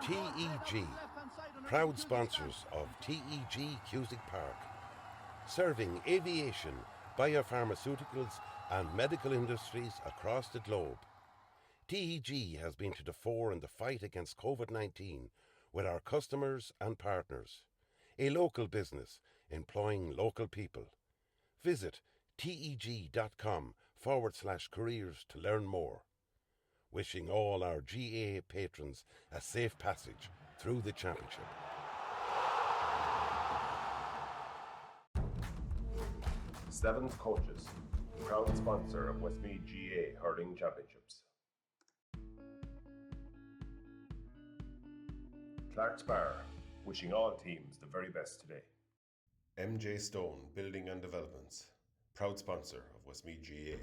TEG, proud sponsors of TEG Cusick Park, serving aviation, biopharmaceuticals and medical industries across the globe. TEG has been to the fore in the fight against COVID-19 with our customers and partners. A local business employing local people. Visit teg.com/careers to learn more. Wishing all our GA patrons a safe passage through the championship. Sevens Coaches, proud sponsor of Westmeath GA Hurling Championships. Clark's Bar, wishing all teams the very best today. MJ Stone Building and Developments, proud sponsor of Westmeath GA.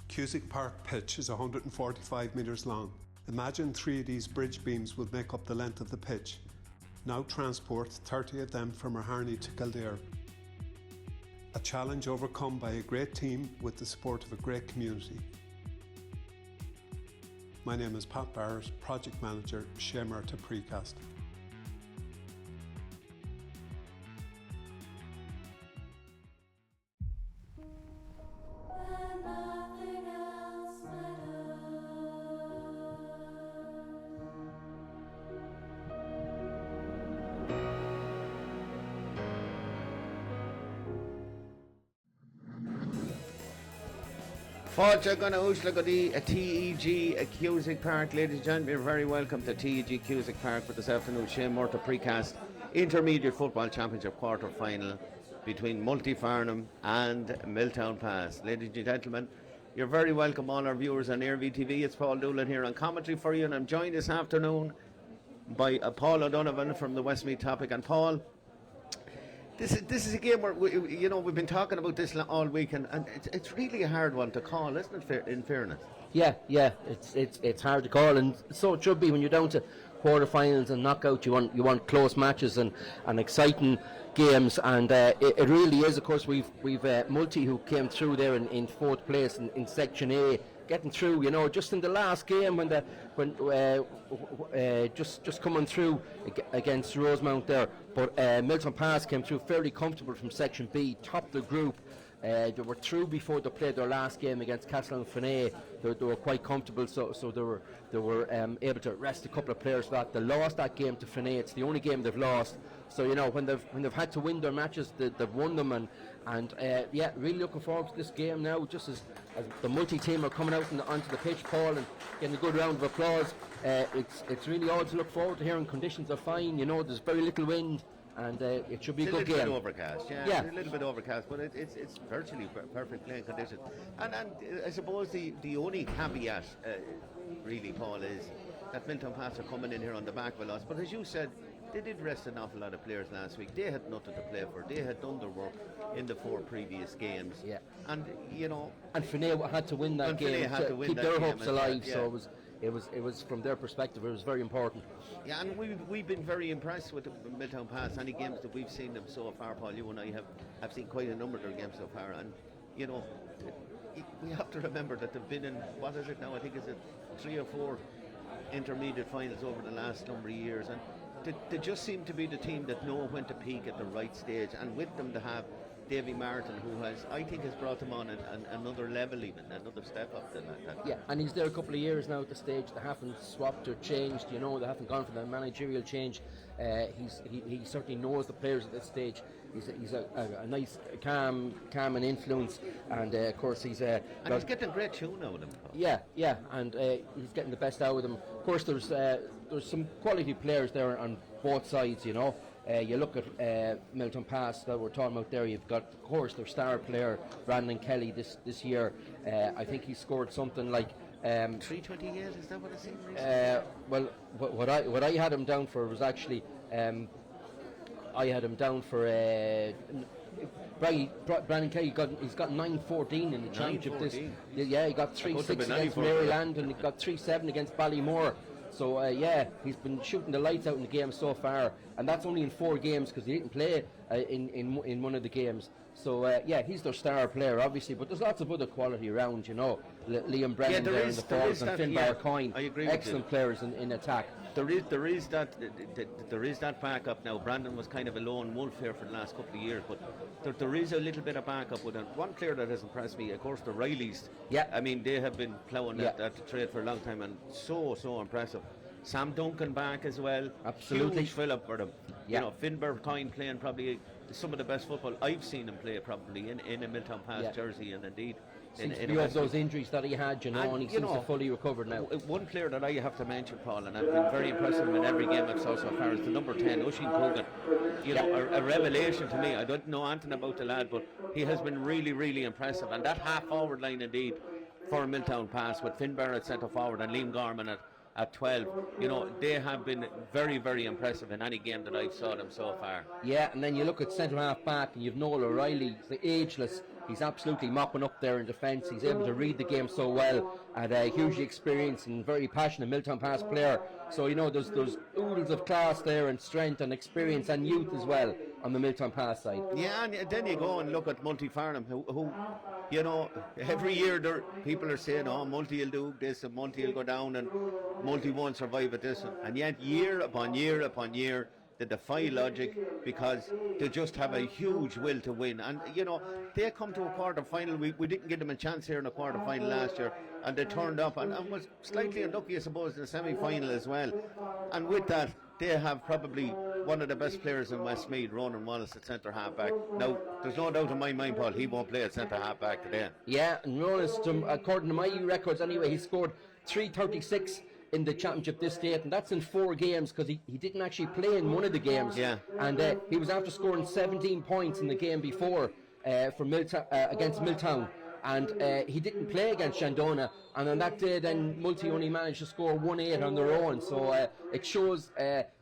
Cusick Park pitch is 145 metres long. Imagine 3 of these bridge beams will make up the length of the pitch. Now transport 30 of them from Harney to Kildare. A challenge overcome by a great team with the support of a great community. My name is Pat Barrett, Project Manager, Shay Murtagh Precast. Fáilte gona úsla go dtí a TEG at Cusick Park. Ladies and gentlemen, you're very welcome to TEG Cusick Park for this afternoon. Shay Murtagh Precast Intermediate Football Championship quarter final between Multyfarnham and Milltownpass. Ladies and gentlemen, you're very welcome, all our viewers on AirV TV. It's Paul Doolan here on commentary for you, and I'm joined this afternoon by Paul O'Donovan from the Westmeath Topic. And Paul, This is a game where we've been talking about this all week, and it's really a hard one to call, isn't it? In fairness, yeah, it's hard to call, and so it should be when you're down to quarterfinals and knockout. You want close matches and exciting games, and it really is. Of course, we've Multy, who came through there in fourth place in Section A, getting through. Just in the last game when just coming through against Rosemount there, but Milltownpass came through fairly comfortable from Section B, topped the group. They were through before they played their last game against Castleton-Finay. They were quite comfortable, so they were able to rest a couple of players for that. They lost that game to Finay. It's the only game they've lost. So when they've had to win their matches, they've won them, and really looking forward to this game now. Just as the Multi team are coming out onto the pitch, Paul, and getting a good round of applause. It's really all to look forward to here, and conditions are fine. There's very little wind. And it should be a good game. It's a little bit overcast, yeah. It's a little bit overcast, but it's virtually perfect playing conditions. And I suppose the only caveat, really, Paul, is that Milltownpass are coming in here on the back of a loss. But as you said, they did rest an awful lot of players last week. They had nothing to play for. They had done their work in the 4 previous games. Yeah. And And Finay had to win that game to keep their hopes alive. So it was from their perspective, it was very important. Yeah, and we've been very impressed with Milltownpass. Any games that we've seen them so far, Paul, you and I have seen quite a number of their games so far, and we have to remember that they've been in, what is it now, I think it's 3 or 4 intermediate finals over the last number of years, and they just seem to be the team that know when to peak at the right stage, and with them to have Davy Martin, who has brought them on another level, even another step up than that. Yeah, and he's there a couple of years now at the stage. They haven't swapped or changed. They haven't gone for the managerial change. He certainly knows the players at this stage. He's a nice, calm and influence, and of course he's getting a great tune out of them. Yeah, and he's getting the best out of them. Of course, there's some quality players there on both sides. You look at Milltownpass that we're talking about there. You've got, of course, their star player Brandon Kelly this year. I think he scored something like 328. Is that what it seems? Well, what I had him down for was actually I had him down for Brandon Kelly. He's got 9-14 in the championship. He got 3-6 against Maryland, and he got 3-7 against Ballymore. So he's been shooting the lights out in the game so far, and that's only in 4 games because he didn't play in one of the games. So he's their star player, obviously, but there's lots of other quality around. Liam Brennan there in the forwards, and Finn Barcoin, excellent players in attack. there is that backup now. Brandon was kind of a lone wolf here for the last couple of years, but there is a little bit of backup with it. One player that has impressed me, of course, the Rileys. Yeah. I mean, they have been ploughing at the trade for a long time, and so impressive. Sam Duncan back as well. Absolutely. Huge fill up for them. Yeah. You know, Finbar Coyne playing probably some of the best football I've seen him play, probably in a Milltownpass jersey, and indeed. Seems to be of those injuries that he had, and he seems to fully recovered now. One player that I have to mention, Paul, and I've been very impressed with him in every game I've saw so far, is the number 10, Oisín Coogan. You know, a revelation to me. I don't know anything about the lad, but he has been really, really impressive. And that half-forward line, indeed, for Milltownpass, with Finbar at centre-forward and Liam Gorman at 12, you know, they have been very, very impressive in any game that I've saw them so far. Yeah, and then you look at centre-half back, and you've Noel O'Reilly, the ageless. He's absolutely mopping up there in defence. He's able to read the game so well, and hugely experienced and very passionate Milltownpass player. So, you know, there's oodles of class there, and strength and experience and youth as well on the Milltownpass side. Yeah, and then you go and look at Multyfarnham, who you know, every year people are saying, oh, Multy will do this and Multy will go down and Multy won't survive at this. And yet, year upon year upon year, they defy logic because they just have a huge will to win. And, you know, they come to a quarter-final. We didn't give them a chance here in a quarter-final last year, and they turned up and was slightly unlucky, I suppose, in the semi-final as well. And with that, they have probably one of the best players in Westmeath, Ronan Wallace, at centre-half-back. Now, there's no doubt in my mind, Paul, he won't play at centre-half-back today. Yeah, and Ronan, according to my records anyway, he scored 336 in the championship this date, and that's in 4 games, because he didn't actually play in one of the games. Yeah. And he was after scoring 17 points in the game before for against Milltown, and he didn't play against Shandona, and on that day then Multy only managed to score 1-8 on their own, so it shows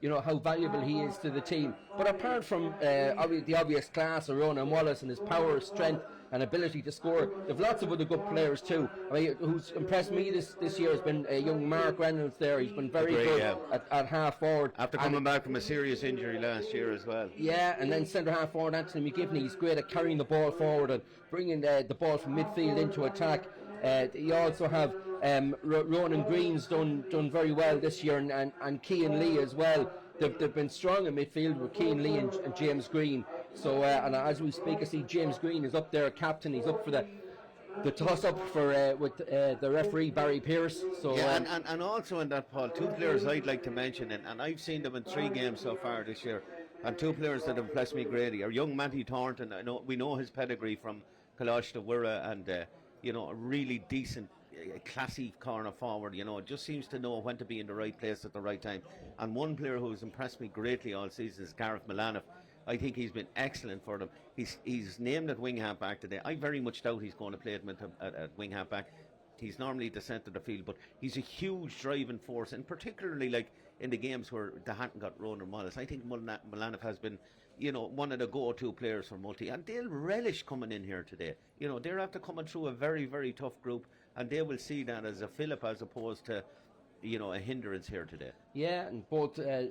you know, how valuable he is to the team. But apart from the obvious class of Ronan Wallace and his power, strength and ability to score, there've lots of other good players too. I mean, who's impressed me this year has been young Mark Reynolds there. He's been very good at half forward. After coming back from a serious injury last year as well. Yeah, and then centre half forward Anthony McGivney, he's great at carrying the ball forward and bringing the ball from midfield into attack. You also have Ronan Green's done very well this year, and Cian Lee as well. They've been strong in midfield with Cian Lee and James Green. So, and as we speak, I see James Green is up there, captain. He's up for the toss-up for with the referee Barry Pearce. So, yeah, and also in that, Paul, 2 players I'd like to mention, and I've seen them in 3 games so far this year, and 2 players that have impressed me greatly are young Matty Thornton. We know his pedigree from Coulthard Wirra, and you know, a really decent, classy corner forward. You know, just seems to know when to be in the right place at the right time. And one player who's impressed me greatly all season is Gareth Milanoff. I think he's been excellent for them. He's named at wing half back today. I very much doubt he's going to play at wing half back. He's normally the centre of the field, but he's a huge driving force, and particularly like in the games where they hadn't got Ronan Wallace. I think Milanoff has been, you know, one of the go-to players for Multy, and they'll relish coming in here today. You know, they're after coming through a very, very tough group, and they will see that as a fillip as opposed to, you know, a hindrance here today. Yeah, and both a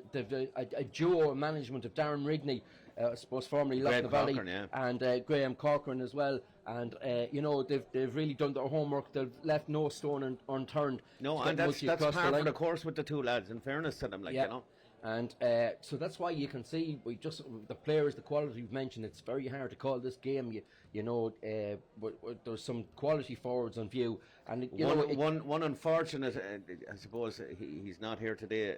duo management of Darren Rigney, I suppose formerly Lough Valley, and Graham Corcoran as well. And you know, they've really done their homework. They've left no stone unturned. No, and that's par for the course with the 2 lads. In fairness to them, like, you know. And so that's why you can see the players, the quality you've mentioned. It's very hard to call this game. You know, there's some quality forwards on view, and one unfortunate, I suppose he's not here today.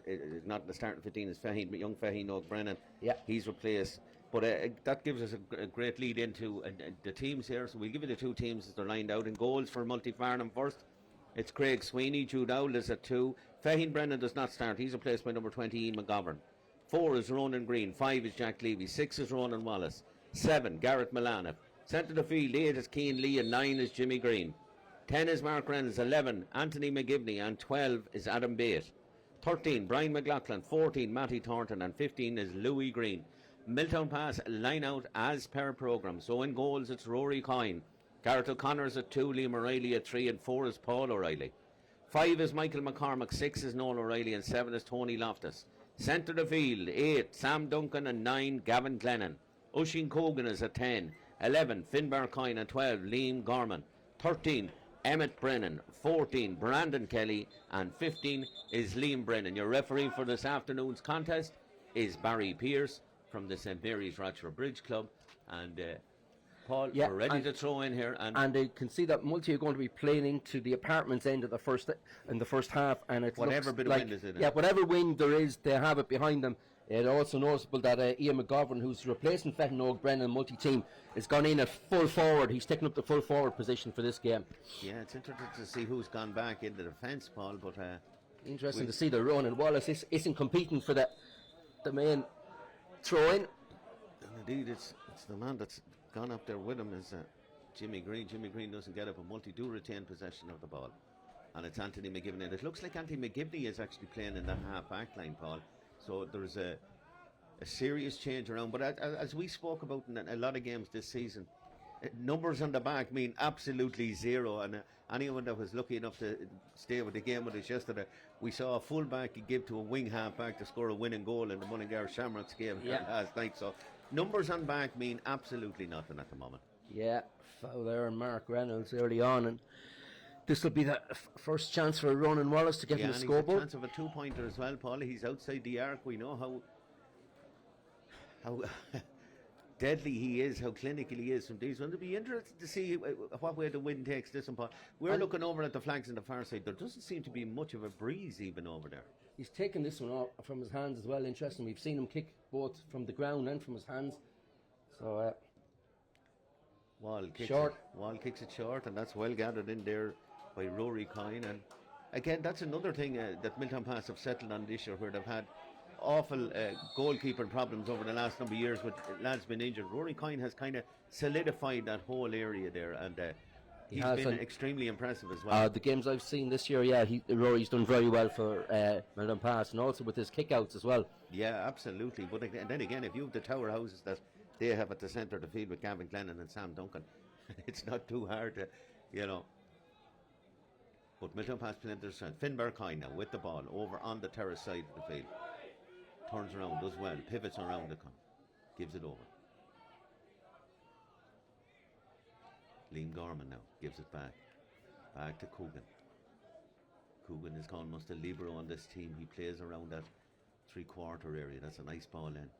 Is not in the starting 15. Is young Faheen O'Brennan. Yeah, he's replaced. But that gives us a great lead into the teams here. So we'll give you the 2 teams as they're lined out. In goals for Multyfarnham first, it's Craig Sweeney. Jude Owl is at 2. Faheen Brennan does not start. He's replaced by number 20, Ian McGovern. 4 is Ronan Green. 5 is Jack Levy. 6 is Ronan Wallace. 7, Gareth Milanoff. Centre of the field, 8 is Cian Lee, and 9 is Jimmy Green. 10 is Mark Reynolds. 11, Anthony McGivney, and 12 is Adam Bate. 13, Brian McLaughlin. 14, Matty Thornton, and 15 is Louis Green. Milltownpass line out as per programme. So in goals, it's Rory Coyne. Garrett O'Connor's at 2, Liam O'Reilly at 3, and 4 is Paul O'Reilly. 5 is Michael McCormack, 6 is Noel O'Reilly, and 7 is Tony Loftus. Centre of the field, 8, Sam Duncan, and 9, Gavin Glennon. Oisín Coogan is at 10, 11, Finbar Coyne, and 12, Liam Gorman. 13, Emmett Brennan. 14, Brandon Kelly. And 15 is Liam Brennan. Your referee for this afternoon's contest is Barry Pearce from the St Mary's Rochester Bridge Club. And Paul, Yeah, we're ready to throw in here. And they can see that Multy are going to be playing into the apartments end of the first half, and it Whatever looks bit of like, wind is in it. yeah, whatever wind there is, they have it behind them. It's also noticeable that Ian McGovern, who's replacing Fetton Brennan Multi team, has gone in at full forward. He's taken up the full forward position for this game. Yeah, it's interesting to see who's gone back into the defence, Paul. But Interesting to see the run, and Wallace isn't competing for the main throw-in. Indeed, it's the man that's gone up there with him is Jimmy Green. Jimmy Green doesn't get it, but Multi do retain possession of the ball. And it's Anthony McGivney. And it looks like Anthony McGivney is actually playing in the half-back line, Paul. So there's a serious change around. But as we spoke about in a lot of games this season, numbers on the back mean absolutely zero. And anyone that was lucky enough to stay with the game with us yesterday, we saw a full-back give to a wing half-back to score a winning goal in the Mullingar Shamrocks game last night. So numbers on back mean absolutely nothing at the moment. Yeah, foul there on Mark Reynolds early on, and this will be the first chance for Ronan Wallace to get in the scoreboard. He's a chance of a two-pointer as well, Paul. He's outside the arc. We know how deadly he is, how clinical he is from these ones. It'll be interesting to see what way the wind takes this one, Paul. We're looking over at the flags on the far side. There doesn't seem to be much of a breeze even over there. He's taken this one off from his hands as well. Interesting. We've seen him kick both from the ground and from his hands. So Wall kicks it short, and that's well gathered in there by Rory Coyne. And again, that's another thing that Milltownpass have settled on this year, where they've had awful goalkeeping problems over the last number of years with lads been injured. Rory Coyne has kind of solidified that whole area there, and he's been extremely impressive as well. The games I've seen this year, Rory's done very well for Milltownpass, and also with his kickouts as well. Yeah, absolutely. But then again, if you have the tower houses that they have at the centre of the field with Gavin Glennon and Sam Duncan, it's not too hard to, But Milltownpass playing their strength. Finbar Coyne now with the ball over on the terrace side of the field. Turns around, does well, pivots around the gives it over. Liam Gorman now gives it back to Coogan. Coogan is almost a libero on this team. He plays around that three-quarter area. That's a nice ball in.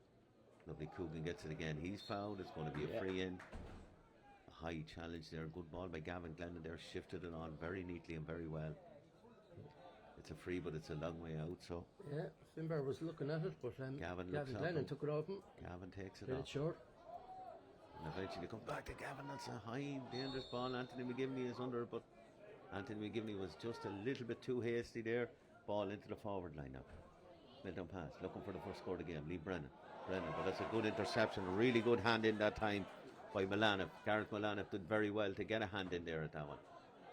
Lovely. Coogan gets it again. He's fouled. It's going to be a free in. A high challenge there. Good ball by Gavin Glennon there. Shifted it on very neatly and very well. It's a free, but it's a long way out. So yeah, Finbar was looking at it, but Gavin Glennon took it off him. Gavin takes it Played off. It short. And eventually comes back to Gavin. That's a high, dangerous ball. Anthony McGivney is under it, but Anthony McGivney was just a little bit too hasty there. Ball into the forward line now. Milltownpass looking for the first score of the game. Lee Brennan, but that's a good interception. A really good hand in that time by Milanov. Gareth Milanov did very well to get a hand in there at that one.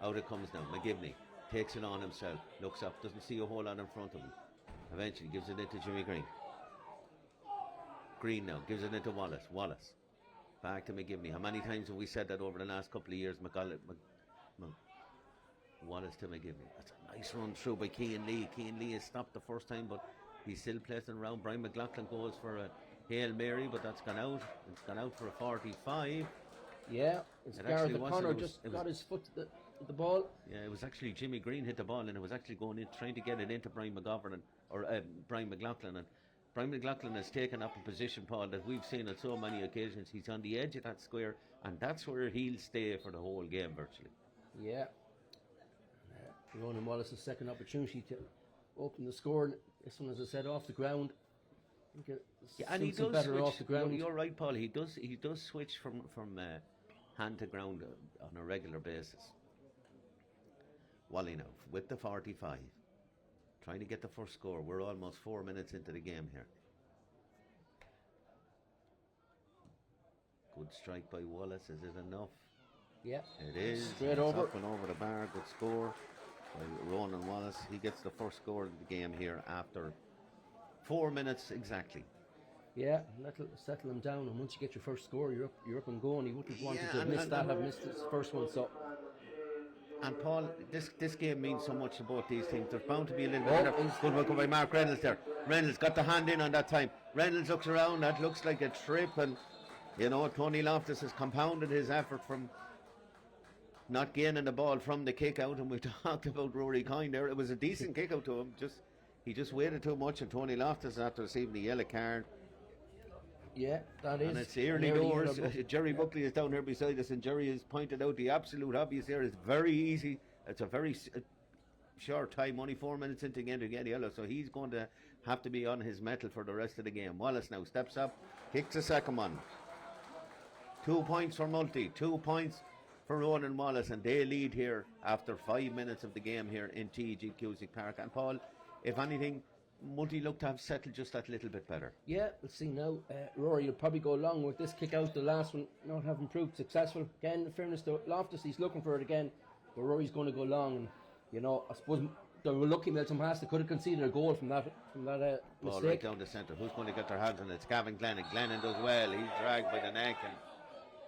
Out it comes now. McGivney takes it on himself. Looks up. Doesn't see a whole lot in front of him. Eventually gives it into Jimmy Green. Green now gives it into Wallace. Wallace back to McGivney. How many times have we said that over the last couple of years? Wallace to McGivney. That's a nice run through by Cian Lee. Cian Lee has stopped the first time, but he's still placing around. Brian McLaughlin goes for a Hail Mary, but that's gone out. It's gone out for a 45. Yeah, it's Gareth O'Connor just got his foot to the ball. Yeah, it was actually Jimmy Green hit the ball, and it was actually going in, trying to get it into Brian McGovern or Brian McLaughlin. And Brian McLaughlin has taken up a position, Paul, that we've seen on so many occasions. He's on the edge of that square, and that's where he'll stay for the whole game virtually. Yeah. Ronan Wallace's second opportunity to open the score. This one, as I said, off the ground. And he does better switch, off the ground. You're right, Paul. He does switch from hand to ground on a regular basis. Wally now with the 45, trying to get the first score. We're almost 4 minutes into the game here. Good strike by Wallace. Is it enough? Yeah. It is. Straight over. Up and over the bar. Good score by Ronan Wallace. He gets the first score of the game here after 4 minutes exactly. Yeah, that'll settle him down, and once you get your first score, you're up and going. He wouldn't have wanted to have missed his first one. So. And Paul, this game means so much to both these teams. There's bound to be a little bit of good work by Mark Reynolds there. Reynolds got the hand in on that time. Reynolds looks around, that looks like a trip, and Tony Loftus has compounded his effort from not gaining the ball from the kick out, and we talked about Rory Coyne there. It was a decent kick out to him. He just waited too much, and Tony Loftus after receiving the yellow card. Yeah, that is. And it's early doors. Jerry Buckley is down here beside us, and Jerry has pointed out the absolute obvious here. It's very easy. It's a very short time, only 4 minutes into the game to get yellow, so he's going to have to be on his mettle for the rest of the game. Wallace now steps up, kicks a second one. 2 points for Multy, 2 points for Ronan Wallace, and they lead here after 5 minutes of the game here in TEG Cusack Park. And Paul, if anything, Multy looked to have settled just that little bit better. Yeah, we'll see now. Rory will probably go along with this kick out. The last one not having proved successful. Again, in fairness to Loftus, he's looking for it again, but Rory's going to go long. And you know, I suppose they were lucky Milltownpass. They could have conceded a goal from that Ball mistake. right down the centre. Who's going to get their hands on it? It's Gavin Glennon. Glennon does well. He's dragged by the neck, and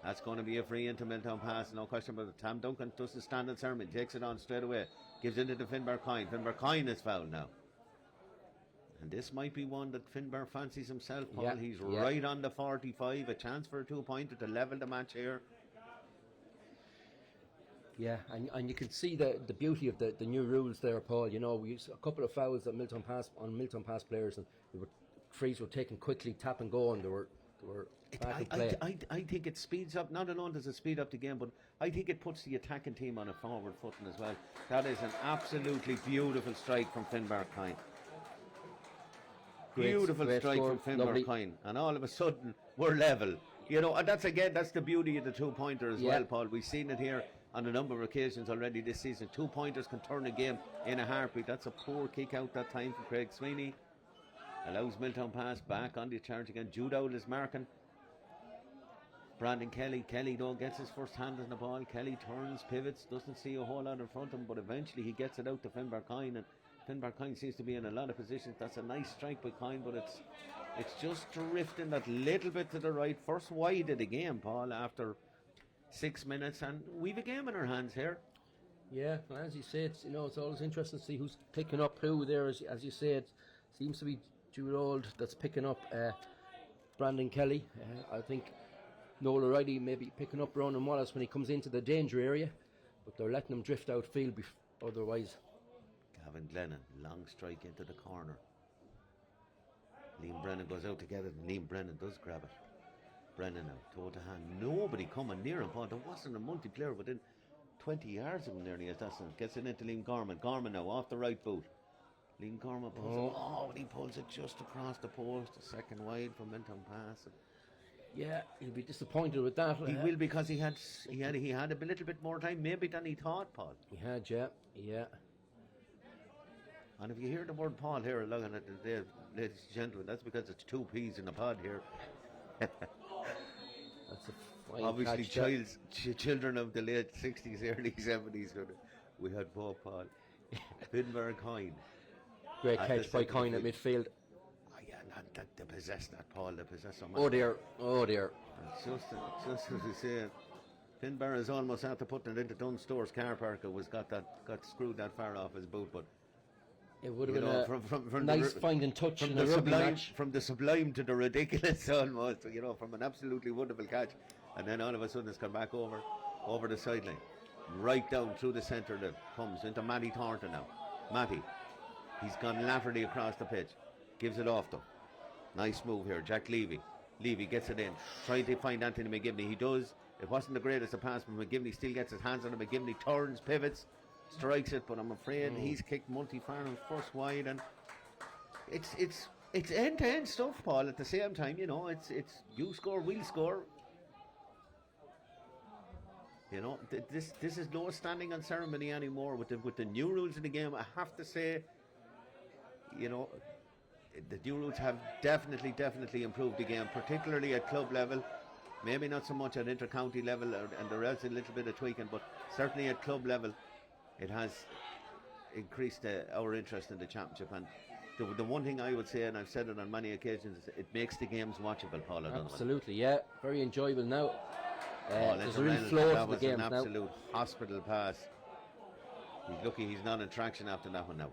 that's going to be a free into Milltownpass. No question about it. Tam Duncan doesn't stand in ceremony. Takes it on straight away. Gives it to Finbar Coyne. Finbar Coyne is fouled now. And this might be one that Finbar fancies himself, Paul. Yeah, He's right on the 45. A chance for a 2-pointer to level the match here. Yeah, and you can see the beauty of the new rules there, Paul. You know, we used a couple of fouls at Milltownpass players, and frees were taken quickly, tap and go, and they were back in play. I think it speeds up. Not alone does it speed up the game, but I think it puts the attacking team on a forward footing as well. That is an absolutely beautiful strike from Finbar Coyne. Beautiful strike from Finbar Coyne, and all of a sudden we're level. You know, and that's the beauty of the 2-pointer as well, Paul. We've seen it here on a number of occasions already this season. 2-pointers can turn a game in a heartbeat. That's a poor kick out that time from Craig Sweeney. Allows Milltownpass back on the charge again. Jude Owl is marking. Brandon Kelly. Kelly though gets his first hand on the ball. Kelly turns, pivots, doesn't see a whole lot in front of him, but eventually he gets it out to Finbar Coyne, and Finbar Coyne seems to be in a lot of positions. That's a nice strike by Coyne, but it's just drifting that little bit to the right. First wide of the game, Paul, after 6 minutes, and we've a game in our hands here. Yeah, well, as you said, you know, it's always interesting to see who's picking up who there. As you said, seems to be Jude Old that's picking up Brandon Kelly. I think Noel O'Reilly maybe picking up Ronan Wallace when he comes into the danger area, but they're letting him drift outfield otherwise. Gavin Glennon, long strike into the corner. Liam Brennan goes out to get it, and Liam Brennan does grab it. Brennan now, toe to hand. Nobody coming near him, Paul. There wasn't a multiplayer within 20 yards of him nearly as that gets it into Liam Gorman. Gorman now off the right boot. Liam Gorman pulls it. Oh, and he pulls it just across the post. A second wide from Milltownpass. Yeah, he'll be disappointed with that. He will, because he had a little bit more time maybe than he thought, Paul. He had, yeah. And if you hear the word Paul here, looking at it there, ladies and gentlemen, that's because it's 2 P's in a pod here. That's a fine obviously catch, children of the late 60s, early 70s, we had Paul. Finbar Coyne. Great catch by Coyne at midfield. Oh yeah, they possess that, Paul. They possess so much. Oh dear. It's just as we say, Finbar is almost after putting it into Dunstore's car park. It was got screwed that far off his boot, but it would have been from nice finding touch in a rugby match. From the sublime to the ridiculous, almost. You know, from an absolutely wonderful catch, and then all of a sudden it's come back over the sideline, right down through the centre. That comes into Matty Thornton now. Matty, he's gone laterally across the pitch, gives it off them. Nice move here, Jack Levy. Levy gets it in, trying to find Anthony McGivney. He does. It wasn't the greatest of pass, but McGivney still gets his hands on it. McGivney turns, pivots, strikes it, but I'm afraid he's kicked Multyfarnham first wide, and it's end-to-end stuff, Paul. At the same time, you know, it's you score, we'll score. You know, this is no standing on ceremony anymore with the new rules in the game. I have to say, you know, the new rules have definitely improved the game, particularly at club level. Maybe not so much at inter-county level, and there is a little bit of tweaking, but certainly at club level, it has increased our interest in the championship. And the one thing I would say, and I've said it on many occasions, is it makes the games watchable, Paul. Absolutely, yeah, very enjoyable now. There's a real That flow to was the game an now. absolute hospital pass. He's lucky he's not in traction after that one now.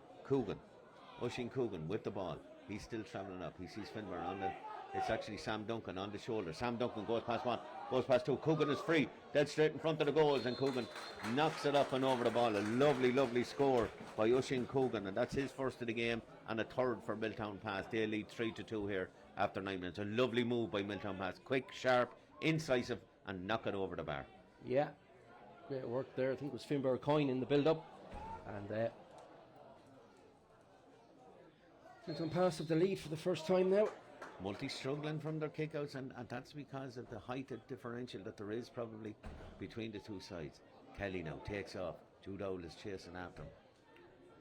Oisin Coogan with the ball. He's still travelling up. He sees Finbar on the. It's actually Sam Duncan on the shoulder. Sam Duncan goes past one. goes past two. Coogan is free, dead straight in front of the goals, and Coogan knocks it up and over the ball. A lovely, lovely score by Oisin Coogan, and that's his first of the game, and a third for Milltownpass. They lead 3-2 here after 9 minutes. A lovely move by Milltownpass, quick, sharp, incisive, and knock it over the bar. Yeah, great work there. I think it was Finbar Coyne in the build-up, and Milltownpass have the lead for the first time now. Multi struggling from their kickouts, and that's because of the height differential that there is probably between the two sides. Kelly now takes off. Jude Owl is chasing after him.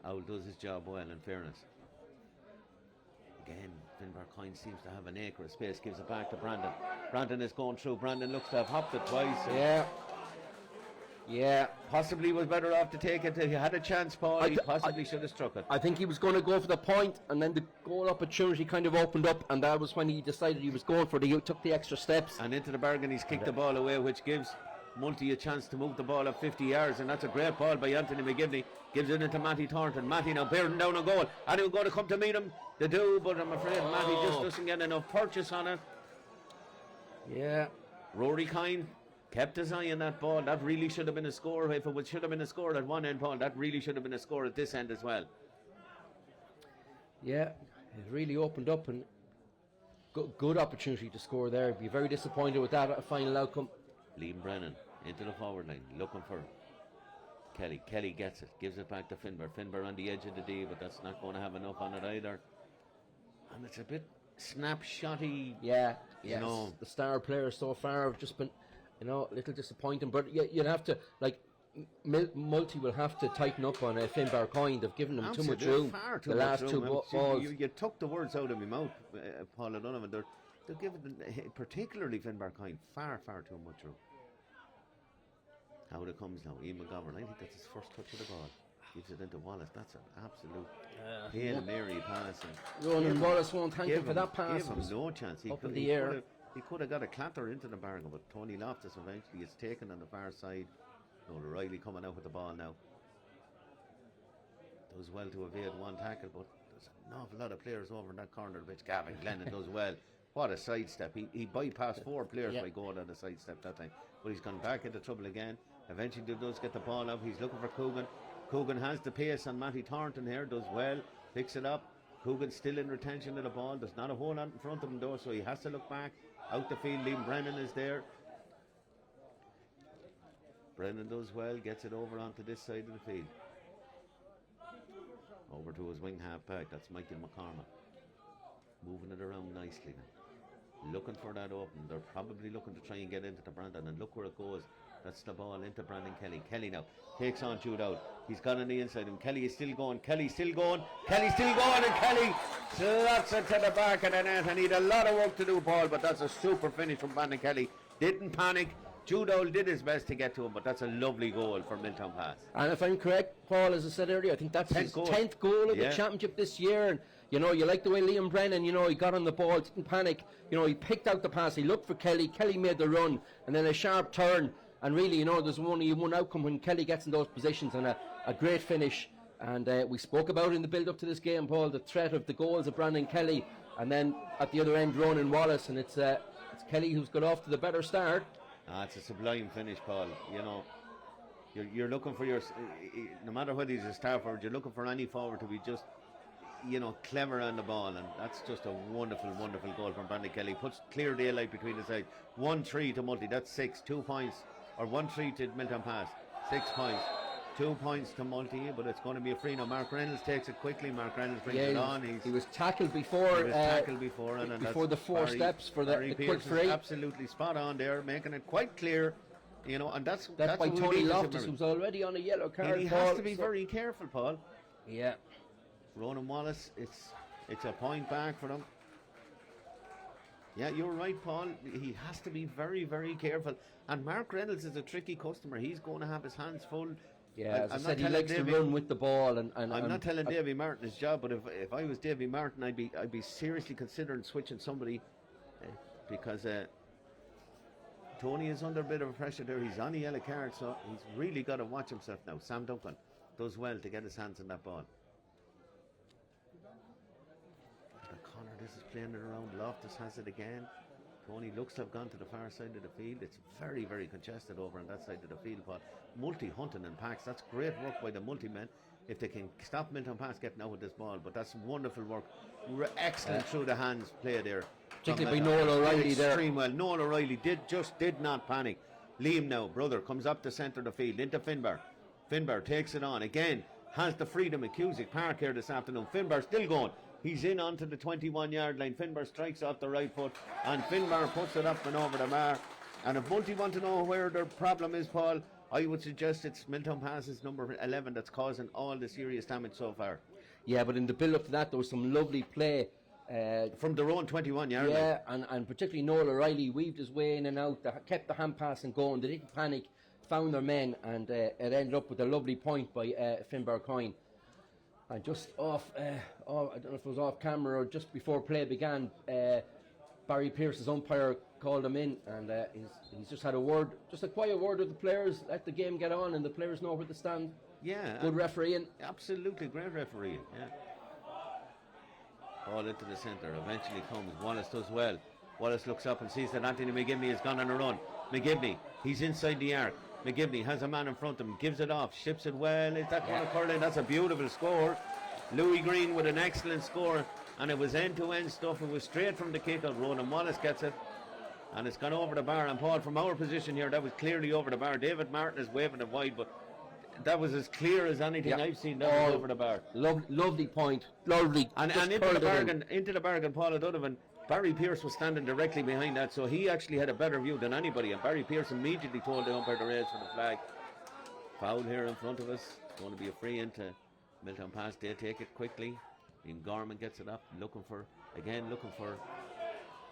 Owl does his job well, in fairness. Again, Finbar Coyne seems to have an acre of space, gives it back to Brandon. Brandon is going through. Brandon looks to have hopped it twice. Yeah, possibly was better off to take it. He had a chance, Paul. He possibly should have struck it. I think he was going to go for the point, and then the goal opportunity kind of opened up, and that was when he decided he was going for he took the extra steps. And into the bargain, he's kicked the ball away, which gives Multy a chance to move the ball up 50 yards, and that's a great ball by Anthony McGivney. Gives it into Matty Thornton. Matty now bearing down a goal. Anyone going to come to meet him? They do, but I'm afraid Matty just doesn't get enough purchase on it. Yeah. Rory Kine kept his eye on that ball. That really should have been a score. If it should have been a score at one end, Paul, that really should have been a score at this end as well. Yeah, it really opened up, and good opportunity to score there. Be very disappointed with that final outcome. Liam Brennan into the forward line, looking for Kelly. Kelly gets it, gives it back to Finbar. Finbar on the edge of the D, but that's not going to have enough on it either. And it's a bit snapshotty. Yeah, you know. The star players so far have just been, a little disappointing. But you'd have to, Multy will have to tighten up on Finbar Coyne. They've given them too much room. The last two balls. You took the words out of my mouth, Paul O'Donovan. They're giving, particularly Finbar Coyne, far too much room. How it comes now, Ian McGovern. I think that's his first touch of the ball. Gives it into Wallace. That's an absolute Hail Mary pass. Ronan Wallace won't thank him for that pass. Give him no chance. He could have got a clatter into the bargain, but Tony Loftus eventually is taken on the far side. Riley coming out with the ball now. Does well to evade one tackle, but there's an awful lot of players over in that corner of the pitch. Gavin Glennon does well. What a sidestep. He bypassed 4 players by going on a sidestep that time. But he's gone back into trouble again. Eventually he does get the ball up. He's looking for Coogan. Coogan has the pace on Matty Thornton here. Does well. Picks it up. Coogan's still in retention of the ball. There's not a whole lot in front of him though, so he has to look back. Out the field. Liam Brennan is there. Brennan does well. Gets it over onto this side of the field. Over to his wing half back. That's Michael McCormack. Moving it around nicely now. Looking for that open. They're probably looking to try and get into the Brandon, and look where it goes. That's the ball into Brandon Kelly. Kelly now takes on Jude out. He's got on the inside, and Kelly is still going. Kelly's still going. Kelly's still going, and Kelly slots it to the back of the net. I need a lot of work to do, Paul, but that's a super finish from Brandon Kelly. Didn't panic. Jude Owl did his best to get to him, but that's a lovely goal for Milltownpass. And if I'm correct, Paul, as I said earlier, I think that's his 10th goal of the championship this year. And you like the way Liam Brennan, he got on the ball, didn't panic. He picked out the pass, he looked for Kelly. Kelly made the run, and then a sharp turn. And really, there's only one outcome when Kelly gets in those positions, and a great finish. And we spoke about in the build-up to this game, Paul, the threat of the goals of Brandon Kelly, and then at the other end, Ronan Wallace, and it's Kelly who's got off to the better start. It's a sublime finish, Paul. You're looking for no matter whether he's a star forward, you're looking for any forward to be just, clever on the ball, and that's just a wonderful goal from Brandon Kelly. Puts clear daylight between the sides. 1-3 to Multy, that's 6, 2 points, or 1-3 to Milltownpass, 6 points. 2 points to Multy, but it's going to be a free now. Mark Reynolds takes it quickly. Mark Reynolds brings it on. He was tackled before. Before the 4 steps for the quick free. Absolutely spot on there, making it quite clear. And that's by Tony Loftus, who's already on a yellow card. And he has to be very careful, Paul. Yeah. Ronan Wallace, it's a point back for him. Yeah, you're right, Paul. He has to be very, very careful. And Mark Reynolds is a tricky customer. He's going to have his hands full. Yeah, as I said, he likes to run with the ball. And I'm not telling Davy Martin his job, but if I was Davy Martin, I'd be seriously considering switching somebody because Tony is under a bit of pressure there. He's on a yellow card, so he's really got to watch himself now. Sam Duncan does well to get his hands on that ball. Connor, this is playing it around. Loftus has it again. Tony looks to have gone to the far side of the field. It's very, very congested over on that side of the field, but Multi hunting in packs. That's great work by the Multi men if they can stop Milltownpass getting out with this ball. But that's wonderful work. Excellent through the hands play there. Particularly by Noel O'Reilly there. Extreme well. Noel O'Reilly did not panic. Liam now, brother, comes up the centre of the field into Finbar. Finbar takes it on again. Has the freedom at Cusick Park here this afternoon. Finbar still going. He's in onto the 21-yard line. Finbar strikes off the right foot, and Finbar puts it up and over the bar. And if Multi want to know where their problem is, Paul, I would suggest it's Milltownpass's number 11 that's causing all the serious damage so far. Yeah, but in the build-up to that, there was some lovely play. From their own 21-yard line. Yeah, and particularly Noel O'Reilly weaved his way in and out, kept the hand passing going. They didn't panic, found their men, and it ended up with a lovely point by Finbar Coyne. And just off, I don't know if it was off camera or just before play began, Barry Pearce's umpire called him in, and he's just had a word, just a quiet word with the players, let the game get on, and the players know where to stand. Yeah. Good refereeing. Absolutely, great refereeing, yeah. Ball into the centre, eventually comes, Wallace does well. Wallace looks up and sees that Anthony McGivney has gone on a run. McGivney, he's inside the arc. McGivney has a man in front of him, gives it off, ships it well. Is that going to curl in? That's a beautiful score. Louis Green with an excellent score, and it was end-to-end stuff. It was straight from the kick-out. Ronan Wallace gets it, and it's gone over the bar. And Paul, from our position here, that was clearly over the bar. David Martin is waving it wide, but that was as clear as anything I've seen. That was over the bar. Lovely point. Lovely. And into the bargain, Paul O'Donovan. Barry Pearce was standing directly behind that, so he actually had a better view than anybody. And Barry Pearce immediately told the umpire to raise for the flag. Foul here in front of us. Going to be a free into Milltownpass. They take it quickly. Liam Gorman gets it up, looking for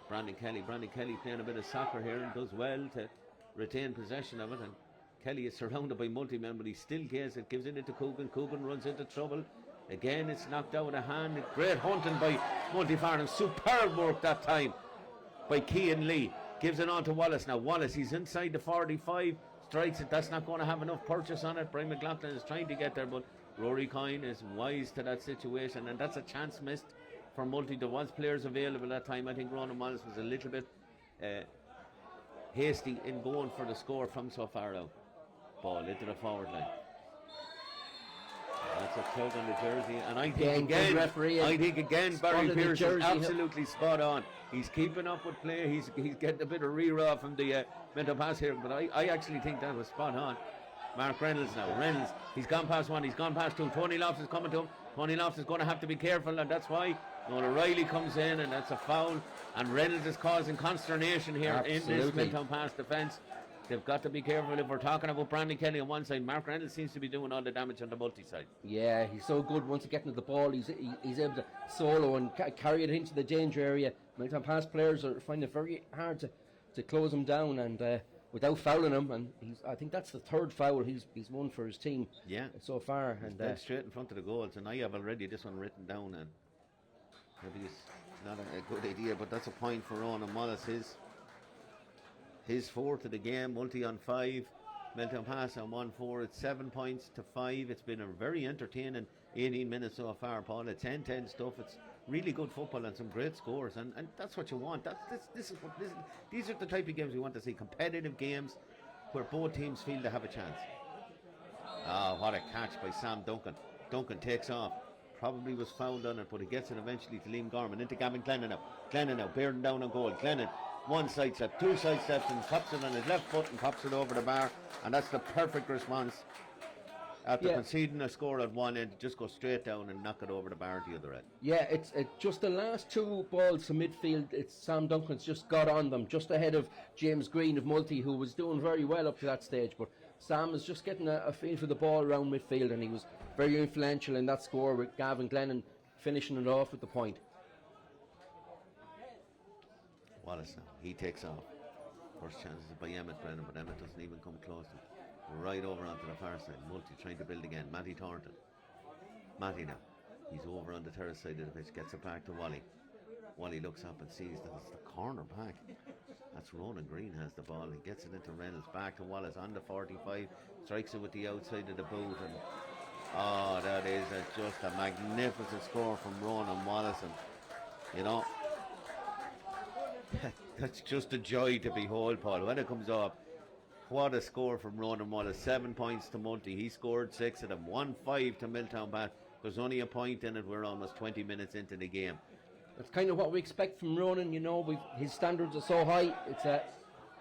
Brandon Kelly. Brandon Kelly playing a bit of soccer here and does well to retain possession of it. And Kelly is surrounded by multi-men, but he still gets it, gives it into Coogan. Coogan runs into trouble. Again, it's knocked out of hand. Great hunting by Multyfarnham. Superb work that time by Kean Lee. Gives it on to Wallace. Now Wallace, he's inside the 45, strikes it. That's not going to have enough purchase on it. Brian McLaughlin is trying to get there, but Rory Coyne is wise to that situation, and that's a chance missed for Multi. There was players available that time. I think Ronan Wallace was a little bit hasty in going for the score from so far out. Ball into the forward line. That's a tug on the jersey, and I think again Barry Pearce is absolutely spot on. He's keeping up with play. He's getting a bit of re-raw from the Milltownpass here, but I actually think that was spot on. Mark Reynolds now. Reynolds, he's gone past one, he's gone past two. Tony Loftus is coming to him. Tony Loftus is going to have to be careful, and that's why Noel O'Reilly comes in, and that's a foul. And Reynolds is causing consternation here in this Milltownpass defence. They've got to be careful. If we're talking about Brandon Kelly on one side, Mark Reynolds seems to be doing all the damage on the Multi side. Yeah, he's so good once he gets into the ball. He's able to solo and carry it into the danger area. Milltownpass players are finding it very hard to close him down and without fouling him. And I think that's the third foul he's won for his team so far. And dead straight in front of the goals. And I have already this one written down. And maybe it's not a good idea, but that's a point for Ronan Wallace. His fourth of the game, Multi on 5, Milltownpass on 1-4. It's 7 points to 5. It's been a very entertaining 18 minutes so far, Paul. It's 10-10 stuff. It's really good football and some great scores, and that's what you want. These are the type of games we want to see. Competitive games where both teams feel they have a chance. What a catch by Sam Duncan. Duncan takes off. Probably was fouled on it, but he gets it eventually to Liam Gorman. Into Gavin Glennon now. Glennon now, bearing down on goal. Glennon. One side step, two side steps, and pops it on his left foot and pops it over the bar, and that's the perfect response. After conceding a score at one end, just go straight down and knock it over the bar at the other end. Yeah, it's just the last two balls to midfield. It's Sam Duncan's just got on them, just ahead of James Green of Multi, who was doing very well up to that stage. But Sam is just getting a feel for the ball around midfield, and he was very influential in that score with Gavin Glennon finishing it off with the point. Wallace now, he takes off. First chance is by Emmett Brennan, but Emmett doesn't even come close to him. Right over onto the far side. Multi trying to build again. Matty Thornton. Matty now. He's over on the terrace side of the pitch. Gets it back to Wally. Wally looks up and sees that it's the corner back. That's Ronan Green has the ball. He gets it into Reynolds. Back to Wallace on the 45. Strikes it with the outside of the boot. And that is just a magnificent score from Ronan Wallace. And, you know, That's just a joy to behold, Paul. When it comes up, what a score from Ronan Wallace. 7 points to Multy. He scored 6 of them. 1-5 to Milltownpass. There's only a point in it. We're almost 20 minutes into the game. That's kind of what we expect from Ronan. You know, his standards are so high.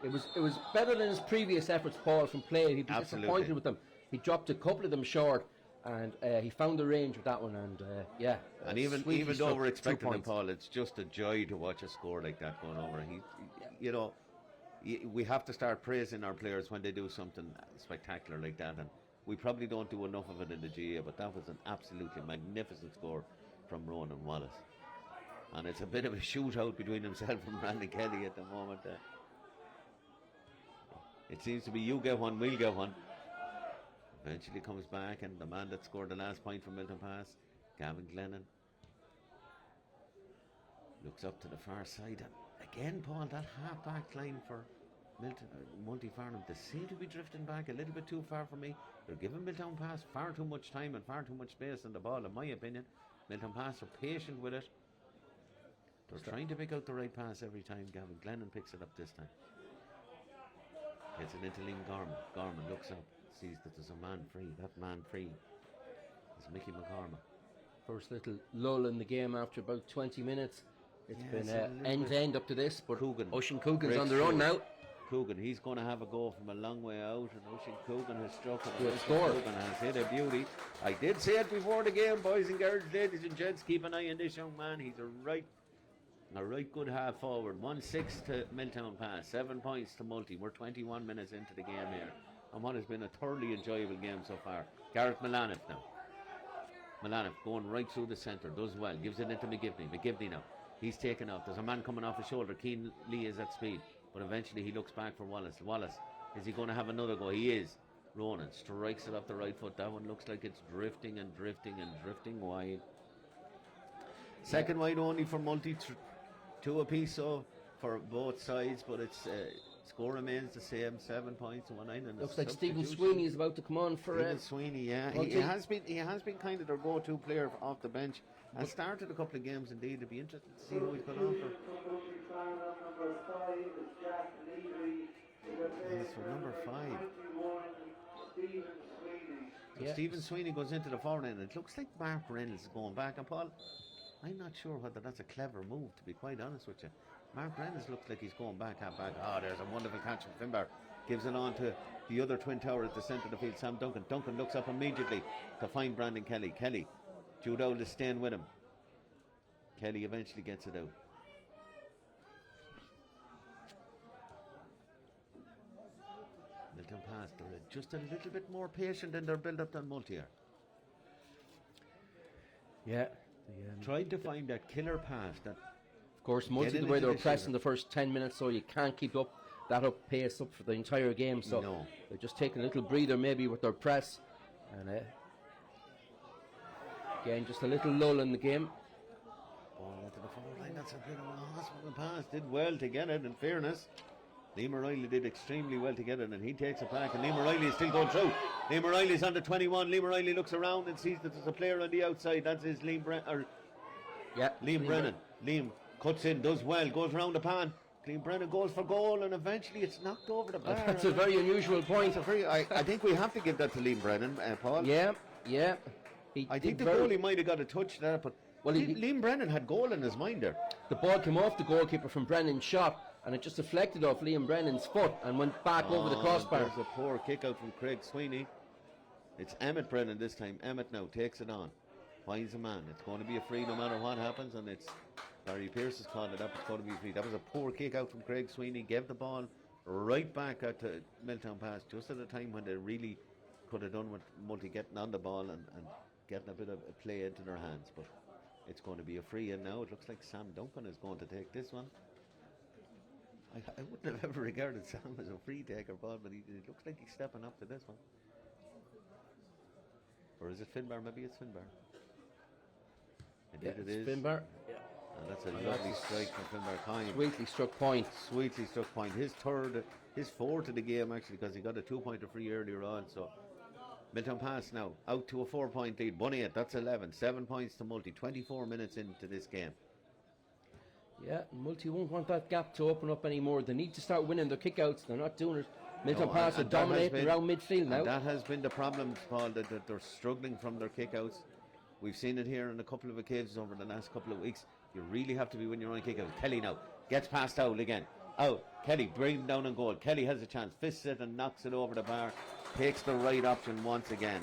It was better than his previous efforts, Paul, from play. He'd be disappointed with them. He dropped a couple of them short, and he found the range with that one. And and even though we're expecting him, Paul, it's just a joy to watch a score like that going over. We have to start praising our players when they do something spectacular like that, and we probably don't do enough of it in the GA, but that was an absolutely magnificent score from Ronan Wallace. And it's a bit of a shootout between himself and Brandon Kelly at the moment. It seems to be you get one, we'll get one. Eventually comes back, and the man that scored the last point from Milltownpass, Gavin Glennon, looks up to the far side. And again, Paul, that half-back line for Multyfarnham, they seem to be drifting back a little bit too far for me. They're giving Milltownpass far too much time and far too much space on the ball, in my opinion. Milltownpass are patient with it. They're trying to pick out the right pass every time. Gavin Glennon picks it up this time. Gets it into Liam Gorman. Gorman looks up, sees that there's a man free. That man free is Mickey McCormack. First little lull in the game after about 20 minutes. It's been end-to-end up to this, but Ocean Coogan's on the run now. Coogan, he's going to have a go from a long way out, and Ocean Coogan has struck it. Good score. Coogan has hit a beauty. I did say it before the game, boys and girls, ladies and gents, keep an eye on this young man. He's a right good half forward. 1-6 to Milltownpass, 7 points to Multy. We're 21 minutes into the game here, and what has been a thoroughly enjoyable game so far. Gareth Milanoff now. Milanoff going right through the centre, does well, gives it into McGivney. McGivney now, he's taken off. There's a man coming off his shoulder. Keane Lee is at speed, but eventually he looks back for Wallace. Wallace, is he going to have another go? He is. Ronan strikes it off the right foot. That one looks like it's drifting and drifting and drifting wide. Second wide only for Multi. Two apiece so for both sides, but its score remains the same, 7 points to 1-9. And looks like Stephen Sweeney is about to come on for Stephen Sweeney, yeah. He has been kind of their go-to player off the bench and started a couple of games indeed. It'd be interesting to see who he's got on for. Yes, for number 5. So Stephen Sweeney goes into the forward end. It looks like Mark Reynolds is going back, and Paul, I'm not sure whether that's a clever move, to be quite honest with you. Mark Reynolds looks like he's going back, half back. Oh, there's a wonderful catch from Finbar. Gives it on to the other twin tower at the centre of the field, Sam Duncan. Duncan looks up immediately to find Brandon Kelly. Kelly, Jude Owl is staying with him. Kelly eventually gets it out. Milltownpass, they're just a little bit more patient in their build-up than Multi are. Yeah. Tried to find that killer pass. That of course, Multi, the way they were pressing the first 10 minutes, so you can't keep up that pace up for the entire game. So they're just taking a little breather maybe with their press. And again, just a little lull in the game. Ball into the forward line. That's a bit of a hospital pass. Did well to get it, in fairness. Liam O'Reilly did extremely well to get it, and he takes it back, and Liam O'Reilly is still going through. Liam O'Reilly's under 21. Liam O'Reilly looks around and sees that there's a player on the outside. That's his Liam Brennan. Liam cuts in, does well, goes around the pan. Liam Brennan goes for goal, and eventually it's knocked over the bar. That's a very unusual point. I think we have to give that to Liam Brennan, Paul. Yeah. I think the goalie might have got a touch there, but Liam Brennan had goal in his mind there. The ball came off the goalkeeper from Brennan's shot, and it just deflected off Liam Brennan's foot and went back over the crossbar. There's a poor kick out from Craig Sweeney. It's Emmett Brennan this time. Emmett now takes it on. Finds a man. It's going to be a free no matter what happens, and it's Barry Pearce has called it up. It's going to be a free. That was a poor kick out from Craig Sweeney. Gave the ball right back at Milltownpass just at a time when they really could have done with Multi getting on the ball and getting a bit of play into their hands. But it's going to be a free, and now it looks like Sam Duncan is going to take this one. I wouldn't have ever regarded Sam as a free taker, Paul, but it looks like he's stepping up to this one. Or is it Finbar? Maybe it's Finbar. It is. Finbar. Yeah. And that's a lovely strike from Finbar Kine. Sweetly struck point. His fourth of the game actually, because he got a 2-pointer free earlier on. So Milltownpass now out to a 4-point lead. 1-8. That's 11. 7 points to Multi. 24 minutes into this game. Yeah, Multi won't want that gap to open up anymore. They need to start winning their kickouts. They're not doing it. Milltownpass are dominating around midfield now. That has been the problem, Paul, that they're struggling from their kickouts. We've seen it here on a couple of occasions over the last couple of weeks. You really have to be winning your own kickouts. Kelly now gets past out again. Out. Kelly brings down on goal. Kelly has a chance. Fists it and knocks it over the bar. Takes the right option once again.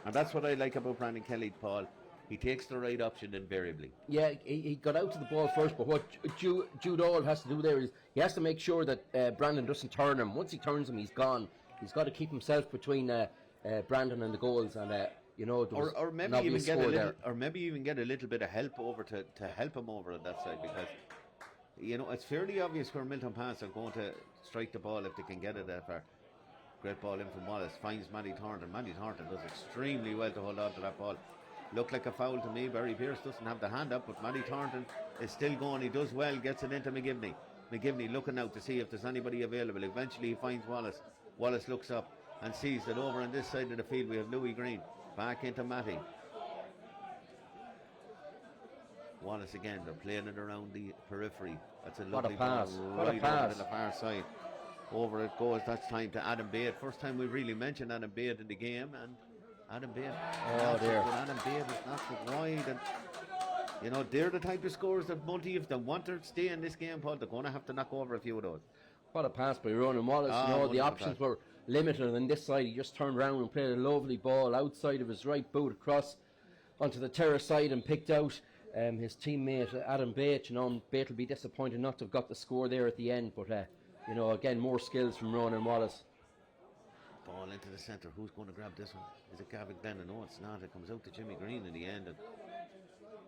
And that's what I like about Brandon Kelly, Paul. He takes the right option invariably. Yeah, he got out to the ball first, but what Jude All has to do there is he has to make sure that Brandon doesn't turn him. Once he turns him, he's gone. He's got to keep himself between Brandon and the goals, and or maybe even get a little, or maybe even get a little bit of help over to help him over on that side, because it's fairly obvious where Milltownpass are going to strike the ball if they can get it that far. Great ball in from Wallace, finds Matty Thornton. Matty Thornton does extremely well to hold on to that ball. Looked like a foul to me. Barry Pearce doesn't have the hand up, but Matty Thornton is still going. He does well, gets it into McGivney. McGivney looking out to see if there's anybody available. Eventually he finds Wallace. Wallace looks up and sees that over on this side of the field we have Louis Green. Back into Matty. Wallace again, they're playing it around the periphery. That's a lovely pass. Ball right over to the far side. Over it goes. That's time to Adam Bate. First time we really mentioned Adam Bate in the game, and Adam Bate. Oh dear. Adam Bate is knocked wide, and they're the type of scores that Multi, if they want to stay in this game, Paul, they're going to have to knock over a few of those. What a pass by Ronan Wallace. The options were limited, and on this side he just turned around and played a lovely ball outside of his right boot across onto the terrace side and picked out his teammate Adam Bate. Bate will be disappointed not to have got the score there at the end, but again, more skills from Ronan Wallace. Ball into the centre. Who's going to grab this one? Is it Gavin Glennon? No, it's not. It comes out to Jimmy Green in the end, and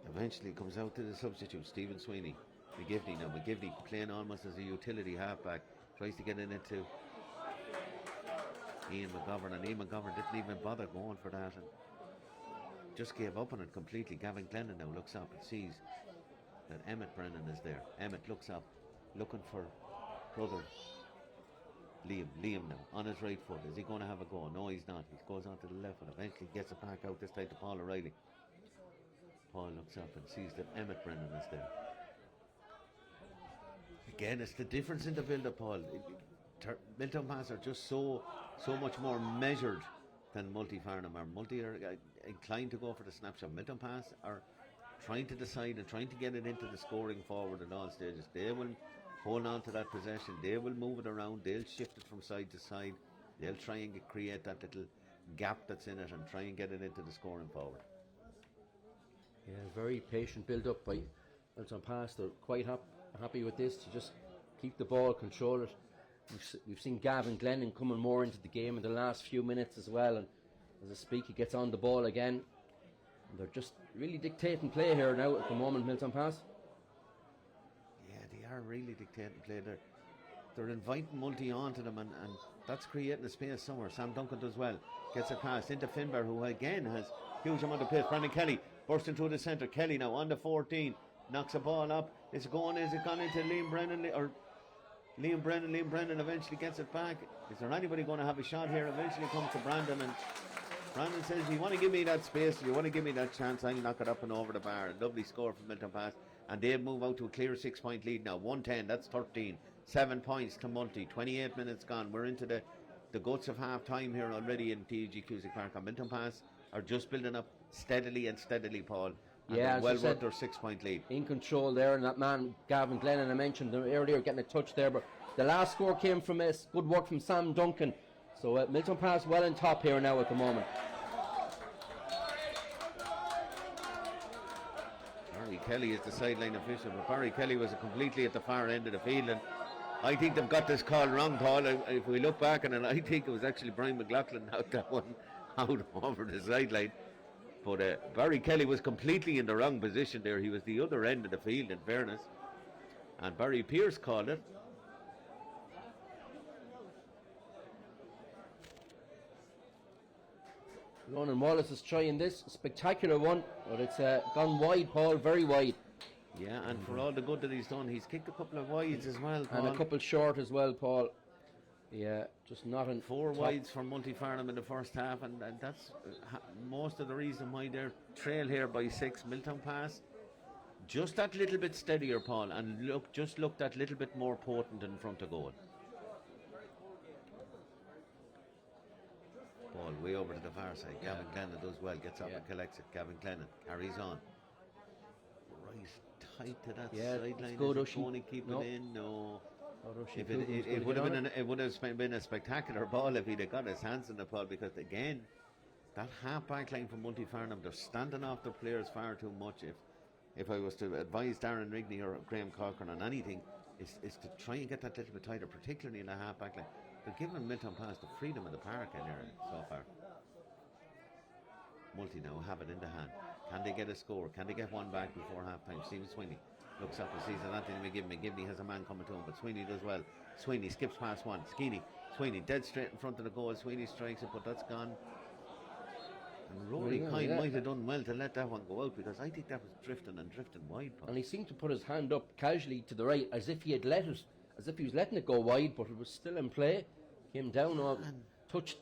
eventually comes out to the substitute, Stephen Sweeney. McGivney now. McGivney playing almost as a utility halfback. Tries to get it into Ian McGovern, and Ian McGovern didn't even bother going for that and just gave up on it completely. Gavin Glennon now looks up and sees that Emmett Brennan is there. Emmett looks up, looking for brother Liam now on his right foot. Is he going to have a go? No, he's not. He goes on to the left and eventually gets it back out, this time to Paul O'Reilly. Paul looks up and sees that Emmett Brennan is there. Again, it's the difference in the build-up, Paul. Milltownpass are just so much more measured than Multyfarnham. Multi are inclined to go for the snapshot. Milltownpass are trying to decide and trying to get it into the scoring forward at all stages. They will hold on to that possession. They will move it around. They'll shift it from side to side. They'll try and create that little gap that's in it and try and get it into the scoring forward. Yeah, very patient build-up by Milltownpass. They're quite happy with this, to just keep the ball, control it. We've seen Gavin Glennon coming more into the game in the last few minutes as well, and as I speak he gets on the ball again, and they're just really dictating play here now at the moment, Milltownpass. Yeah, they are really dictating play. They're inviting Multi onto them, and that's creating a space somewhere. Sam Duncan does well, gets it past into Finbar, who again has huge amount of pace. Brandon Kelly bursting through the centre. Kelly now on the 14, knocks a ball up. Is it gone into Liam Brennan, or Liam Brennan eventually gets it back. Is there anybody going to have a shot here? Eventually comes to Brandon, and Brandon says, you want to give me that space, you want to give me that chance, I'll knock it up and over the bar. A lovely score from Milltownpass, and they'll move out to a clear 6-point lead now. 110, that's 13. 7 points to Multi. 28 minutes gone. We're into the guts of half time here already in TEG Cusack Park. And Milltownpass are just building up steadily, Paul. And yeah, well worth their 6-point lead. In control there, and that man Gavin Glennon, I mentioned earlier, getting a touch there, but the last score came from good work from Sam Duncan. So Milltownpass well on top here now at the moment. Barry Kelly is the sideline official, but Barry Kelly was completely at the far end of the field, and I think they've got this call wrong, Paul. If we look back on it, I think it was actually Brian McLaughlin out that one out over the sideline. But Barry Kelly was completely in the wrong position there. He was the other end of the field, in fairness. And Barry Pearce called it. Ronan Wallace is trying this spectacular one, but it's gone wide, Paul, very wide. Yeah, and for all the good that he's done, he's kicked a couple of wides as well, Paul. And a couple short as well, Paul. Yeah, just not in 4 wides for Multyfarnham in the first half, and that's most of the reason why they're trail here by 6. Milltownpass just that little bit steadier, Paul, and look that little bit more potent in front of goal. Ball way over to the far side. Gavin Glennon does well, gets up and collects it. Gavin Glennon carries on. Right tight to that sideline. Is it going to keep it in? No. It would have been a spectacular ball if he'd have got his hands in the ball, because again, that half back line from Multyfarnham, they're standing off their players far too much. If I was to advise Darren Rigney or Graham Cochran on anything, is to try and get that little bit tighter, particularly in the half back line. They're giving Milltownpass the freedom of the park in there so far. Multi now have it in the hand. Can they get a score? Can they get one back before half time? Stephen Sweeney looks up and sees that Anthony McGivney has a man coming to him, but Sweeney does well. Sweeney skips past one. Sweeney dead straight in front of the goal. Sweeney strikes it, but that's gone. And Rory Kine might have done well to let that one go out, because I think that was drifting wide. Paul. And he seemed to put his hand up casually to the right, as if he had as if he was letting it go wide, but it was still in play. Came down and touched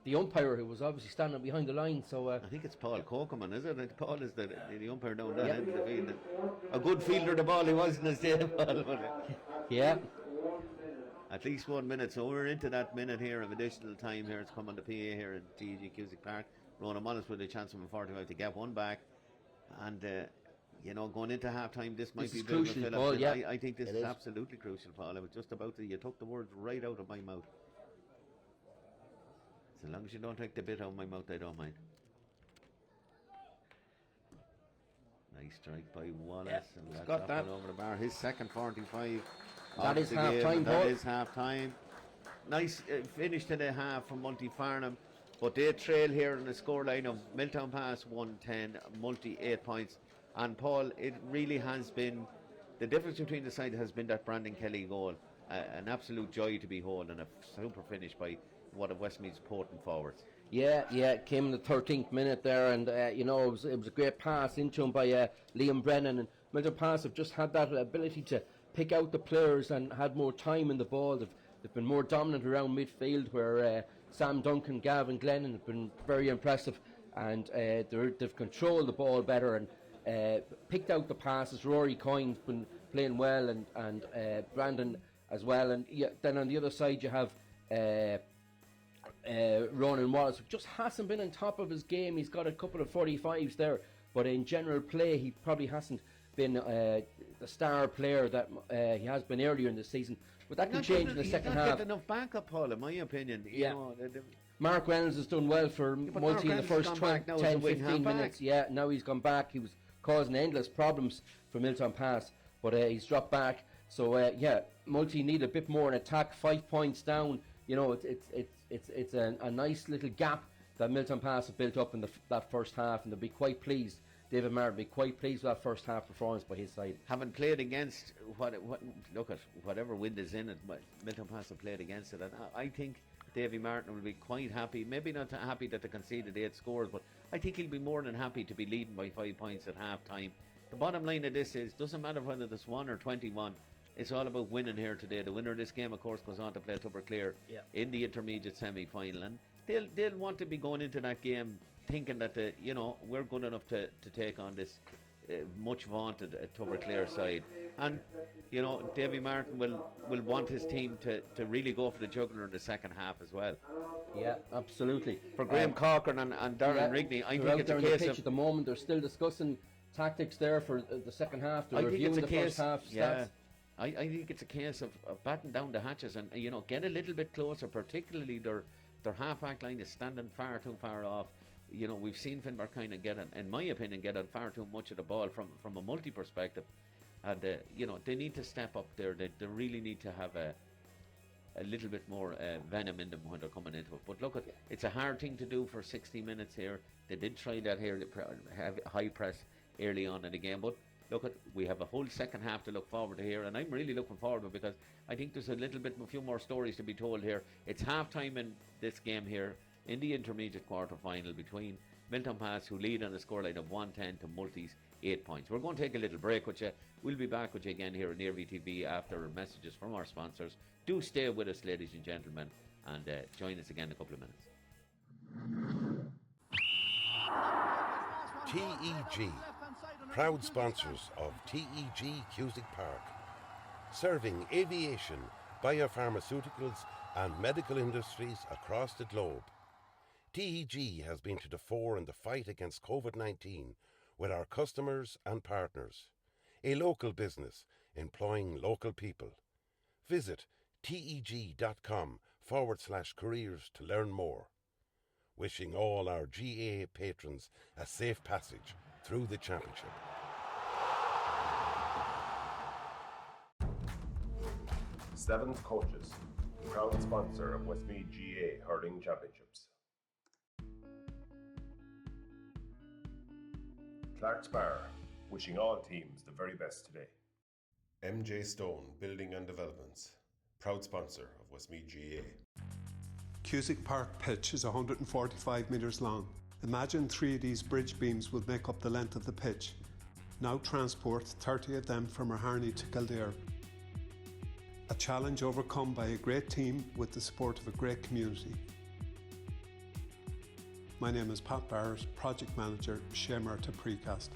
the umpire, who was obviously standing behind the line. So I think it's Paul Cokerman, is it? Paul is the umpire down that end of the field. A good fielder of the ball he was in his day, Paul. Yeah. At least 1 minute, so we're into that minute here of additional time here. It's come on the PA here in TEG Cusick Park. Ronan Mullis with a chance from 45 to get one back, and going into half time, this might be crucial, Philip. Paul. Yeah, I think this is absolutely crucial, Paul. I was just about to, you took the words right out of my mouth. So long as you don't take the bit out of my mouth, I don't mind. Nice strike by Wallace, and that's got that over the bar. His second 45. That is half time, Paul. That is half time. Nice finish to the half from Multyfarnham. But they trail here in the scoreline of Milltownpass 110, Multi 8 points. And Paul, it really has been, the difference between the side has been that Brandon Kelly goal. An absolute joy to behold, and a super finish by one of Westmeath's potent forwards. Yeah, it came in the 13th minute there, and it was a great pass into him by Liam Brennan. And Milltownpass have just had that ability to pick out the players and had more time in the ball. They've been more dominant around midfield, where Sam Duncan, Gavin Glennon have been very impressive, and they've controlled the ball better and picked out the passes. Rory Coyne's been playing well, and Brandon as well. And then on the other side you have Ronan Wallace, who just hasn't been on top of his game. He's got a couple of 45s there, but in general play he probably hasn't been the star player that he has been earlier in the season. But that can change in the second half. He's not getting enough backup, Paul, in my opinion. Mark Reynolds has done well for Multi in the first 10-15 minutes. Yeah, now he's gone back. He was causing endless problems for Milltownpass, but he's dropped back. So Multi need a bit more in attack. 5 points down. It's a nice little gap that Milltownpass have built up in that first half, and they'll be quite pleased. David Martin will be quite pleased with that first half performance by his side. Having played against look at whatever wind is in it, Milltownpass have played against it, and I think Davy Martin will be quite happy. Maybe not happy that they conceded 8 scores, but I think he'll be more than happy to be leading by 5 points at half time. The bottom line of this is, doesn't matter whether there's 1 or 21, it's all about winning here today. The winner of this game, of course, goes on to play Tubberclear in the intermediate semi-final, and they'll want to be going into that game thinking that we're good enough to take on this much vaunted Tubberclear side. And Davy Martin will want his team to really go for the jugular in the second half as well. Yeah, absolutely. For Graham Cochran and Darren Rigney, I think it's a case of, at the moment they're still discussing tactics there for the second half. They're reviewing the first half stats. I think it's a case of batting down the hatches and get a little bit closer, particularly their half-back line is standing far too far off. We've seen Finbar kind of in my opinion, get on far too much of the ball from a Multi perspective, and they need to step up there. They really need to have a little bit more venom in them when they're coming into it. But look, it's a hard thing to do for 60 minutes here. They did try that here, have high press early on in the game, but look, we have a whole second half to look forward to here, and I'm really looking forward to it because I think there's a few more stories to be told here. It's half time in this game here in the intermediate quarter final between Milltownpass, who lead on a scoreline of 110, to Multi's 8 points. We're going to take a little break with you. We'll be back with you again here on Nearview TV after messages from our sponsors. Do stay with us, ladies and gentlemen, and join us again in a couple of minutes. TEG proud sponsors of TEG Cusick Park, serving aviation, biopharmaceuticals and medical industries across the globe. TEG has been to the fore in the fight against COVID-19 with our customers and partners. A local business employing local people. Visit teg.com/careers to learn more. Wishing all our GA patrons a safe passage through the championship. Seventh Coaches, proud sponsor of Westmeath GA Hurling Championships. Clark's Bar, wishing all teams the very best today. MJ Stone Building and Developments, proud sponsor of Westmeath GA. Cusick Park pitch is 145 metres long. Imagine 3 of these bridge beams would make up the length of the pitch. Now transport 30 of them from Harney to Kildare. A challenge overcome by a great team with the support of a great community. My name is Pat Barrett, Project Manager, Shay, Murtagh, Precast.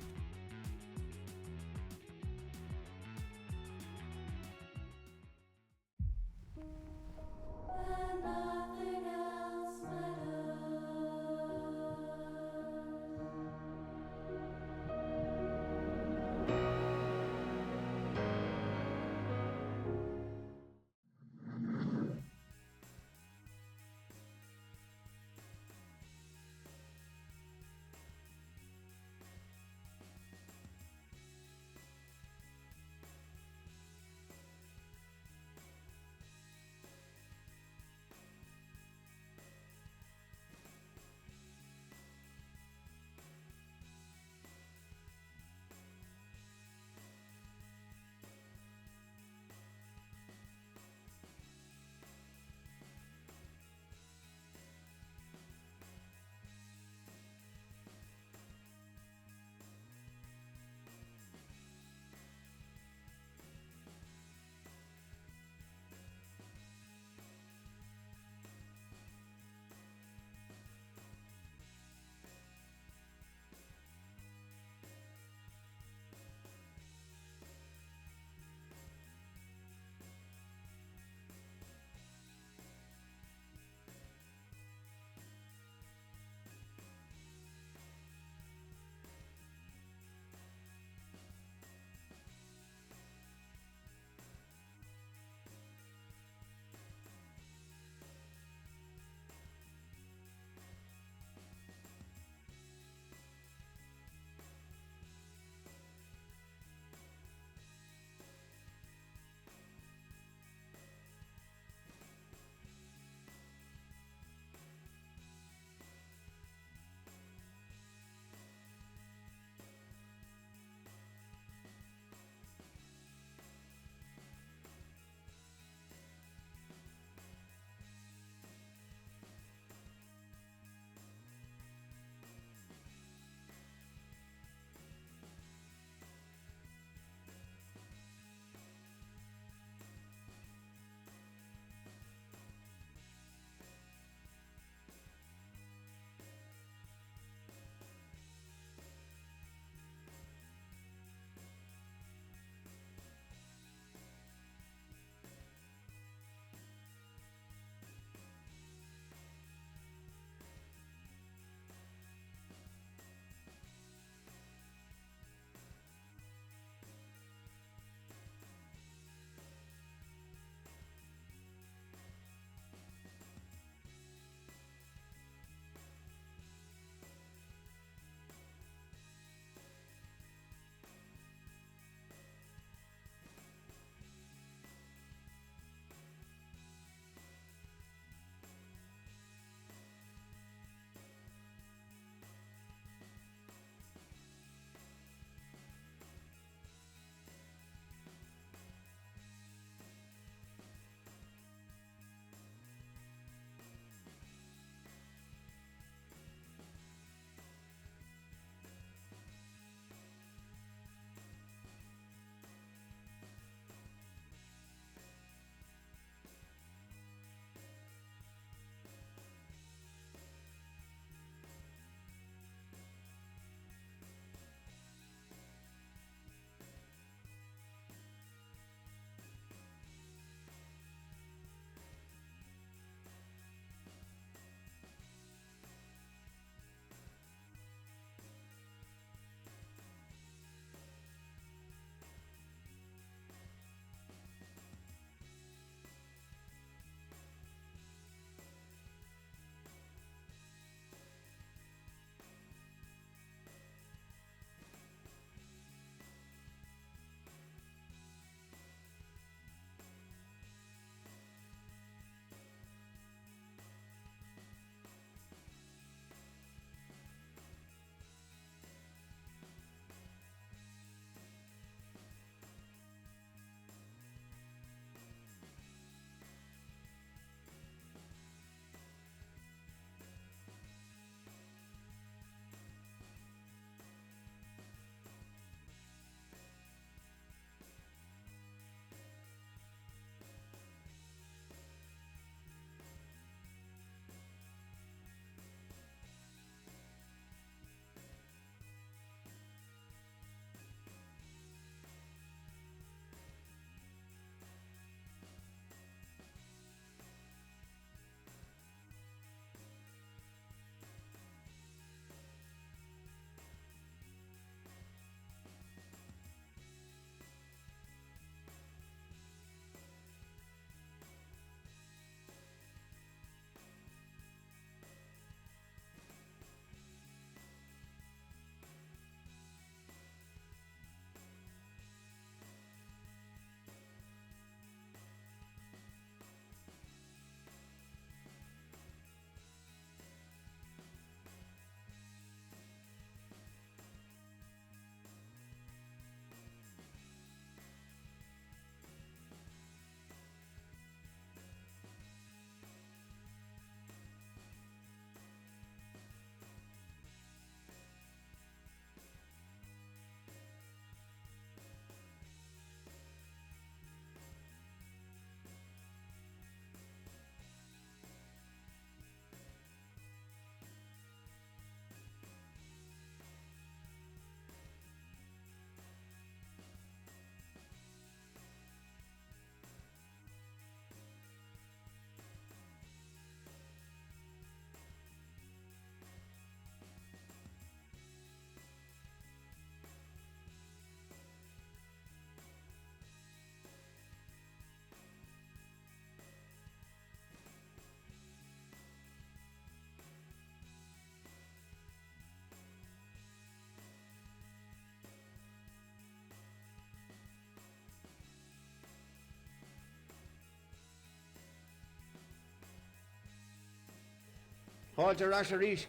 Paul Jarasharish,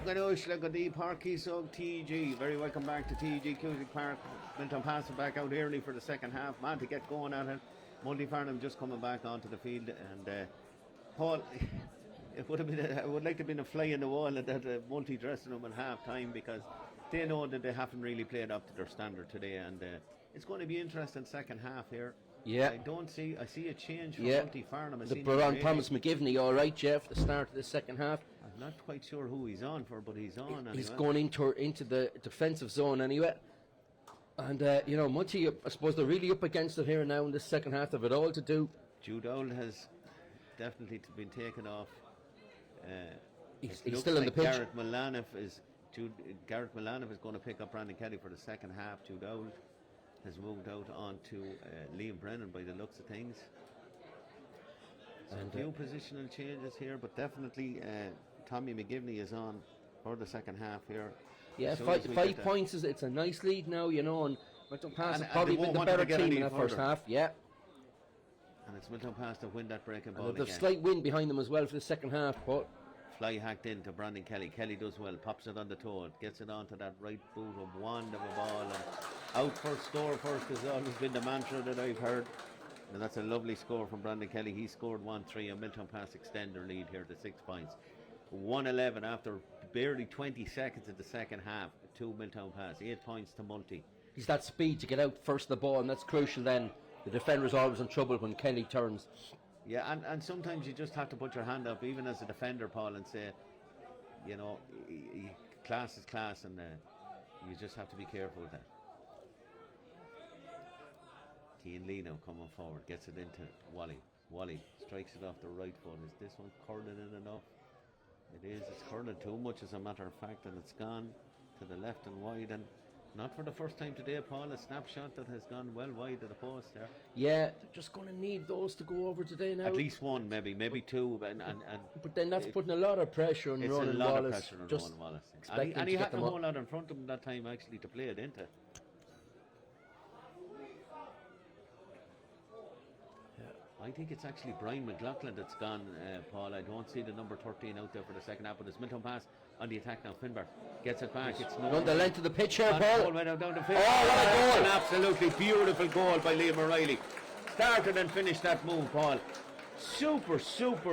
Ganosh, Lagodi, Parky, so TG. Very welcome back to TG Cusick Park. Milltownpass back out early for the second half. Man, to get going at it. Multyfarnham just coming back onto the field. And Paul, it would have been. I would like to have been a fly in the wall at that multi dressing room at half time, because they know that they haven't really played up to their standard today. And it's going to be interesting second half here. Yeah. I see a change from Multyfarnham. The Baron Thomas McGivney, all right, Jeff, the start of the second half. I'm not quite sure who he's on for, but he's on anyway. He's going into the defensive zone anyway. And, Multy, I suppose they're really up against it here now in the second half. They've it all to do. Jude Owl has definitely been taken off. He's still in the pitch. Garrett Milanoff is going to pick up Brandon Kelly for the second half. Jude Owl has moved out onto Liam Brennan by the looks of things. And a few positional changes here, but definitely Tommy McGivney is on for the second half here. Yeah, 5 points it's a nice lead now, and Milltownpass have probably been the better team in that first half. Yeah. And it's Milltownpass to win that breaking ball. And there's a slight wind behind them as well for the second half, but fly hacked into Brandon Kelly. Kelly does well, pops it on the toe, gets it onto that right boot, a wand of a ball, and out first, score first has always been the mantra that I've heard. And that's a lovely score from Brandon Kelly. He scored 1-3, and Milltownpass extend their lead here to 6 points. 1-11 after barely 20 seconds of the second half to Milltownpass. 8 points to Multy. He's that speed to get out first of the ball, and that's crucial then. The defender's always in trouble when Kelly turns. Yeah, and sometimes you just have to put your hand up, even as a defender, Paul, and say, class is class, and you just have to be careful with that. Keane Lee now coming forward, gets it into Wally. Wally strikes it off the right foot. Is this one curling in enough? It is. It's curling too much, as a matter of fact, and it's gone to the left and wide, and not for the first time today, Paul, a snapshot that has gone well wide of the post there. Yeah, they're just going to need those to go over today now. At least one, maybe two. But then that's putting a lot of pressure on Ronan Wallace. Ronan Wallace. And he had a whole lot in front of him that time actually to play it into. I think it's actually Brian McLaughlin that's gone, Paul. I don't see the number 13 out there for the second half, but it's Milltownpass on the attack now. Finbar gets it back. It's on the length of the pitch here, Paul. Right down the field. Oh, what a goal! An absolutely beautiful goal by Liam O'Reilly. Started and finished that move, Paul. Super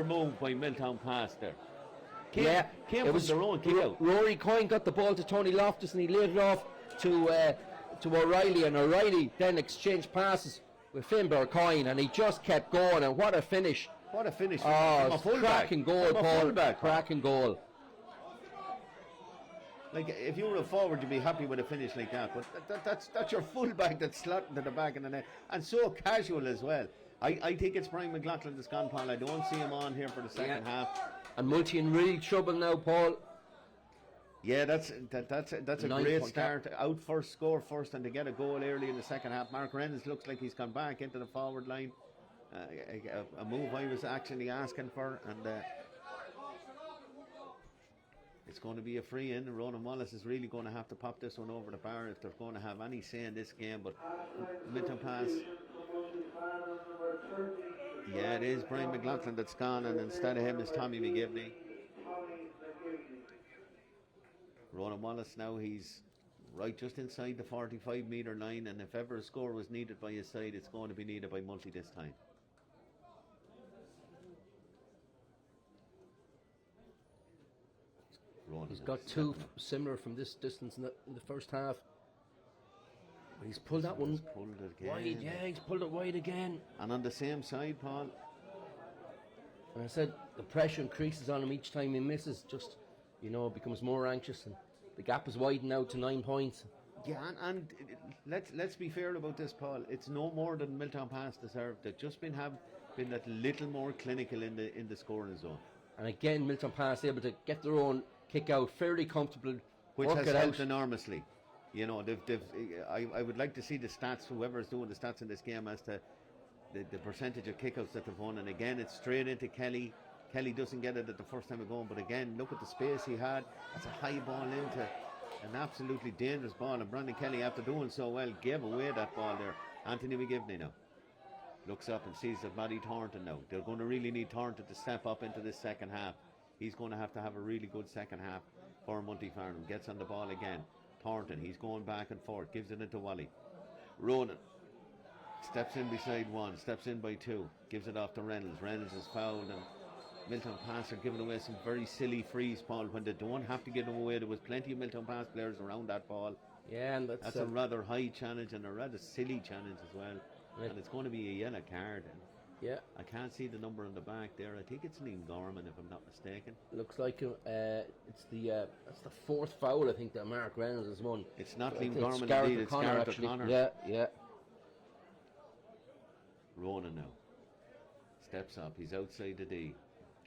move by Milltownpass there. Came from their own kick out. Rory Coyne got the ball to Tony Loftus, and he laid it off to O'Reilly, and O'Reilly then exchanged passes with Finbar Coyne, and he just kept going, and what a finish. What a finish. Oh, cracking goal, Paul. Cracking goal. Like, if you were a forward, you'd be happy with a finish like that, but that's your fullback that's slotting to the back of the net, and so casual as well. I think it's Brian McLaughlin that's gone, Paul. I don't see him on here for the second half. And Multy in real trouble now, Paul. Yeah, that's a great start. Out first, score first, and to get a goal early in the second half. Mark Reynolds looks like he's gone back into the forward line. A move I was actually asking for, and it's going to be a free in. Ronan Wallace is really going to have to pop this one over the bar if they're going to have any say in this game. But Milltownpass, yeah, it is Brian McLaughlin that's gone, and instead of him is Tommy McGivney. Ronan Wallace now, he's right just inside the 45-metre line, and if ever a score was needed by his side, it's going to be needed by Multy this time. He's got two similar from this distance in the first half. But he's pulled that one wide. Yeah, he's pulled it wide again. And on the same side, Paul. And I said the pressure increases on him each time he misses. Just, becomes more anxious, and the gap is widened now to 9 points. Yeah, and let's be fair about this, Paul. It's no more than Milltownpass deserved. They've just been that little more clinical in the scoring zone. And again, Milltownpass able to get their own kick out fairly comfortable, which has helped enormously. I would like to see the stats, whoever's doing the stats in this game, as to the percentage of kickouts that they've won. And again, it's straight into Kelly. Kelly doesn't get it at the first time of going, but again, look at the space he had. That's a high ball into an absolutely dangerous ball, and Brandon Kelly, after doing so well, gave away that ball there. Anthony McGivney now looks up and sees that Matty Thornton now. They're going to really need Thornton to step up into this second half. He's going to have a really good second half for Multyfarnham. Gets on the ball again. Thornton, he's going back and forth, gives it into Wally. Ronan steps in beside one, steps in by two, gives it off to Reynolds. Reynolds is fouled, and Milltownpass are giving away some very silly frees, Paul, when they don't have to give them away. There was plenty of Milltownpass players around that ball. Yeah, and that's a rather high challenge and a rather silly challenge as well. Yeah. And it's going to be a yellow card. Yeah. I can't see the number on the back there. I think it's Liam Gorman, if I'm not mistaken. Looks like it's the 4th foul, I think, that Mark Reynolds has won. It's not Liam Gorman, indeed. It's Gareth O'Connor. Yeah. Ronan now steps up. He's outside the D.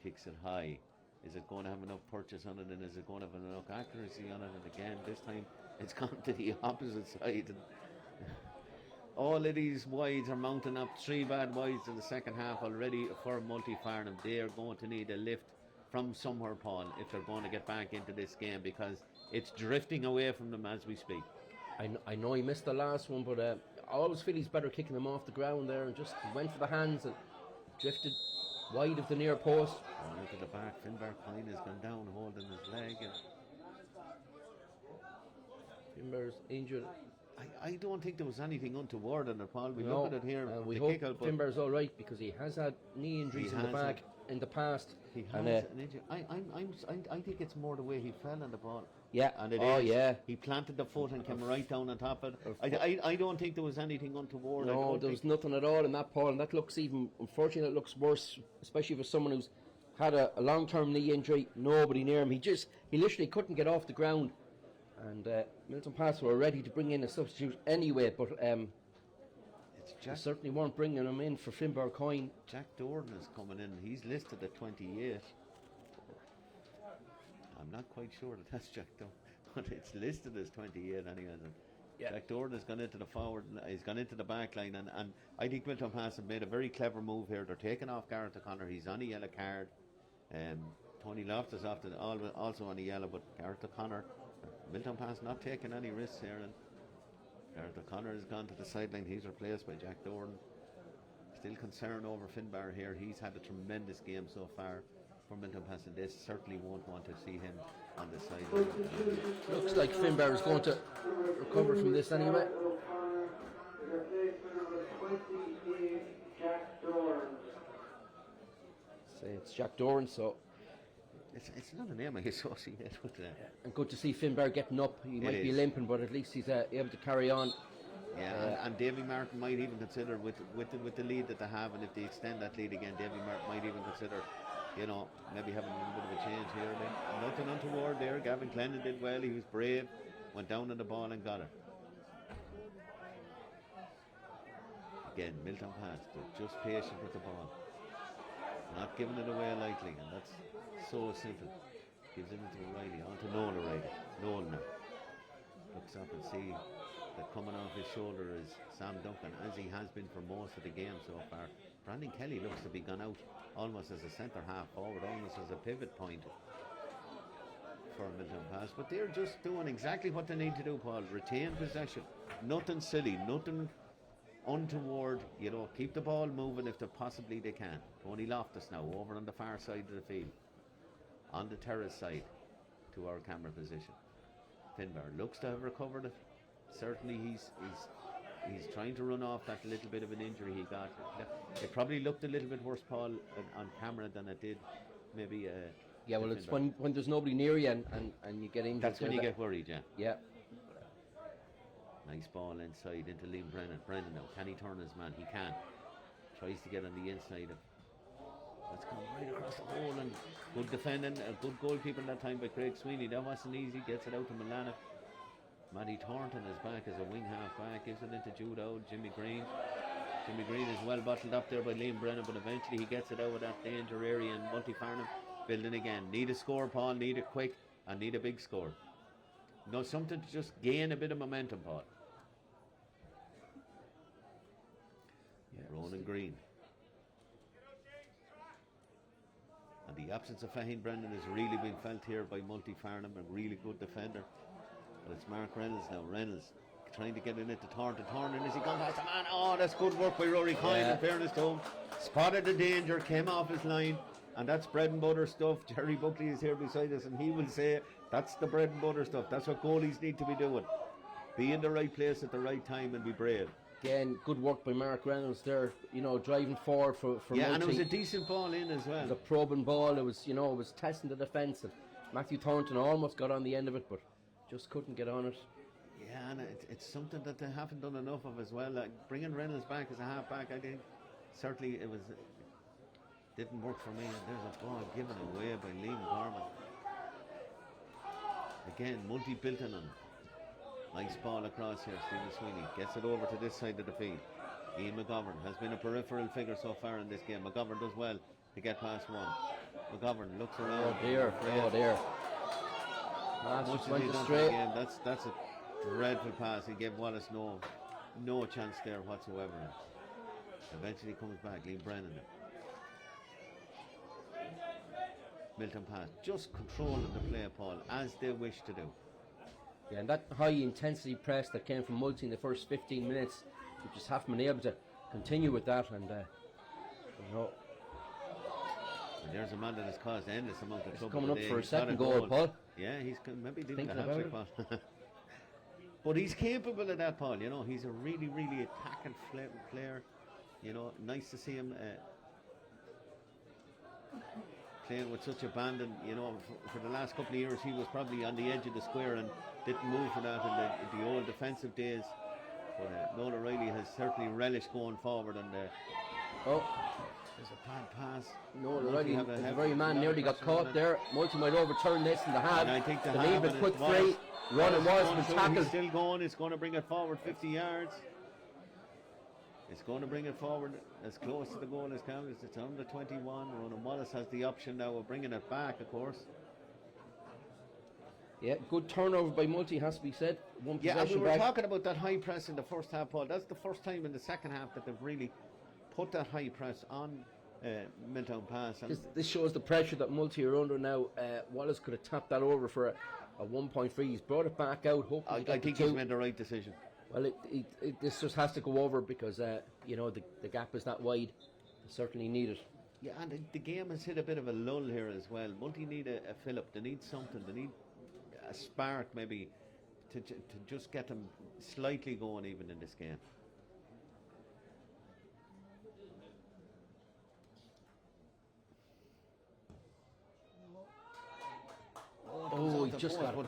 Kicks it high. Is it going to have enough purchase on it, and is it going to have enough accuracy on it? And again, this time it's gone to the opposite side. And all of these wides are mounting up. 3 bad wides in the second half already for Multyfarnham. They are going to need a lift from somewhere, Paul, if they're going to get back into this game, because it's drifting away from them as we speak. I know he missed the last one, but I always feel he's better kicking them off the ground there, and just went for the hands and drifted wide of the near post. Oh, look at the back. Finbar Coyne has gone down holding his leg. Finbar's injured. I don't think there was anything untoward in it, Paul. We look at it here. We hope Finbar's all right, because he has had knee injuries in the back in the past. He has an injury. I think it's more the way he fell on the ball. Yeah. And it is. Yeah. He planted the foot and came right down on top of it. I don't think there was anything untoward. No, there was nothing at all in that, Paul. And that looks even, unfortunately, it looks worse, especially for someone who's had a long-term knee injury. Nobody near him. He literally couldn't get off the ground. And Milltownpass were ready to bring in a substitute anyway, but they certainly weren't bringing him in for Finbar Coyne. Jack Dorn is coming in. He's listed at 28. I'm not quite sure that's Jack Dorn, but it's listed as 28 anyway. Yeah. Jack Dorn has gone into the forward. He's gone into the back line, and I think Milltownpass have made a very clever move here. They're taking off Gareth O'Connor. He's on a yellow card. Tony Loftus also on a yellow, but Gareth O'Connor. Milltownpass not taking any risks here, and Gareth O'Connor has gone to the sideline. He's replaced by Jack Dorn. Still concerned over Finbar here. He's had a tremendous game so far for Milltownpass, and they certainly won't want to see him on the sideline. Looks like Finbar is going to recover from this anyway. Say it's Jack Dorn, so it's not a name I associate with that. And good to see Finbar getting up. He might be limping, but at least he's able to carry on. Yeah, and Davy Martin might even consider with the lead that they have, and if they extend that lead again, Davy Martin might even consider, maybe having a little bit of a change here. Nothing untoward there. Gavin Clennon did well. He was brave, went down on the ball and got it. Again, Milltownpass, they're just patient with the ball, not giving it away lightly, and that's so simple. Gives it into O'Reilly, on to Noel O'Reilly. Noel now looks up and see that coming off his shoulder is Sam Duncan, as he has been for most of the game so far. Brandon Kelly looks to be gone out almost as a centre half forward, almost as a pivot point for Milltownpass. But they're just doing exactly what they need to do, Paul. Retain possession. Nothing silly, nothing untoward. Keep the ball moving if possibly they can. Tony Loftus now over on the far side of the field, on the terrace side to our camera position. Finbar looks to have recovered it. Certainly he's trying to run off that little bit of an injury he got. It probably looked a little bit worse, Paul, on camera than it did maybe. Yeah, well, it's when there's nobody near you and you get injured. That's when you get worried, yeah. Yeah. Nice ball inside into Liam Brennan. Brennan now, can he turn his man? He can. Tries to get on the inside of. That's come right across the hole, and good defending, a good goalkeeper that time by Craig Sweeney. That wasn't easy. Gets it out to Milana. Matty Thornton is back as a wing half back. Gives it into Jude O'D. Jimmy Green. Jimmy Green is well bottled up there by Liam Brennan, but eventually he gets it out of that danger area, and Multyfarnham building again. Need a score, Paul. Need it quick, and need a big score. Something to just gain a bit of momentum, Paul. Yeah, Ronan Green. And the absence of Faheen Brendan has really been felt here by Multyfarnham, a really good defender. But it's Mark Reynolds now. Reynolds trying to get in it to Thornton. Thornton, is he gone past the man? Oh, that's good work by Rory Coyne, in fairness to him. Spotted the danger, came off his line, And that's bread and butter stuff. Jerry Buckley is here beside us, and he will say that's the bread and butter stuff. That's what goalies need to be doing. Be in the right place at the right time and be brave. Again, good work by Mark Reynolds there, driving forward for yeah, Multy. And it was a decent ball in as well. It was a probing ball. It was testing the defence. And Matthew Thornton almost got on the end of it, but just couldn't get on it. Yeah, and it's something that they haven't done enough of as well. Like bringing Reynolds back as a half-back, I think, certainly didn't work for me. And there's a ball given away by Liam Gorman. Again, Multy built in on. Nice ball across here, Stephen Sweeney gets it over to this side of the field. Ian McGovern has been a peripheral figure so far in this game. McGovern does well to get past one. McGovern looks around. Oh dear. Pass just went straight. That's a dreadful pass. He gave Wallace no chance there whatsoever. Eventually comes back, Liam Brennan. Milltownpass just controlling the play, Paul, as they wish to do. Yeah, and that high intensity press that came from Multy in the first 15 minutes, we just haven't been able to continue with that. And and there's a man that has caused endless amount of trouble. Coming up today. for a He's got second goal, Paul. Yeah, he's maybe doing the Thinking hat-trick, about Paul. But he's capable of that, Paul. He's a really, really attacking player. Nice to see him playing with such abandon. For the last couple of years, he was probably on the edge of the square and didn't move for that in the old defensive days. But Noel O'Reilly has certainly relished going forward. And there's a bad pass. Noel O'Reilly, the very man nearly got caught there. Multy might overturn this in the half. And I think the leave it put free. Running was tackled. He's still going. It's going to bring it forward 50 yards. It's going to bring it forward as close to the goal as can. It's on the 21. Ronan Wallace has the option now of bringing it back, of course. Yeah, good turnover by Multy, has to be said. One yeah, and we possession were back. talking about that high press in the first half, Paul. That's the first time in the second half that they've really put that high press on Milltownpass. This shows the pressure that Multy are under now. Wallace could have tapped that over for a 1-point free. He's brought it back out. I think he's made the right decision. Well, this just has to go over because the gap is that wide. They certainly need it. Yeah, and the game has hit a bit of a lull here as well. Multy need a fill-up. They need something. They need a spark maybe to just get them slightly going even in this game. Oh, he just got it.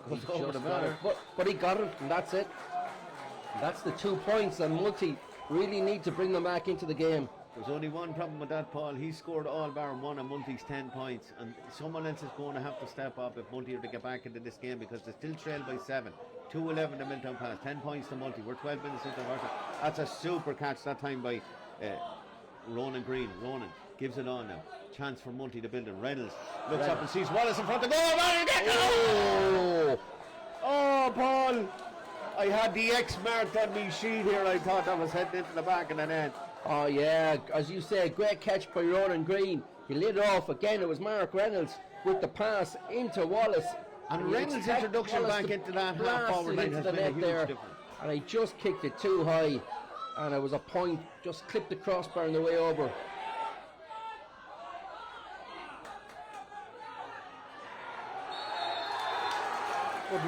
But But he got it, and that's it. That's the 2 points, and Multy really need to bring them back into the game. there's only one problem with that, Paul. He scored all bar one of Multy's 10 points, and someone else is going to have to step up if Multy are to get back into this game because they still trail by 7. 2-11 to Milltownpass, 10 points to Multy. We're 12 minutes into the first. That's a super catch that time by Ronan Green. Ronan gives it on now. Chance for Multy to build it. Reynolds looks up and sees Wallace in front of the goal. Oh, Paul! I had the X marked on me sheet here. I thought that was heading into the back of the net. Oh yeah, as you say, great catch by Ronan Green. He lit off again. It was Mark Reynolds with the pass into Wallace. And Reynolds' introduction Wallace back into that half-forward line has the made a net huge there. difference. And he just kicked it too high, and it was a point. Just clipped the crossbar on the way over. But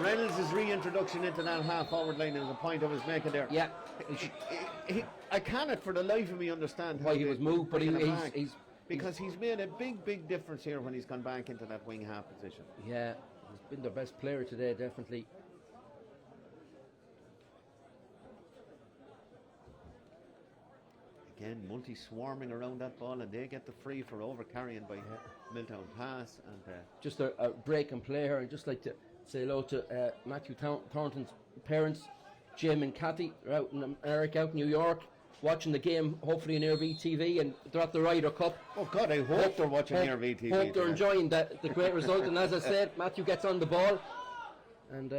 Reynolds' reintroduction into that half-forward line is a point I was making there. Yeah, I cannot for the life of me understand why he was moved, but he's because he's made a big difference here when he's gone back into that wing half position. yeah, he's been their best player today, definitely. Again, Multy swarming around that ball, and they get the free for over-carrying by Milltownpass. And Just a break and play here. I'd just like to say hello to Matthew Thornton's parents, Jim and Kathy, are out in America, out in New York, watching the game, hopefully in RVTV, and they're at the Ryder Cup. oh God, I hope they're watching RVTV. Hope they're enjoying the great result. And as I said, Matthew gets on the ball and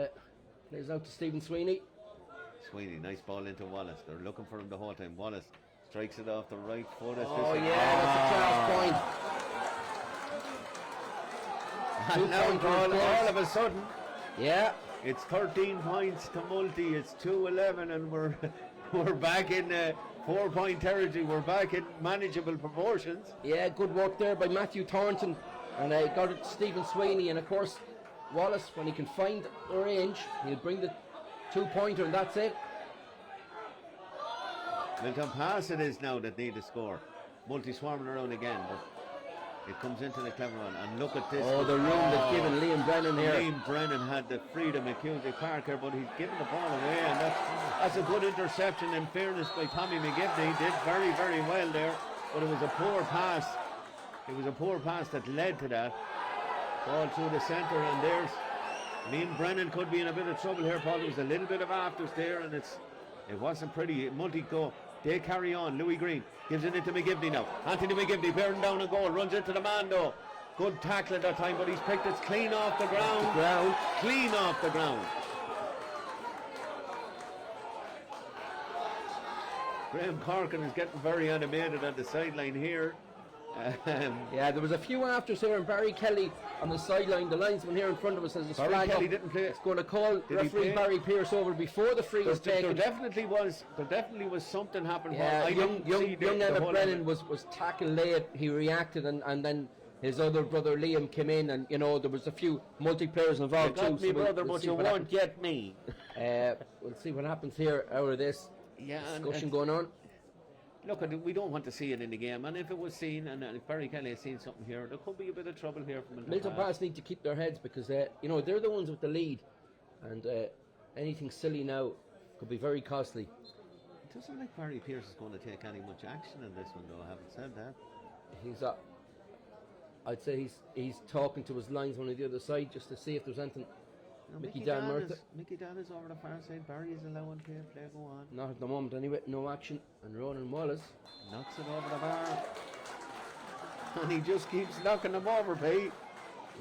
plays out to Stephen Sweeney. Sweeney, nice ball into Wallace. They're looking for him the whole time. Wallace strikes it off the right foot. Oh yeah, that's a class point. And now all of a sudden, Yeah, it's 13 points to Multy. It's 2-11, and we're back in 4-point territory. We're back in manageable proportions. Yeah, good work there by Matthew Thornton, and I got it to Stephen Sweeney, and of course Wallace, when he can find the range, he'll bring the 2-pointer, and that's it. Milltownpass it is now that need to score. Multi swarming around again, but it comes into the clever one. And look at this. Oh, the room that's given Liam Brennan here. Liam Brennan had the freedom at Cusick Park here, but he's given the ball away, and that's a good interception in fairness by Tommy McGivney. He did very, very well there, but it was a poor pass. It was a poor pass that led to that. Ball through the centre, and there's Liam Brennan could be in a bit of trouble here, Paul. There was a little bit of afters there, and it wasn't pretty. Multi go. They carry on. Louis Green gives it into McGivney now. Anthony McGivney bearing down a goal, runs into the man though. Good tackle at that time, but he's picked it clean off the ground. Clean off the ground. Graham Corkin is getting very animated on the sideline here. Yeah, there was a few afters here, and Barry Kelly on the sideline. The linesman here in front of us has a Barry flag Kelly up. didn't play. It's going to call referee Barry Pearce over before the free is taken. There definitely was something happened. Yeah, young Emmett Brennan was tackled late. He reacted, and then his other brother Liam came in, and you know there was a few multi-players involved you got too. Me brother, but you won't get me. We'll see what happens here out of this discussion going on. Look, we don't want to see it in the game, and if it was seen, and if Barry Kelly has seen something here, there could be a bit of trouble here from Milltownpass need to keep their heads, because you know they're the ones with the lead, and anything silly now could be very costly. It doesn't look like Barry Pearce is going to take any much action in this one, though. Having said that, he's I'd say he's talking to his linesman on the other side just to see if there's anything. Mickey Dan is over the far side. Barry is allowing play go on. Not at the moment anyway, no action. And Ronan Wallace knocks it over the bar. And he just keeps knocking them over, Pete.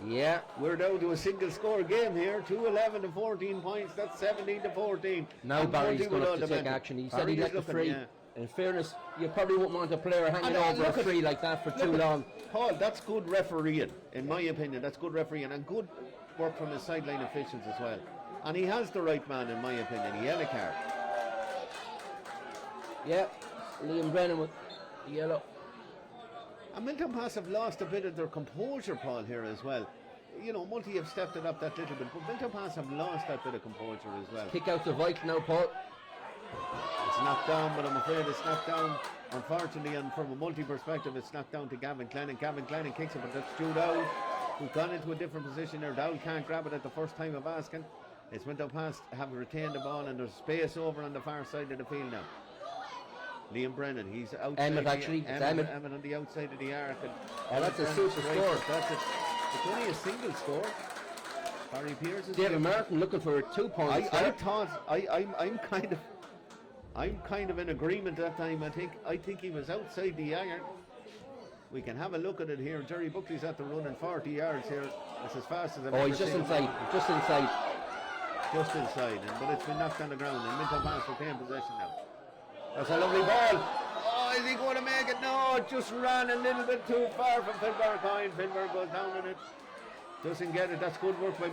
Yeah. We're down to a single score game here. 2-11 to 14 points. That's 17 to 14. Now Barry's going to have to take action. He said he'd let the free. Yeah. In fairness, you probably wouldn't want a player hanging over a free like that for too long. Paul, that's good refereeing, in my opinion. That's good refereeing and good work from his sideline officials as well. And he has the right man, in my opinion. Yellow card. Yeah, Liam Brennan with the yellow. And Milltownpass have lost a bit of their composure, Paul, here as well. You know, Multi have stepped it up that little bit, but Milltownpass have lost that bit of composure as well. Kick out the Viking now, Paul. It's knocked down, but I'm afraid it's knocked down, unfortunately, and from a Multi perspective, it's knocked down to Gavin Clennon. Gavin Clennon kicks it, but that's Jude Dowell, who's gone into a different position there. Dowell can't grab it at the first time of asking. It's Milltownpass have retained the ball, and there's space over on the far side of the field now. Liam Brennan, he's outside. Emmett on the outside of the arc. That's a super score. It's only a single score. Barry Pearce is David Martin looking for a 2 points. I'm kind of in agreement that time. I think he was outside the iron. We can have a look at it here. Jerry Buckley's at the running 40 yards here. That's as fast as I've ever he's just seen. inside. Just inside. Just inside. But it's been knocked on the ground. And Milltownpass retain possession now. That's a lovely ball. Oh, is he going to make it? No, it just ran a little bit too far from Finbar Coyne. Finbar goes down on it. Doesn't get it. That's good work by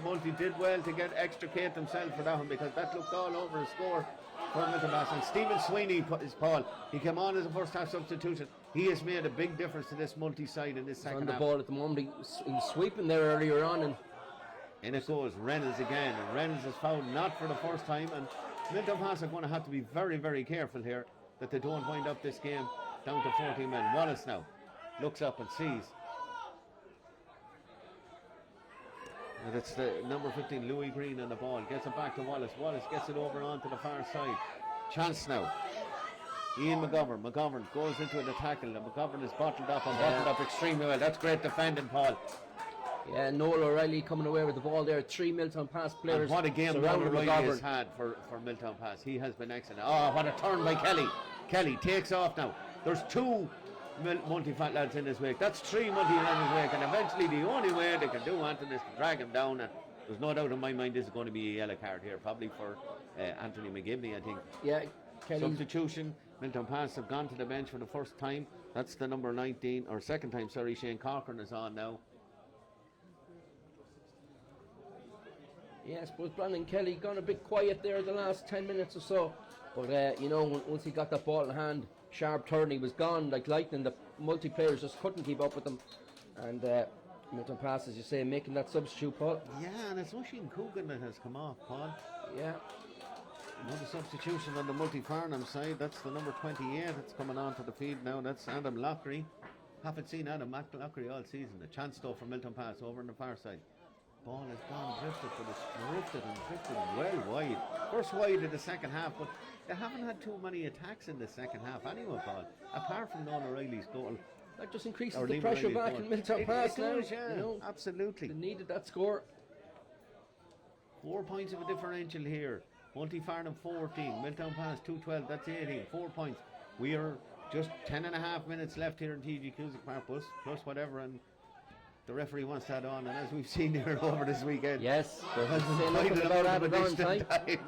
Multi. Did well to extricate themselves for that one, because that looked all over a score for Milltownpass. And Stephen Sweeney is Paul. He came on as a first half substitution. He has made a big difference to this Multi side in this second half. On the ball at the moment. He's sweeping there earlier on. And in it goes Reynolds again. And Reynolds is fouled not for the first time. And Milltownpass are going to have to be very, very careful here that they don't wind up this game down to 14 men. Wallace now looks up and sees. And it's the number 15, Louis Green, on the ball. Gets it back to Wallace. Wallace gets it over onto the far side. Chance now. Ian McGovern. McGovern goes into the tackle. And McGovern is bottled up extremely well. That's great defending, Paul. Yeah, Noel O'Reilly coming away with the ball there. 3 Milltownpass players. And what a game Noel O'Reilly has had for Milltownpass. He has been excellent. Oh, what a turn by Kelly. Kelly takes off now. There's 2 Multi-fat lads in his wake. That's 3 Multi in his wake. And eventually the only way they can do Anthony is to drag him down. And there's no doubt in my mind this is going to be a yellow card here. Probably for Anthony McGivney, I think. Yeah, Kelly's substitution. Milltownpass have gone to the bench for the first time. That's the number 19, or second time, sorry. Shane Cochran is on now. Yeah, I suppose Brandon Kelly gone a bit quiet there the last 10 minutes or so. But once he got that ball in hand, sharp turn, he was gone like lightning. The multi-players just couldn't keep up with him. And Milltownpass, as you say, making that substitute, Paul. Yeah, and it's Oisin Coogan that has come off, Paul. Yeah. Another substitution on the Multyfarnham side. That's the number 28 that's coming onto the field now. That's Adam Lockery. Haven't seen Adam Lockery all season. A chance though for Milltownpass over on the far side. Ball has gone drifted, but it's drifted well wide. First wide in the second half, but they haven't had too many attacks in the second half anyway, Paul. Apart from Nolan O'Reilly's goal. That just increases Or the Liam pressure O'Reilly's back goal. in Milltownpass now. It does, yeah, absolutely. They needed that score. 4 points of a differential here. Multyfarnham 14, Milltownpass 212, that's 18, 4 points. We are just 10.5 minutes left here in TG Cusack Park, plus whatever, and the referee wants that on, and as we've seen here over this weekend. Yes, there has hasn't been been nothing quite about an added on additional time.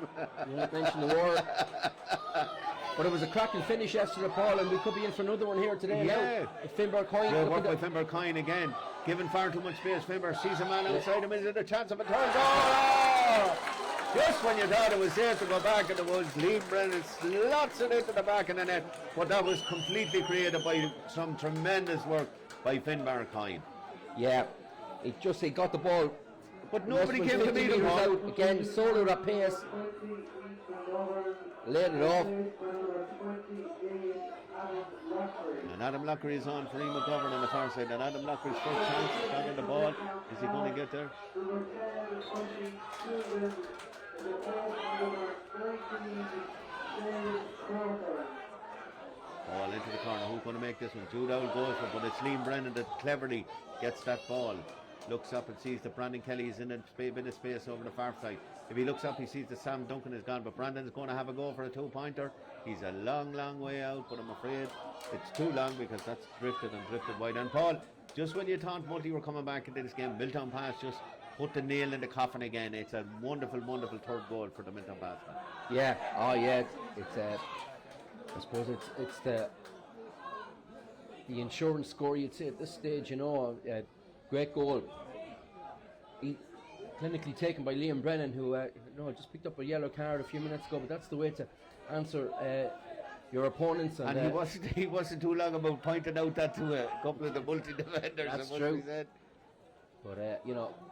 You won't mention the war. But it was a cracking finish yesterday, Paul, and we could be in for another one here today. Yeah. Now, if Finbar Coyne. Good work by Finbar Coyne again. Given far too much space. Finbar sees a man outside him. Is it a chance of a turn? Goal! Just when you thought it was there to go back in the woods, Liam Brennan slots it into the back of the net. But that was completely created by some tremendous work by Finbar Coyne. Yeah, he got the ball. But nobody Less came than to 50 meet him. metres out again, solo at pace. Laid it off. And Adam Lockery is on for Ian McGovern on the far side. And Adam Lockery's first chance, shot in the ball. Is he going to get there? Ball into the corner. Who's going to make this one? Jude Owl goes for it, but it's Liam Brennan that cleverly gets that ball. Looks up and sees that Brandon Kelly is in a bit of space over the far side. If he looks up, he sees that Sam Duncan is gone, but Brandon is going to have a go for a two-pointer. He's a long, long way out, but I'm afraid it's too long because that's drifted wide. And Paul, just when you thought Multy were coming back into this game, Milltownpass just put the nail in the coffin again. It's a wonderful, wonderful third goal for the Milltownpass. Yeah, it's I suppose it's the insurance score, you'd say at this stage, great goal. Clinically taken by Liam Brennan, who just picked up a yellow card a few minutes ago, but that's the way to answer your opponents. And he wasn't too long about pointing out that to a couple of the Multy defenders. That's true. But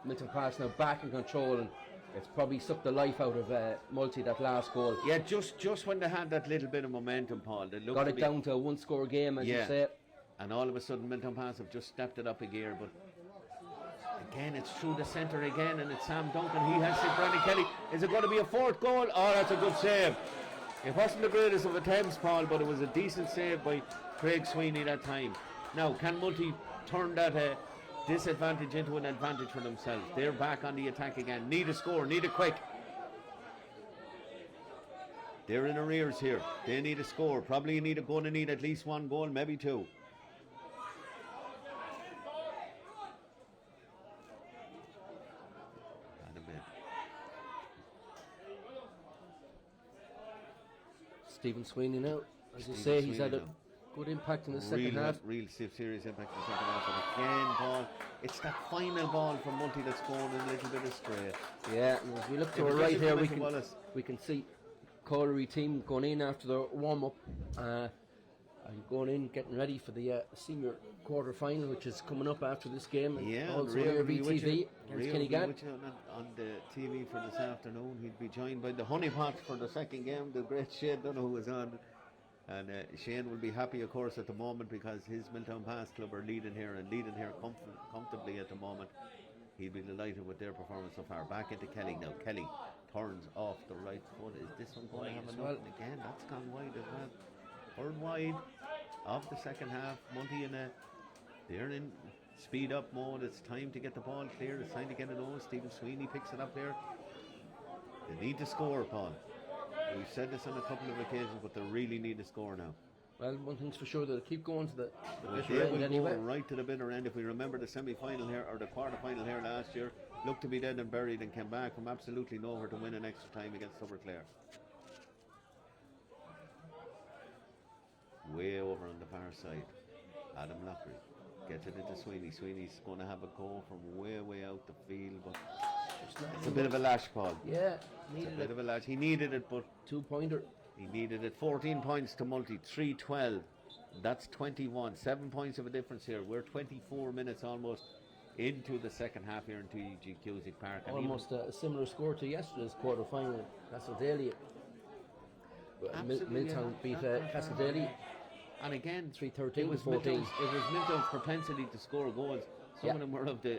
Milltownpass now back in control, and it's probably sucked the life out of Multy, that last goal. Yeah, just when they had that little bit of momentum, Paul, they got it down to a one-score game, as you say. And all of a sudden Milltownpass have just stepped it up a gear, but again it's through the centre again, and it's Sam Duncan. He has to Brandon Kelly. Is it going to be a fourth goal? Oh, that's a good save. It wasn't the greatest of attempts, Paul, but it was a decent save by Craig Sweeney that time. Now, can Multy turn that disadvantage into an advantage for themselves? They're back on the attack again. Need a score, need it quick. They're in arrears here. They need a score. Probably going to need at least one goal, maybe two. Stephen Sweeney now, as you say, he's had a good impact in the second half. Real serious impact in the second half. And again, Paul, it's that final ball from Multy that's going a little bit astray. Yeah, and as we look to our right here, we can see Caulry team going in after the warm-up. And going in, getting ready for the senior quarter-final, which is coming up after this game. Yeah, also here VTV against Kinnegad. On the TV for this afternoon, he'd be joined by the Honeypot for the second game, the great Shane Donoghue was on. And Shane will be happy, of course, at the moment because his Milltownpass club are leading here comfortably at the moment. He'll be delighted with their performance so far. Back into Kelly now. Kelly turns off the right foot. Is this one going to have a nothing again? That's gone wide as well. Third wide of the second half. Multy they're in speed up mode. It's time to get the ball clear. It's time to get it on. Stephen Sweeney picks it up there. They need to score, Paul. We've said this on a couple of occasions, but they really need to score now. Well, one thing's for sure, they'll keep going to the bitter end anyway. Right to the bitter end. If we remember the semi-final here, or the quarter-final here last year, looked to be dead and buried and came back from absolutely nowhere to win an extra time against Clare. Way over on the far side, Adam Lockery gets it into Sweeney. Sweeney's going to have a goal from way out the field, but it's a bit of a lash, Paul. Yeah, needed it. Bit of a lash. He needed it, but 2-pointer. He needed it 14 points to Multi, 3-12. That's 21. 7 points of a difference here. We're 24 minutes almost into the second half here in TEG Cusick Park. And Almost a similar score to yesterday's quarter final. Castledaly. Milltown beat Castledaly. And again, 3-13, it was 14. It was Milltown's propensity to score goals. Some of them were of the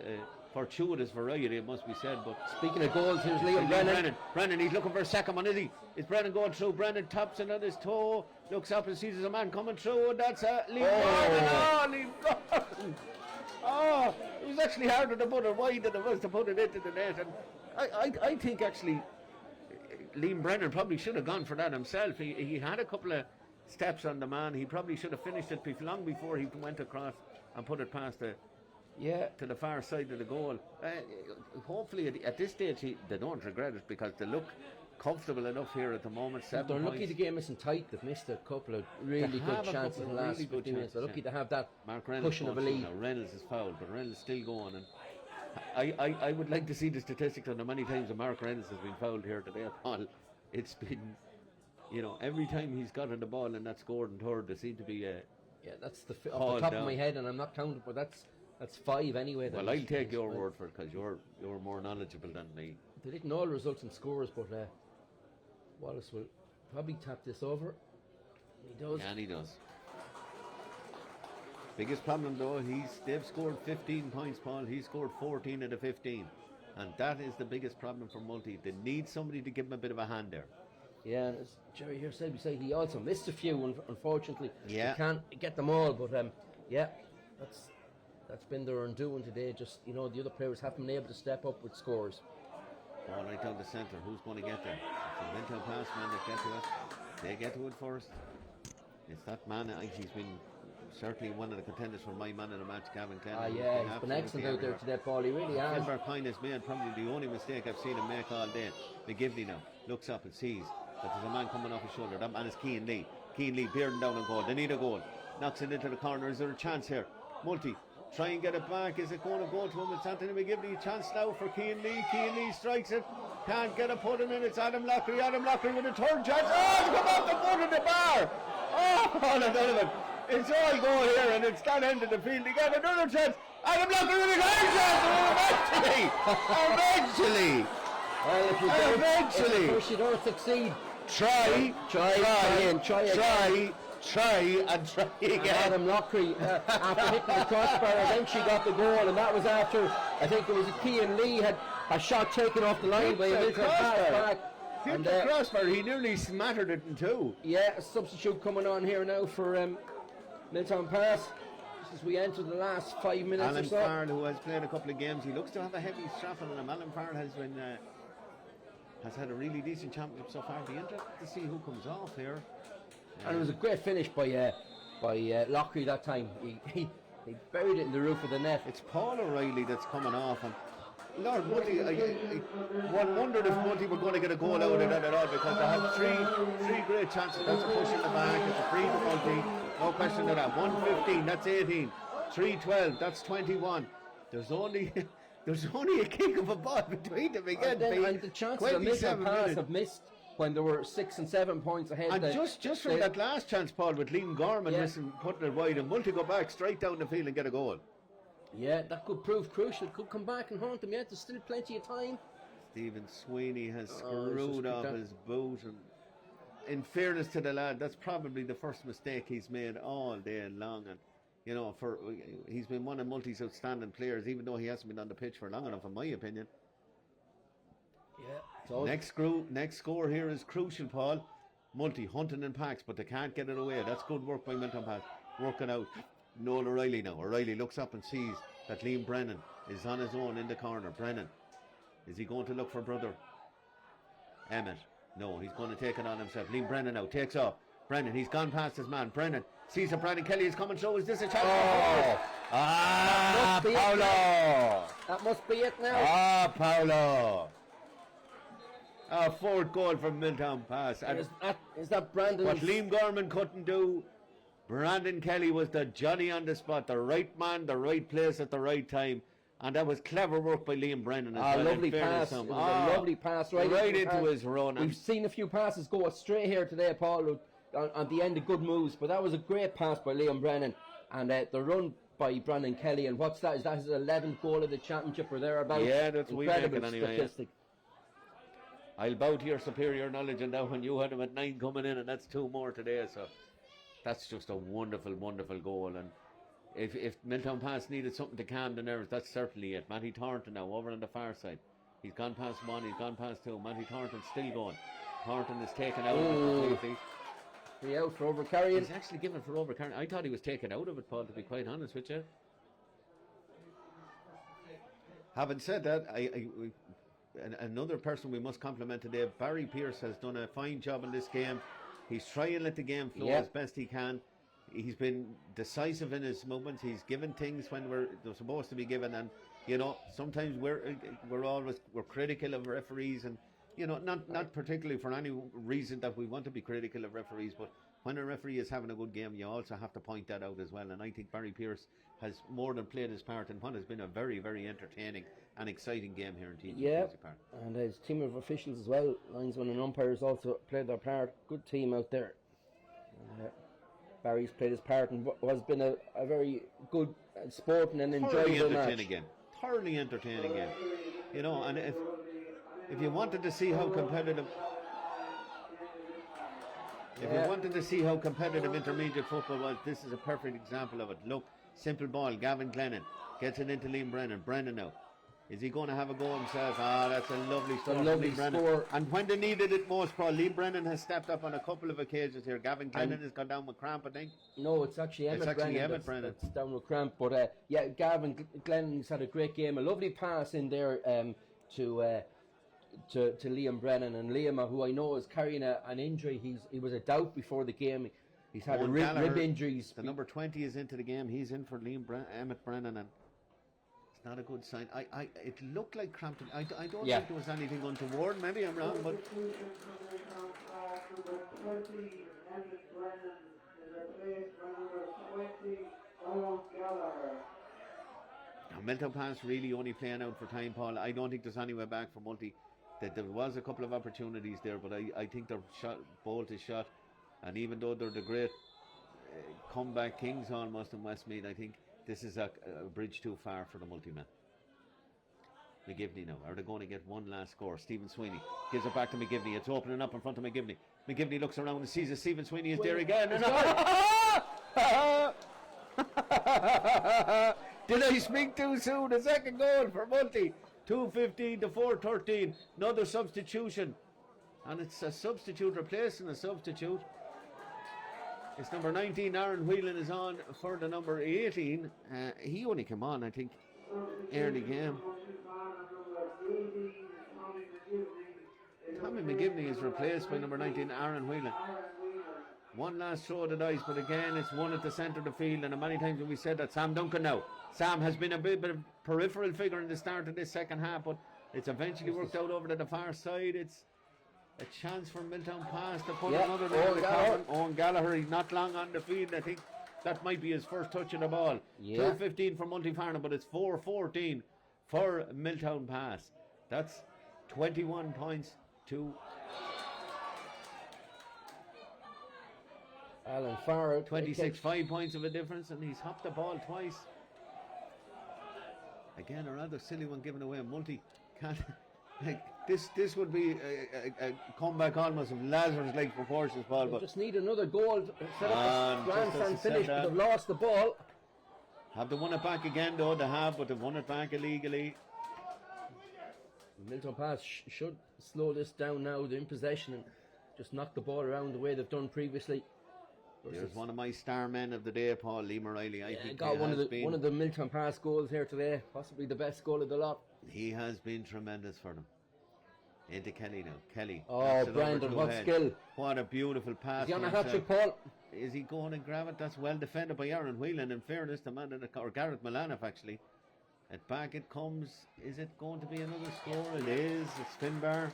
fortuitous variety, it must be said. But speaking of goals, here's Liam Brennan. Brennan, he's looking for a second one, is he? Is Brennan going through? Brennan taps it on his toe, looks up and sees there's a man coming through, and that's Liam Gordon. Oh, Liam Gordon. Oh, it was actually harder to put it wide than it was to put it into the net. And I think actually Liam Brennan probably should have gone for that himself. He had a couple of steps on the man. He probably should have finished it long before he went across and put it past to the far side of the goal. Hopefully at this stage they don't regret it, because they look comfortable enough here at the moment. They're lucky the game isn't tight. They've missed a couple of really good chances in the last 15 minutes. They're lucky to have that pushing of a lead. Reynolds is fouled, but Reynolds is still going. And I would like to see the statistics on how many times that Mark Reynolds has been fouled here today, Paul. It's been, every time he's gotten the ball and that's scored and third, there seem to be that's off the top of my head, and I'm not counting, but that's 5 anyway. Well, I'll take your word for it, because you're more knowledgeable than me. They didn't all result in scores, but Wallace will probably tap this over. He does. Yeah, and he does. Biggest problem though, they've scored 15 points, Paul. He scored 14 of the 15, and that is the biggest problem for Multi. They need somebody to give them a bit of a hand there. Yeah, and as Jerry here said, he also missed a few, unfortunately. Yeah. He can't get them all, but that's been their undoing today. Just, the other players haven't been able to step up with scores. Ball right down the centre. Who's going to get there? It's a Milltownpass man that get to it. They get to it first. It's that man. He's been certainly one of the contenders for my man of the match, Gavin Clennon. He's been excellent out there today, Paul. He really has. Kilberpine has made probably the only mistake I've seen him make all day. McGivney now looks up and sees that there's a man coming off his shoulder. That man is Keane Lee. Keane Lee bearing down on goal. They need a goal. Knocks it into the corner. Is there a chance here? Multi. Try and get it back. Is it going to go to him? It's Anthony McGivney. Chance now for Keane Lee. Keane Lee strikes it. Can't get a put in it. It's Adam Lockery. Adam Lockery with a third chance. Oh, it's come off the foot of the bar. Oh, Donovan. It's all go here, and it's that end of the field. He got another chance. Adam Lockery with a third chance. Eventually. Well, if you don't succeed, try again. And Adam Lockery, after hitting the crossbar, eventually got the goal, and that was after, I think it was Keane Lee had a shot taken off the line by a Milltownpass back. Hit the crossbar, he nearly smattered it in two. Yeah, a substitute coming on here now for Milltownpass. Just as we enter the last 5 minutes Alan or so. Farrell, who has played a couple of games, he looks to have a heavy strap on him. Alan Farrell has had a really decent championship so far. Be interested to see who comes off here. And it was a great finish by Lockery that time. He buried it in the roof of the net. It's Paul O'Reilly that's coming off, and Lord Multy, one wondered if Multy were going to get a goal out of that at all, because they had three great chances. That's a push in the back, it's a free to Multy, no question of that. 115, that's 18. 312, that's 21. There's only a kick of a ball between them again. And the chances of Milltownpass have missed when there were 6 and 7 points ahead. And just from that last chance, Paul, with Liam Gorman missing, putting it wide, and Multi go back straight down the field and get a goal. Yeah, that could prove crucial. It could come back and haunt them yet. There's still plenty of time. Stephen Sweeney has screwed off his boot, and in fairness to the lad, that's probably the first mistake he's made all day long. And he's been one of Multi's outstanding players, even though he hasn't been on the pitch for long enough, in my opinion. Yeah. So next score here is crucial, Paul. Multi hunting in packs, but they can't get it away. That's good work by Milltownpass. Working out. Noel O'Reilly now. O'Reilly looks up and sees that Liam Brennan is on his own in the corner. Brennan, is he going to look for brother Emmett? No, he's going to take it on himself. Liam Brennan now takes off. Brennan, he's gone past his man. Brennan sees that Brandon Kelly is coming through. Is this a chance? Paolo! That must be it now. Paolo! A fourth goal from Milltownpass. Is that Brandon? What Liam Gorman couldn't do, Brandon Kelly was the Johnny on the spot, the right man, the right place at the right time. And that was clever work by Liam Brennan as well. Lovely pass. It was a lovely pass right into his run. We've seen a few passes go astray here today, Paul, on the end of good moves, but that was a great pass by Liam Brennan. And the run by Brandon Kelly, and what's that? Is that his 11th goal of the championship or thereabouts? Yeah, that's incredible anyway, statistic. Yeah. I'll bow to your superior knowledge and that when you had him at 9 coming in, and that's 2 more today, so that's just a wonderful, wonderful goal. And if Milltownpass needed something to calm the nerves, that's certainly it. Matty Thornton now over on the far side. He's gone past 1, he's gone past 2. Matty Thornton's still going. Thornton is taken out of it completely. He out for overcarrying. He's actually given for overcarrying. I thought he was taken out of it, Paul, to be quite honest with you. Having said that, another person we must compliment today, Barry Pearce, has done a fine job in this game. He's trying to let the game flow as best he can. He's been decisive in his movements. He's given things when they're supposed to be given, and sometimes we're critical of referees, and not particularly for any reason that we want to be critical of referees, but when a referee is having a good game, you also have to point that out as well. And I think Barry Pearce has more than played his part in what has been a very, very entertaining and exciting game here in TG Park. And his team of officials as well, linesmen and umpires, also played their part. Good team out there. Barry's played his part and has been a very good sporting and enjoyable match. Thoroughly entertaining game. And if you wanted to see how competitive, intermediate football was, this is a perfect example of it. Look, simple ball. Gavin Glennon gets it into Liam Brennan. Brennan now. Is he going to have a go himself? That's a lovely score. And when they needed it most, Paul, Liam Brennan has stepped up on a couple of occasions here. Gavin Glennon has gone down with cramp, I think. No, it's actually Emmett Brennan. That's down with cramp. But Gavin Glennon's had a great game. A lovely pass in there to Liam Brennan. And Liam, who I know is carrying an injury, he was a doubt before the game. He's had rib injuries. The number 20 is into the game. He's in for Emmett Brennan, and it's not a good sign. It looked like cramped. I don't think there was anything untoward. Maybe I'm wrong, but now Milltownpass really only playing out for time, Paul. I don't think there's any way back for Multy. That there was a couple of opportunities there, but I think their bolt is shot. And even though they're the great comeback kings almost in Westmeath, I think this is a bridge too far for the Multi-man. McGivney now. Are they going to get one last score? Stephen Sweeney gives it back to McGivney. It's opening up in front of McGivney. McGivney looks around and sees that Stephen Sweeney is there again. Did I speak too soon? A second goal for Multi. 2:15 to 4:13. Another substitution. And it's a substitute replacing a substitute. It's number 19, Aaron Whelan, is on for the number 18. He only came on, I think, early game. Tommy McGivney is replaced by number 19, Aaron Whelan. One last throw of the dice, but again, it's one at the centre of the field. And many times when we said that, Sam Duncan now. Sam has been a bit of a peripheral figure in the start of this second half, but it's eventually worked out over to the far side. It's a chance for Milltownpass to put another there. Owen Gallagher, he's not long on the field. I think that might be his first touch of the ball. 2:15 for Multyfarnham, but it's 4:14 for Milltownpass. That's 21 points to Alan Farrell. 26, 5 points of a difference, and he's hopped the ball twice. Again, a rather silly one given away. Multi can't. This would be a comeback almost of Lazarus-like proportions, Paul. But just need another goal to set up the grandstand finish, but they've lost the ball. Have they won it back again, though? They have, but they've won it back illegally. Milltownpass should slow this down now. They're in possession and just knock the ball around the way they've done previously. There's one of my star men of the day, Paul, Liam O'Reilly. I think got one of the Milltownpass goals here today, possibly the best goal of the lot. He has been tremendous for them. Into Kelly now. Kelly. Oh, Brandon, what skill. What a beautiful pass. Is he on a hat-trick, Paul? Is he going to grab it? That's well defended by Aaron Whelan. In fairness, the man or Garrett Milanoff, actually. At back it comes. Is it going to be another score? It is. It's Finbar.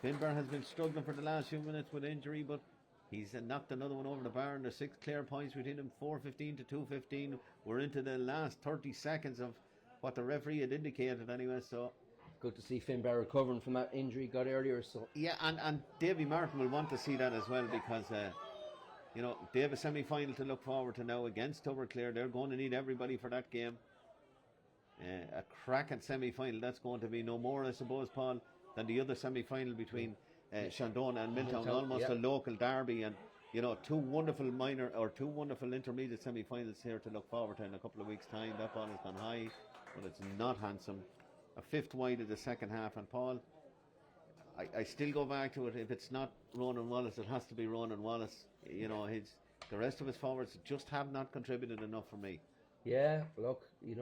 Finbar has been struggling for the last few minutes with injury, but he's knocked another one over the bar, and there's 6 clear points between them. 4:15 to 2:15. We're into the last 30 seconds of what the referee had indicated anyway. So Good to see Finbar recovering from that injury he got earlier. So yeah, and Davy Martin will want to see that as well, because they have a semi-final to look forward to now against Clare. They're going to need everybody for that game. A cracking semi-final. That's going to be no more, I suppose, Paul, than the other semi-final between Shandona and Milltown. Almost a local derby, and two wonderful intermediate semi-finals here to look forward to in a couple of weeks' time. That ball has gone high, but it's not handsome. A fifth wide of the second half, and Paul, I still go back to it. If it's not Ronan Wallace, it has to be Ronan Wallace. The rest of his forwards just have not contributed enough for me. yeah, look, he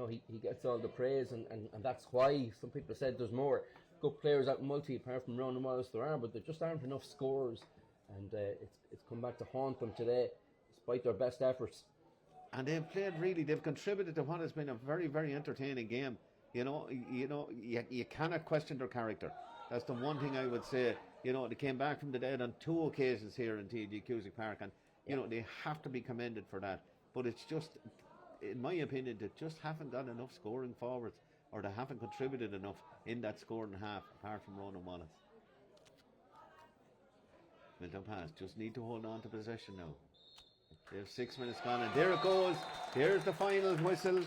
gets all the praise, and that's why some people said there's more good players at Multi apart from Ronan Wallace. There are, but there just aren't enough scores, and it's come back to haunt them today, despite their best efforts. And they've contributed to what has been a very, very entertaining game. You cannot question their character. That's the one thing I would say. They came back from the dead on 2 occasions here in TG Cusick Park, and they have to be commended for that. But it's just, in my opinion, they just haven't got enough scoring forwards, or they haven't contributed enough in that scoring half, apart from Ronan Wallace. Milltownpass just need to hold on to possession now. There's 6 minutes gone, and there it goes. There's the final whistle.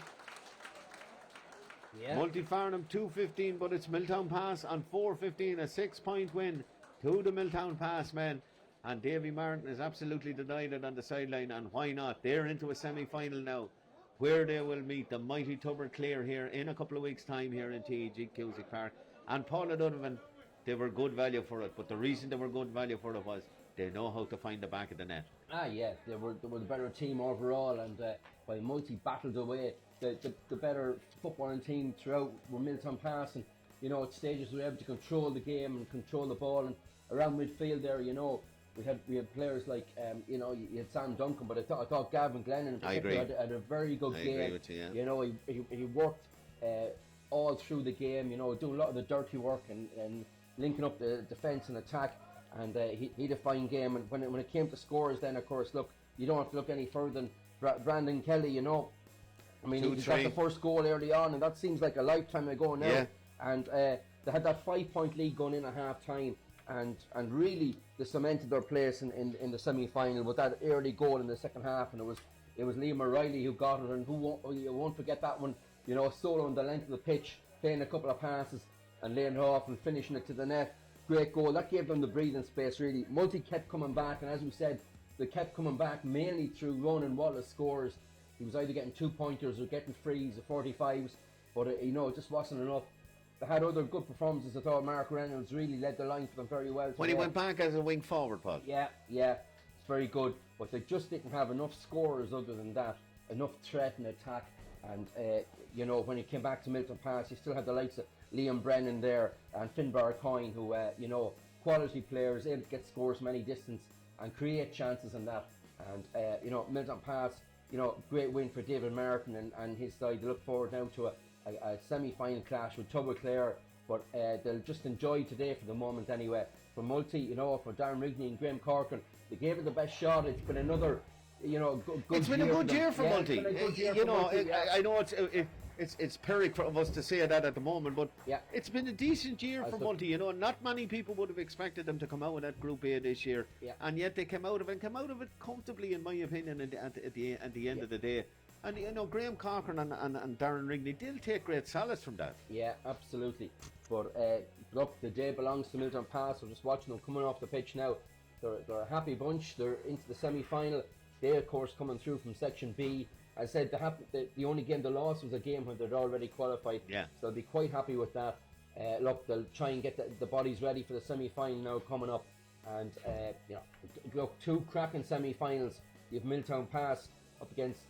Yeah. Multyfarnham 2-15, but it's Milltownpass on 4-15, a 6-point win to the Milltownpass men. And Davy Martin is absolutely delighted on the sideline, and why not? They're into a semi-final now, where they will meet the mighty Clare here in a couple of weeks' time here in TEG Cusick Park. And Paul O'Donovan, they were good value for it, but the reason they were good value for it was they know how to find the back of the net. Yeah, they were the better team overall, and while Multi battled away, the better footballing team throughout were Milltownpass, and at stages we were able to control the game and control the ball, and around midfield there, we had players like you had Sam Duncan, but I thought Gavin Glennon in particular had a very good game. I agree with you, he worked all through the game, doing a lot of the dirty work and linking up the defence and attack, and he had a fine game. And when it came to scores, then of course, look, you don't have to look any further than Brandon Kelly. I mean, he got the first goal early on, and that seems like a lifetime ago now. Yeah. And they had that 5-point lead going in at half time, and really they cemented their place in the semi-final with that early goal in the second half. And it was Liam O'Reilly who got it, and you won't forget that one. Solo on the length of the pitch, playing a couple of passes and laying it off and finishing it to the net. Great goal. That gave them the breathing space, really. Multi kept coming back, and as we said, they kept coming back mainly through Ronan Wallace scores. He was either getting 2-pointers or getting frees or 45s, but it just wasn't enough. They had other good performances. I thought Mark Reynolds really led the line for them very well. When he went back as a wing forward, Paul. Yeah, it's very good. But they just didn't have enough scorers other than that, enough threat and attack. And when he came back to Milltownpass, he still had the likes of Liam Brennan there and Finbar Coyne, who quality players, able to get scores from any distance and create chances and that. And Milltownpass, great win for David Martin and his side. They look forward now to a semi-final clash with Clare, but they'll just enjoy today for the moment anyway. For Multi, for Darren Rigney and Graham Corcoran, they gave it the best shot. It's been another, good It's been a good year for Multi. I know it's Pyrrhic of us to say that at the moment, but it's been a decent year for Multi. Not many people would have expected them to come out of that Group A this year, and yet they came out of it comfortably, in my opinion, at the end of the day. And Graham Corcoran and Darren Rigney, they'll take great solace from that. Yeah, absolutely. But look, the day belongs to Milltownpass. We're just watching them coming off the pitch now. They're a happy bunch. They're into the semi-final. They, of course, coming through from Section B. I said the only game they lost was a game when they'd already qualified. Yeah. So they'll be quite happy with that. Look, they'll try and get the bodies ready for the semi-final now coming up. And look, 2 cracking semi-finals. You have Milltownpass up against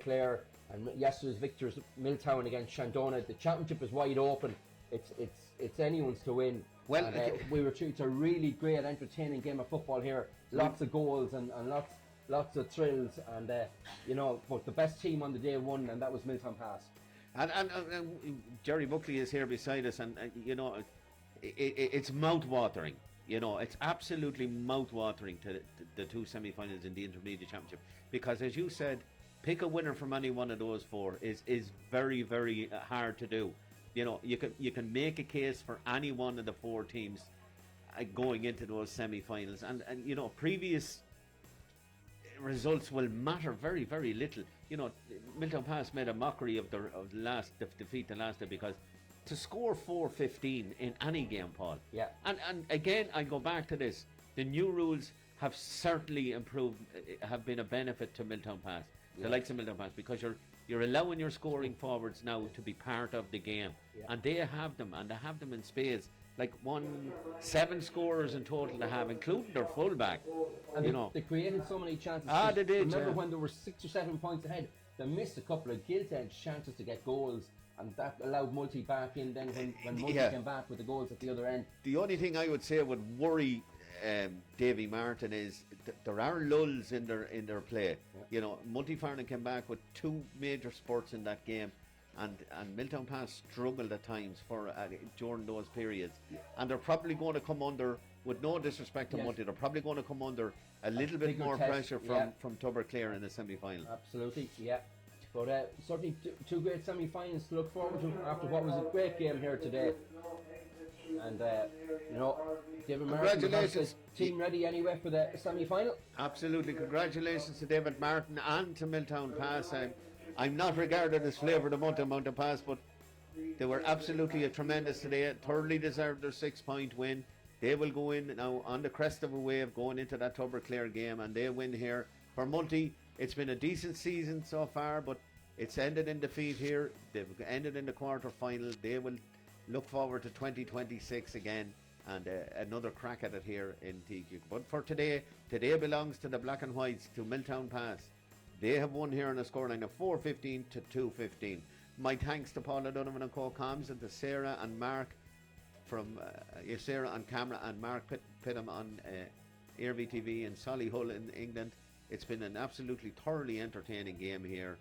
Clare, and yesterday's victors Milltown against Shandona. The championship is wide open. It's anyone's to win. Well, it's a really great, entertaining game of football here. Lots of goals and lots of thrills, and but the best team on the day won, and that was Milltownpass. And Jerry Buckley is here beside us, and it's mouth-watering. It's absolutely mouth-watering to the 2 semi-finals in the Intermediate Championship, because as you said, pick a winner from any one of those four is very, very hard to do. You know, you can make a case for any one of the four teams going into those semi-finals, and you know, previous results will matter very, very little. You know, Milltownpass made a mockery of the last defeat the last day, because to score 4-15 in any game, Paul. Yeah. And again, I go back to this. The new rules have certainly improved, have been a benefit to Milltownpass, the likes of Milltownpass, because you're allowing your scoring forwards now to be part of the game, and they have them, and they have them in spades. Like 7 scorers in total to have, including their fullback. And you know, they created so many chances. They did. Remember when there were 6 or 7 points ahead, they missed a couple of gilt-edged chances to get goals, and that allowed Multy back in. Then when Multy came back with the goals at the other end. The only thing I would say would worry Davy Martin is there are lulls in their play. Yeah. You know, Multyfarnham came back with 2 major spurts in that game. And Milltownpass struggled at times during those periods, and they're probably going to come under, with no disrespect to Multy, they're probably going to come under a little bit more pressure from Tuberclear in the semi-final. Absolutely, yeah. But certainly two great semi-finals to look forward to after what was a great game here today. And you know, David Martin has his team ready anyway for the semi-final. Absolutely, congratulations to David Martin and to Milltownpass. I'm not regarded as flavour of the Multyfarnham, but they were absolutely tremendous today. Thoroughly deserved their 6-point win. They will go in now on the crest of a wave going into that Tuberclear game, and they win here. For Multy, it's been a decent season so far, but it's ended in defeat here. They've ended in the quarter-final. They will look forward to 2026 again, and another crack at it here in TQ. But for today belongs to the Black and Whites, to Milltownpass. They have won here on a scoreline of 4-15 to 2-15. My thanks to Paula Donovan and co-coms, and to Sarah and Mark from Sarah on camera, and Mark Pittam on Airv TV in Solihull in England. It's been an absolutely thoroughly entertaining game here.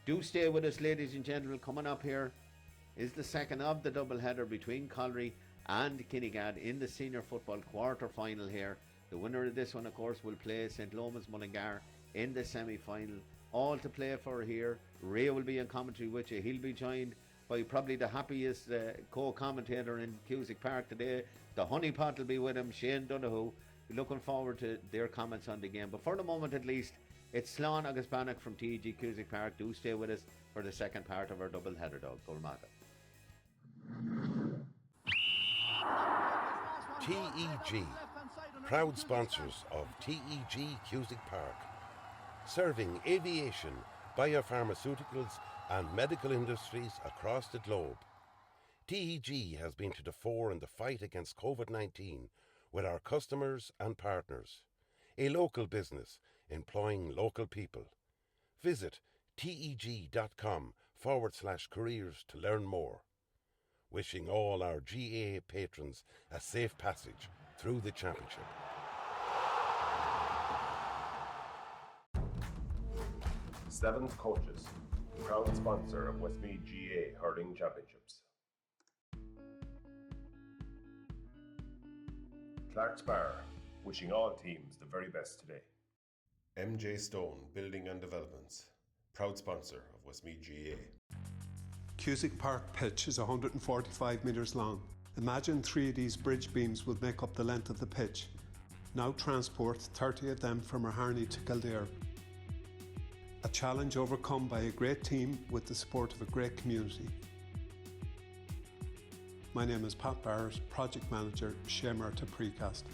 Do stay with us, ladies and gentlemen. Coming up here is the second of the double header between Caulry and Kinnegad in the senior football quarter final here. The winner of this one, of course, will play St. Lomas Mullingar in the semi-final. All to play for here. Ray will be in commentary with you. He'll be joined by probably the happiest co-commentator in Cusick Park today. The honeypot will be with him, Shane Donoghue. Looking forward to their comments on the game. But for the moment at least, it's Slán agus Bannock from TEG Cusick Park. Do stay with us for the second part of our double header, dog. Gulmata. TEG, proud sponsors of TEG Cusick Park, serving aviation, biopharmaceuticals and medical industries across the globe. TEG has been to the fore in the fight against COVID-19 with our customers and partners. A local business employing local people. Visit teg.com/careers to learn more. Wishing all our GAA patrons a safe passage through the championship. Seventh Coaches, proud sponsor of Westmeath GAA Hurling Championships. Clark's Bar, wishing all teams the very best today. MJ Stone Building and Developments, proud sponsor of Westmeath GAA. Cusick Park pitch is 145 metres long. Imagine 3 of these bridge beams would make up the length of the pitch. Now transport 30 of them from Harney to Kildare. A challenge overcome by a great team with the support of a great community. My name is Pat Barrett, Project Manager, Shay Murtagh Precast.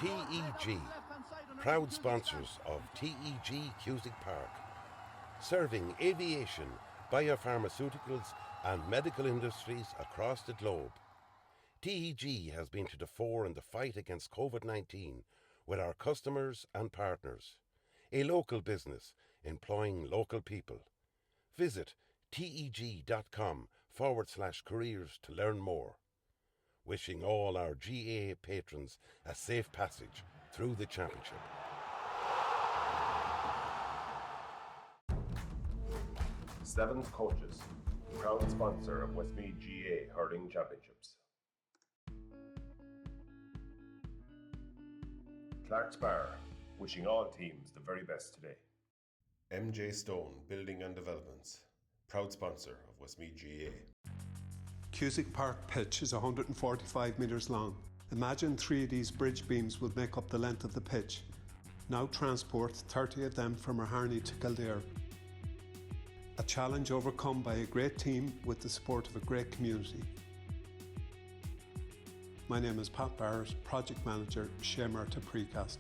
TEG, proud sponsors of TEG Cusick Park, serving aviation, biopharmaceuticals and medical industries across the globe. TEG has been to the fore in the fight against COVID-19 with our customers and partners. A local business employing local people. Visit teg.com/careers to learn more. Wishing all our GAA patrons a safe passage through the championship. Seven's Coaches, proud sponsor of Westmeath GAA Hurling Championships. Clark's Bar, wishing all teams the very best today. MJ Stone Building and Developments, proud sponsor of Westmeath GAA. Cusick Park pitch is 145 metres long. Imagine 3 of these bridge beams would make up the length of the pitch. Now transport 30 of them from Harney to Kildare. A challenge overcome by a great team with the support of a great community. My name is Pat Barrett, Project Manager, Shay Murtagh Precast.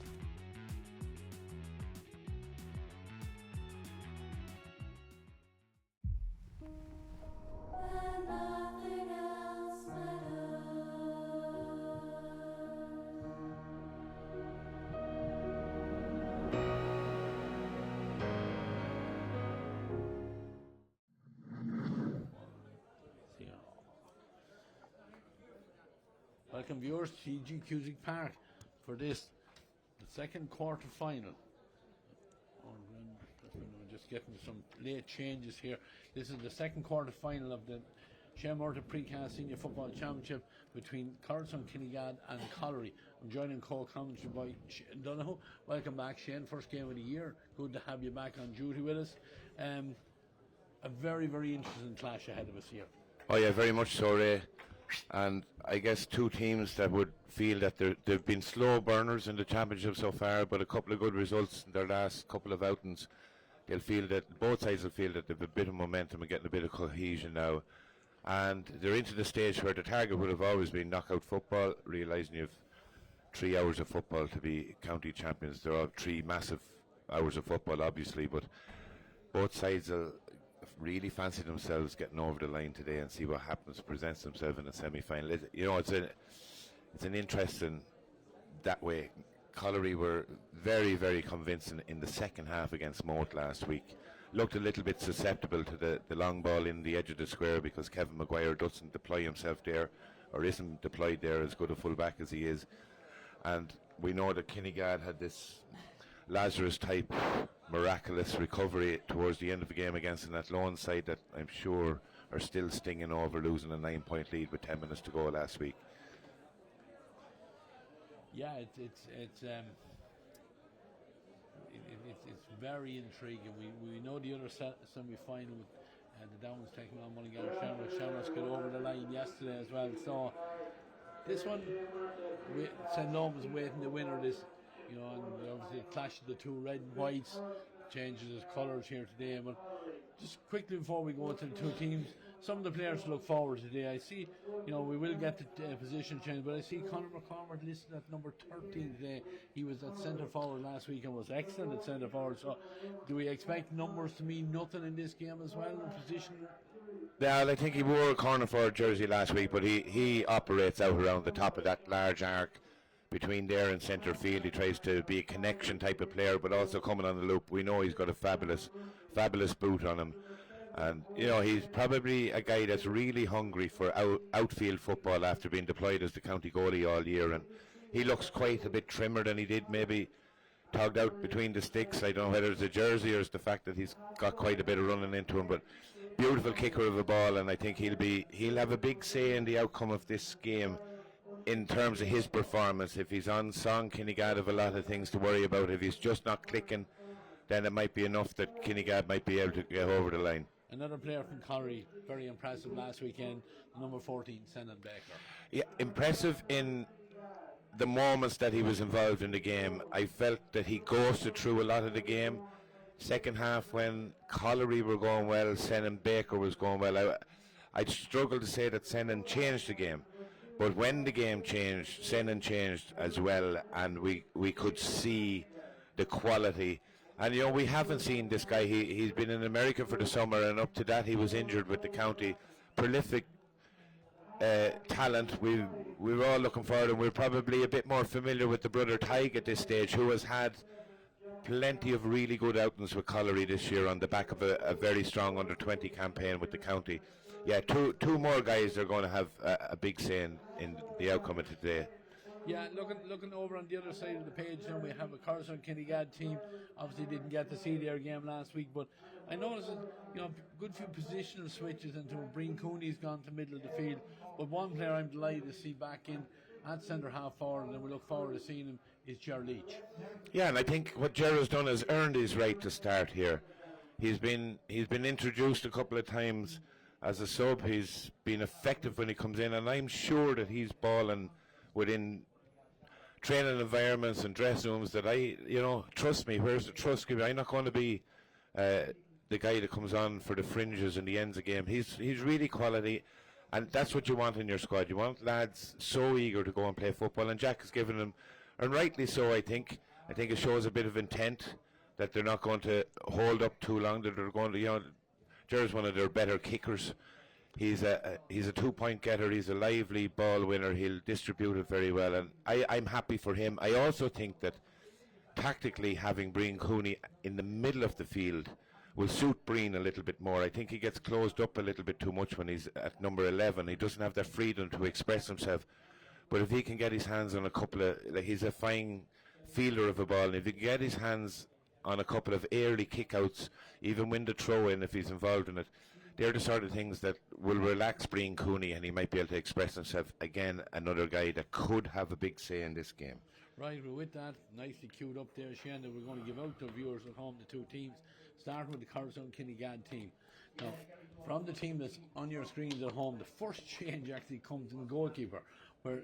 Welcome viewers to TG Cusick Park for this, the second quarter final. We're just getting some late changes here. This is the second quarter final of the Shay Murtagh Precast Senior Football Championship between Coralstown, Kinnegad and Caulry. I'm joined in co-commentary by Shane Donoghue. Welcome back, Shane. First game of the year. Good to have you back on duty with us. A very, very interesting clash ahead of us here. Oh yeah, very much so, Ray. And I guess two teams that would feel that they've been slow burners in the championship so far, but a couple of good results in their last couple of outings. They'll feel that both sides will feel that they've a bit of momentum and getting a bit of cohesion now. And they're into the stage where the target would have always been knockout football, realising you've 3 hours of football to be county champions. There are 3 massive hours of football, obviously, but both sides will really fancy themselves getting over the line today and see what happens, presents themselves in the semi-final. It's an interesting that way. Caulry were very, very convincing in the second half against Moat last week. Looked a little bit susceptible to the long ball in the edge of the square because Kevin Maguire doesn't deploy himself there, or isn't deployed there as good a full-back as he is. And we know that Kinnegad had this Lazarus type miraculous recovery towards the end of the game against an Athlone side that I'm sure are still stinging over losing a 9-point lead with 10 minutes to go last week. Yeah, it's very intriguing. We know the other semi-final with the Downs taking on Multyfarnham. Shamrocks got over the line yesterday as well. So this one, St. Lone was waiting to win or this. And obviously the clash of the two red and whites changes its colours here today. But just quickly before we go to the two teams, some of the players to look forward to today. I see, we will get the position change, but I see Conor McCormack listed at number 13 today. He was at centre forward last week and was excellent at centre forward. So do we expect numbers to mean nothing in this game as well in position? Yeah, I think he wore a corner forward jersey last week, but he operates out around the top of that large arc between there and centre field. He tries to be a connection type of player, but also coming on the loop. We know he's got a fabulous boot on him, and he's probably a guy that's really hungry for outfield football after being deployed as the county goalie all year. And he looks quite a bit trimmer than he did, maybe togged out between the sticks. I don't know whether it's the jersey or it's the fact that he's got quite a bit of running into him, but beautiful kicker of a ball, and I think he'll have a big say in the outcome of this game. In terms of his performance, if he's on song, Kinnegad have a lot of things to worry about. If he's just not clicking, then it might be enough that Kinnegad might be able to get over the line. Another player from Caulry, very impressive last weekend, number 14, Senan Baker. Yeah, impressive in the moments that he was involved in the game. I felt that he ghosted through a lot of the game. Second half, when Caulry were going well, Senan Baker was going well. I'd struggle to say that Senan changed the game, But when the game changed, Senan changed as well, and we could see the quality. And we haven't seen this guy. He's been in America for the summer, and up to that he was injured with the county. Prolific talent. We were all looking forward, and we're probably a bit more familiar with the brother Tig at this stage, who has had plenty of really good outings with Caulry this year on the back of a very strong under-20 campaign with the county. Yeah, two more guys are going to have a big say in the outcome of today. Yeah, looking over on the other side of the page now, we have a Coralstown Kinnegad team. Obviously didn't get to see their game last week, but I noticed that, good few positional switches into Breen Cooney's gone to middle of the field, but one player I'm delighted to see back in at centre half forward, and we look forward to seeing him, is Ger Leach. Yeah, and I think what Ger has done is earned his right to start here. He's been introduced a couple of times as a sub. He's been effective when he comes in, and I'm sure that he's balling within training environments and dressing rooms that trust me. Where's the trust? I'm not going to be the guy that comes on for the fringes and the ends of game. He's really quality, and that's what you want in your squad. You want lads so eager to go and play football, and Jack has given them, and rightly so. I think it shows a bit of intent that they're not going to hold up too long. That they're going to, Ger's one of their better kickers. He's a 2-point getter. He's a lively ball winner. He'll distribute it very well, and I'm happy for him. I also think that tactically having Breen Cooney in the middle of the field will suit Breen a little bit more. I think he gets closed up a little bit too much when he's at number 11. He doesn't have that freedom to express himself. But if he can get his hands on a couple of, he's a fine fielder of a ball, and if he can get his hands on a couple of early kickouts, even win the throw in if he's involved in it, they're the sort of things that will relax Breen Cooney, and he might be able to express himself. Again, another guy that could have a big say in this game. Right, well, with that, nicely queued up there, Shane, that we're going to give out to viewers at home the two teams, starting with the Coralstown Kinnegad team. Now, from the team that's on your screens at home, the first change actually comes in the goalkeeper, where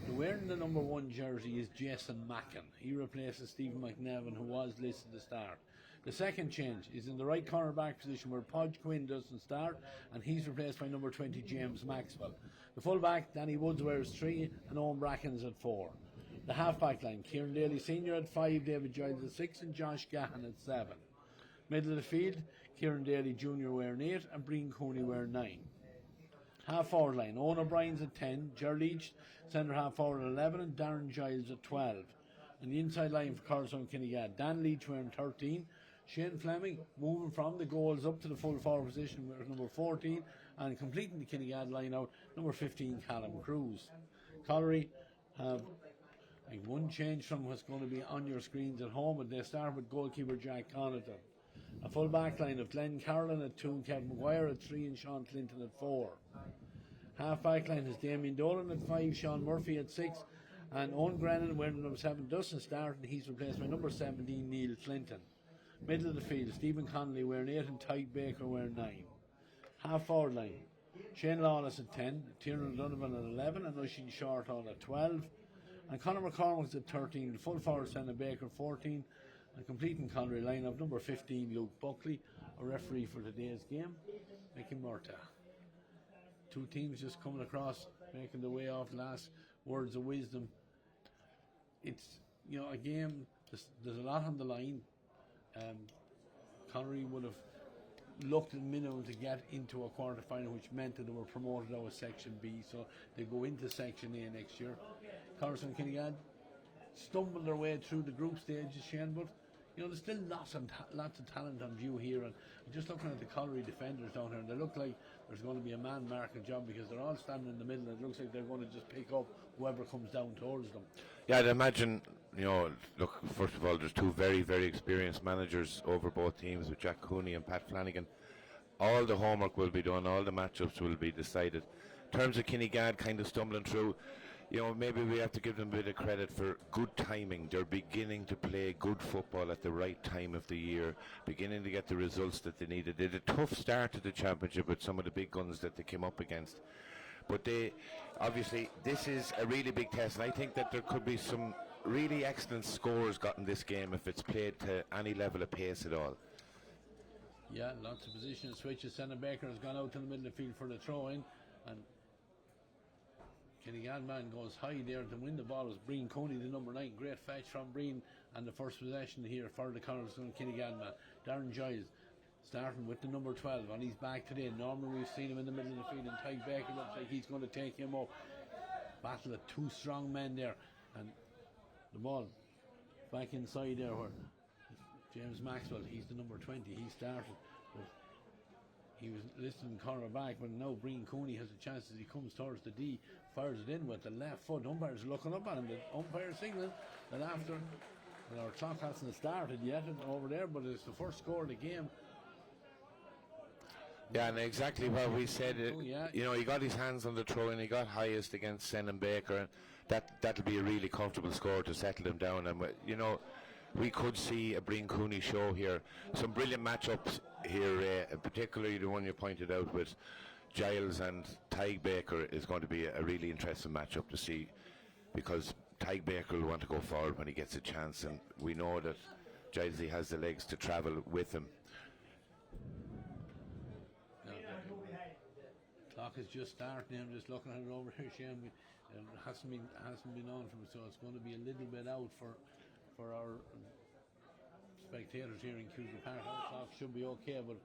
wearing the number 1 jersey is Jason Mackin. He replaces Stephen McNevin, who was listed to start. The second change is in the right cornerback position, where Podge Quinn doesn't start, and he's replaced by number 20, James Maxwell. The fullback, Danny Woods, wears 3, and Owen Brackens at 4. The half-back line, Kieran Daly Sr. at 5, David Giles at 6, and Josh Gahan at 7. Middle of the field, Kieran Daly Jr. wearing 8, and Breen Cooney wearing 9. Half-forward line, Owen O'Brien's at 10, Ger Leach, centre half-forward at 11, and Darren Giles at 12. And the inside line for Coralstown Kinnegad, Dan Leach wearing 13, Shane Fleming moving from the goals up to the full forward position with number 14, and completing the Kinnegad line out, number 15, Callum Cruz. Caulry have one change from what's going to be on your screens at home, and they start with goalkeeper Jack Connaughton. A full back line of Glenn Carrollin at 2, Kevin Maguire at 3, and Sean Clinton at 4. Half back line is Damien Dolan at 5, Sean Murphy at 6, and Owen Grennan wearing number 7 doesn't start, and he's replaced by number 17, Neil Clinton. Middle of the field, Stephen Connolly wearing 8, and Tyke Baker wearing 9. Half forward line, Shane Lawless at 10, Tiernan Donovan at 11, and Oisin Shortall at 12. And Conor McCormick's at 13, the full forward Senna Baker 14, and completing Connery lineup, number 15, Luke Buckley, a referee for today's game, Mickey Murtagh. Two teams just coming across, making their way off last words of wisdom. It's, a game, there's a lot on the line. Connery would have looked at minimum to get into a quarter final, which meant that they were promoted out of Section B, so they go into Section A next year. Coralstown Kinnegad stumbled their way through the group stages, Shane, but there's still lots of talent on view here, and just looking at the Caulry defenders down here, and they look like there's going to be a man marking job, because they're all standing in the middle, and it looks like they're going to just pick up whoever comes down towards them. Yeah, I'd imagine, look, first of all, there's two very, very experienced managers over both teams, with Jack Cooney and Pat Flanagan. All the homework will be done, all the matchups will be decided. In terms of Kinnegad kind of stumbling through, maybe we have to give them a bit of credit for good timing. They're beginning to play good football at the right time of the year, beginning to get the results that they needed. They had a tough start to the championship with some of the big guns that they came up against. But obviously, this is a really big test, and I think that there could be some really excellent scores got in this game if it's played to any level of pace at all. Yeah, lots of position switches. Senna Baker has gone out to the middle of the field for the throw-in, and Kinnegad man goes high there to win the ball. Is Breen Coney, the number 9. Great fetch from Breen, and the first possession here for the Coralstown Kinnegad man. Darren Giles starting with the number 12 on his back today. Normally we've seen him in the middle of the field, and Tyke Baker looks like he's going to take him up. Battle of two strong men there, and the ball back inside there where James Maxwell, he's the number 20, he started. But he was listing corner back, but now Breen Cooney has a chance as he comes towards the D, fires it in with the left foot. Umpire's looking up at him. The umpire signaling that after, well, our clock hasn't started yet over there, but it's the first score of the game. Yeah, and exactly what we said. You know, he got his hands on the throw and he got highest against Senan Baker, and that'll be a really comfortable score to settle him down. And you know, we could see a Breen Cooney show here. Some brilliant matchups here, particularly the one you pointed out with Giles and Tyke Baker is going to be a really interesting matchup to see, because Tyke Baker will want to go forward when he gets a chance, and we know that Giles has the legs to travel with him. Clock is just starting. I'm just looking at it over here, Shane. It hasn't been on from it, so it's going to be a little bit out for our spectators here in Cusick Park. Our clock should be okay, but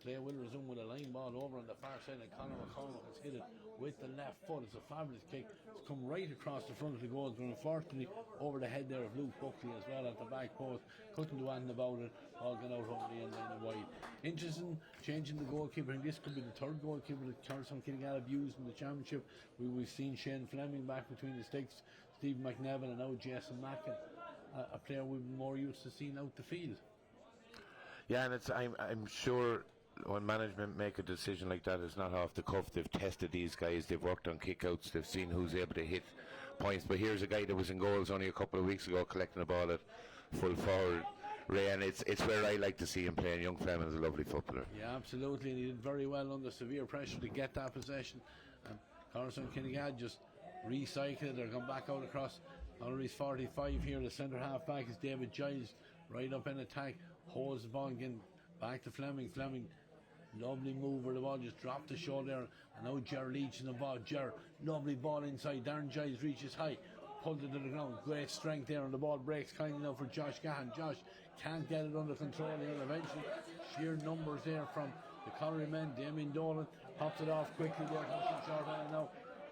play will resume with a line ball over on the far side, and Conor McCormack has hit it with the left foot. It's a fabulous kick. It's come right across the front of the goal, but unfortunately over the head there of Luke Buckley as well at the back post. Couldn't do anything about it. All got out over the end line and wide. Interesting, changing the goalkeeper, and this could be the third goalkeeper that Coralstown Kinnegad have used in the championship. We've seen Shane Fleming back between the sticks, Steve McNevin, and now Jason Mackin, a player we've been more used to seeing out the field. Yeah, and I'm sure when management make a decision like that, it's not off the cuff. They've tested these guys, they've worked on kickouts, they've seen who's able to hit points. But here's a guy that was in goals only a couple of weeks ago, collecting the ball at full forward, Ray, and it's where I like to see him playing. Young Fleming's a lovely footballer. Yeah, absolutely, and he did very well under severe pressure to get that possession. And Coralstown Kinnegad just recycled. They're going back out across Caulry's 45 here. The centre half back is David Giles, right up in attack, holds the ball again back to Fleming. Lovely move where the ball just dropped the shoulder, and now Ger Leach in the ball. Ger, lovely ball inside. Darren Giles reaches high, pulled it to the ground. Great strength there, and the ball breaks kind enough for Josh Gahan. Josh can't get it under control here. Eventually, sheer numbers there from the Caulry men. Damien Dolan pops it off quickly there, pushing short on it now.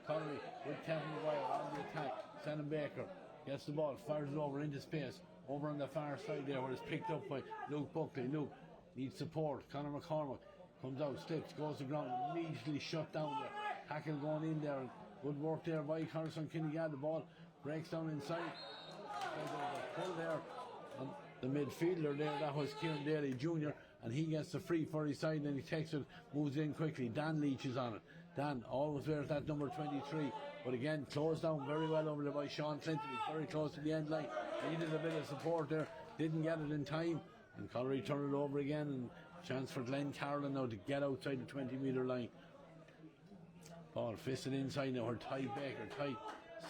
Caulry with Kevin McGuire on the attack. Senan Baker gets the ball, fires it over into space, over on the far side there, where it's picked up by Luke Buckley. Luke needs support. Conor McCormack comes out, slips, goes to the ground, immediately shut down there. Tackle going in there. Good work there by Coralstown Kinnegad. The ball breaks down inside. Pull there on the midfielder there. That was Kieran Daly Jr. and he gets the free for his side, and he takes it, moves in quickly. Dan Leach is on it. Dan always wears that number 23, but again closed down very well over there by Sean Clinton. He's very close to the end line. Needed a bit of support there, didn't get it in time, and Caulry turned it over again, and chance for Glenn Carlin now to get outside the 20-metre line. Ball fisted inside now, Tyke Baker.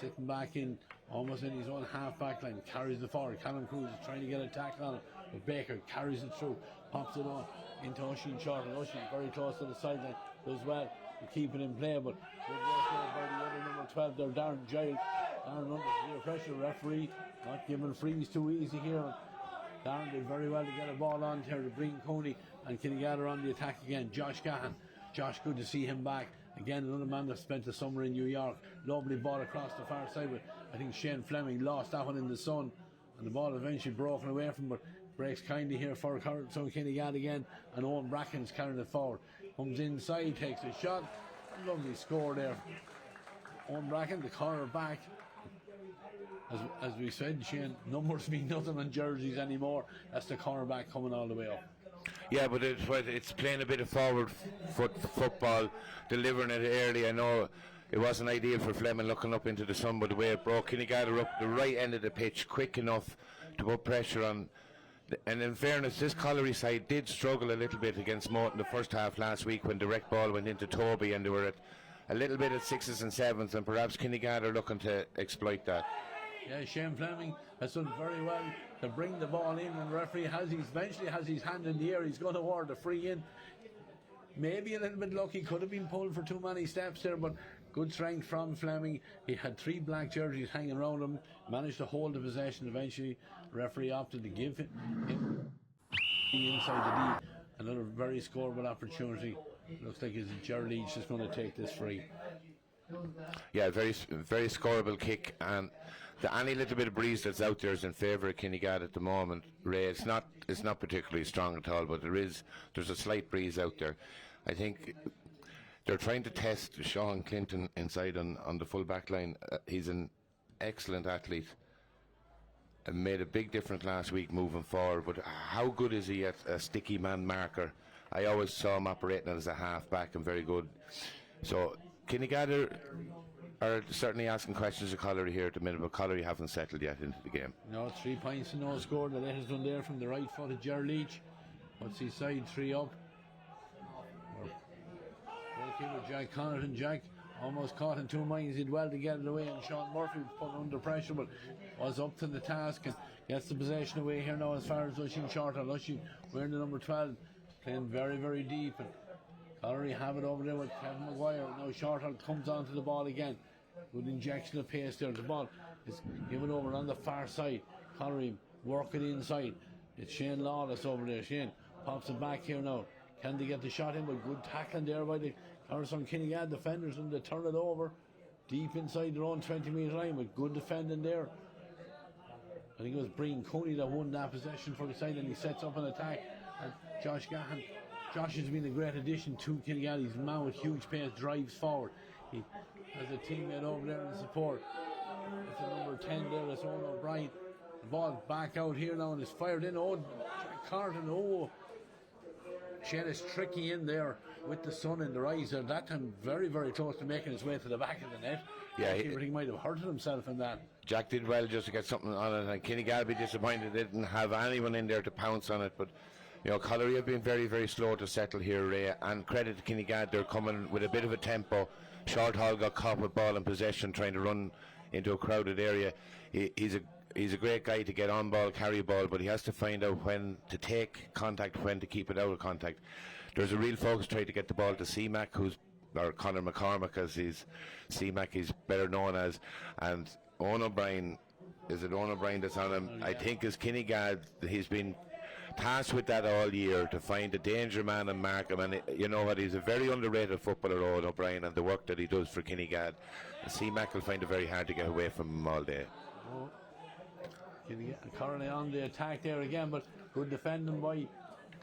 Sitting back in, almost in his own half-back line, carries the forward. Callum Cruz is trying to get a tackle on it, but Baker carries it through, pops it on into Oisin Short, and Oisin very close to the sideline, does well to keep it in play, but good work there by the other number 12 there, Darren Giles. Darren under severe pressure, referee not giving frees too easy here. Darren did very well to get a ball on here to Breen Coney, and Kinnegad are on the attack again. Josh Gahan. Josh, good to see him back. Again, another man that spent the summer in New York. Lovely ball across the far side, but I think Shane Fleming lost that one in the sun, and the ball eventually broken away from him, but breaks kindly here for Coralstown Kinnegad again, and Owen Bracken's carrying it forward. Comes inside, takes a shot. Lovely score there. Owen Bracken, the corner back. As we said, Shane, numbers mean nothing on jerseys anymore. That's the cornerback coming all the way up. Yeah, but it's playing a bit of forward football, delivering it early. I know it wasn't ideal for Fleming looking up into the sun, but the way it broke, Kinnegad are up the right end of the pitch quick enough to put pressure on. And in fairness, this Caulry side did struggle a little bit against Morton the first half last week when direct ball went into Toby, and they were at a little bit at 6s and 7s, and perhaps Kinnegad are looking to exploit that. Yeah, Shane Fleming has done very well to bring the ball in, and the referee eventually has his hand in the air. He's going to award a free in. Maybe a little bit lucky, could have been pulled for too many steps there, but good strength from Fleming. He had 3 black jerseys hanging around him, managed to hold the possession. Eventually, the referee opted to give him inside the D. Another very scoreable opportunity. Looks like it's Gerald Leach is going to take this free. Yeah, very scoreable kick, and any little bit of breeze that's out there is in favour of Kinnegad at the moment. Ray, it's not particularly strong at all, but there's a slight breeze out there. I think they're trying to test Sean Clinton inside on the full back line. He's an excellent athlete and made a big difference last week moving forward, but how good is he at a sticky man marker? I always saw him operating as a half back and very good. So Kinnegad are certainly asking questions of Caulry here at the minute, but Caulry haven't settled yet into the game. No, 3 points to no score. The latest one there from the right foot of Gerald Leach. What's he side? 3 up. Goalkeeper Jack Connaughton. Jack almost caught in 2 minds. He did well to get it away, and Sean Murphy was put under pressure, but was up to the task and gets the possession away here now as far as Lushing Shorter. Lushing wearing the number 12, playing very, very deep. And Caulry have it over there with Kevin Maguire. Now Shorter comes onto the ball again. Good injection of pace there. The ball is given over on the far side. Caulry work it inside. It's Shane Lawless over there. Shane pops it back here now. Can they get the shot in? But good tackling there by the Coralstown Kinnegad defenders, and they turn it over deep inside their own 20-metre line with good defending there. I think it was Brian Cooney that won that possession for the side, and he sets up an attack. And Josh Gahan. Josh has been a great addition to Kinnegad. He's a man with huge pace, drives forward. He has a teammate over there in support. It's a number 10 there, that's Owen O'Brien. The ball back out here now and it's fired in. Oh, Jack Carton, Shane is tricky in there with the sun in their eyes. They're that time very, very close to making his way to the back of the net. Yeah, he might have hurted himself in that. Jack did well just to get something on it, and Kinnegad be disappointed they didn't have anyone in there to pounce on it. But you know, Caulry have been very, very slow to settle here, Ray, and credit to Kinnegad, they're coming with a bit of a tempo. Short Hall got caught with ball in possession trying to run into a crowded area. He's a great guy to get on ball, carry ball, but he has to find out when to take contact, when to keep it out of contact. There's a real focus trying to get the ball to C-Mac, or Conor McCormack as C-Mac he's better known as, and Owen O'Brien, is it Owen O'Brien that's on him? I think is Kinnegad, he's been tasked with that all year to find a danger man and mark him, and you know what, he's a very underrated footballer, Owen O'Brien, and the work that he does for Kinnegad. C-Mac will find it very hard to get away from him all day. Currently on the attack there again, but good defending by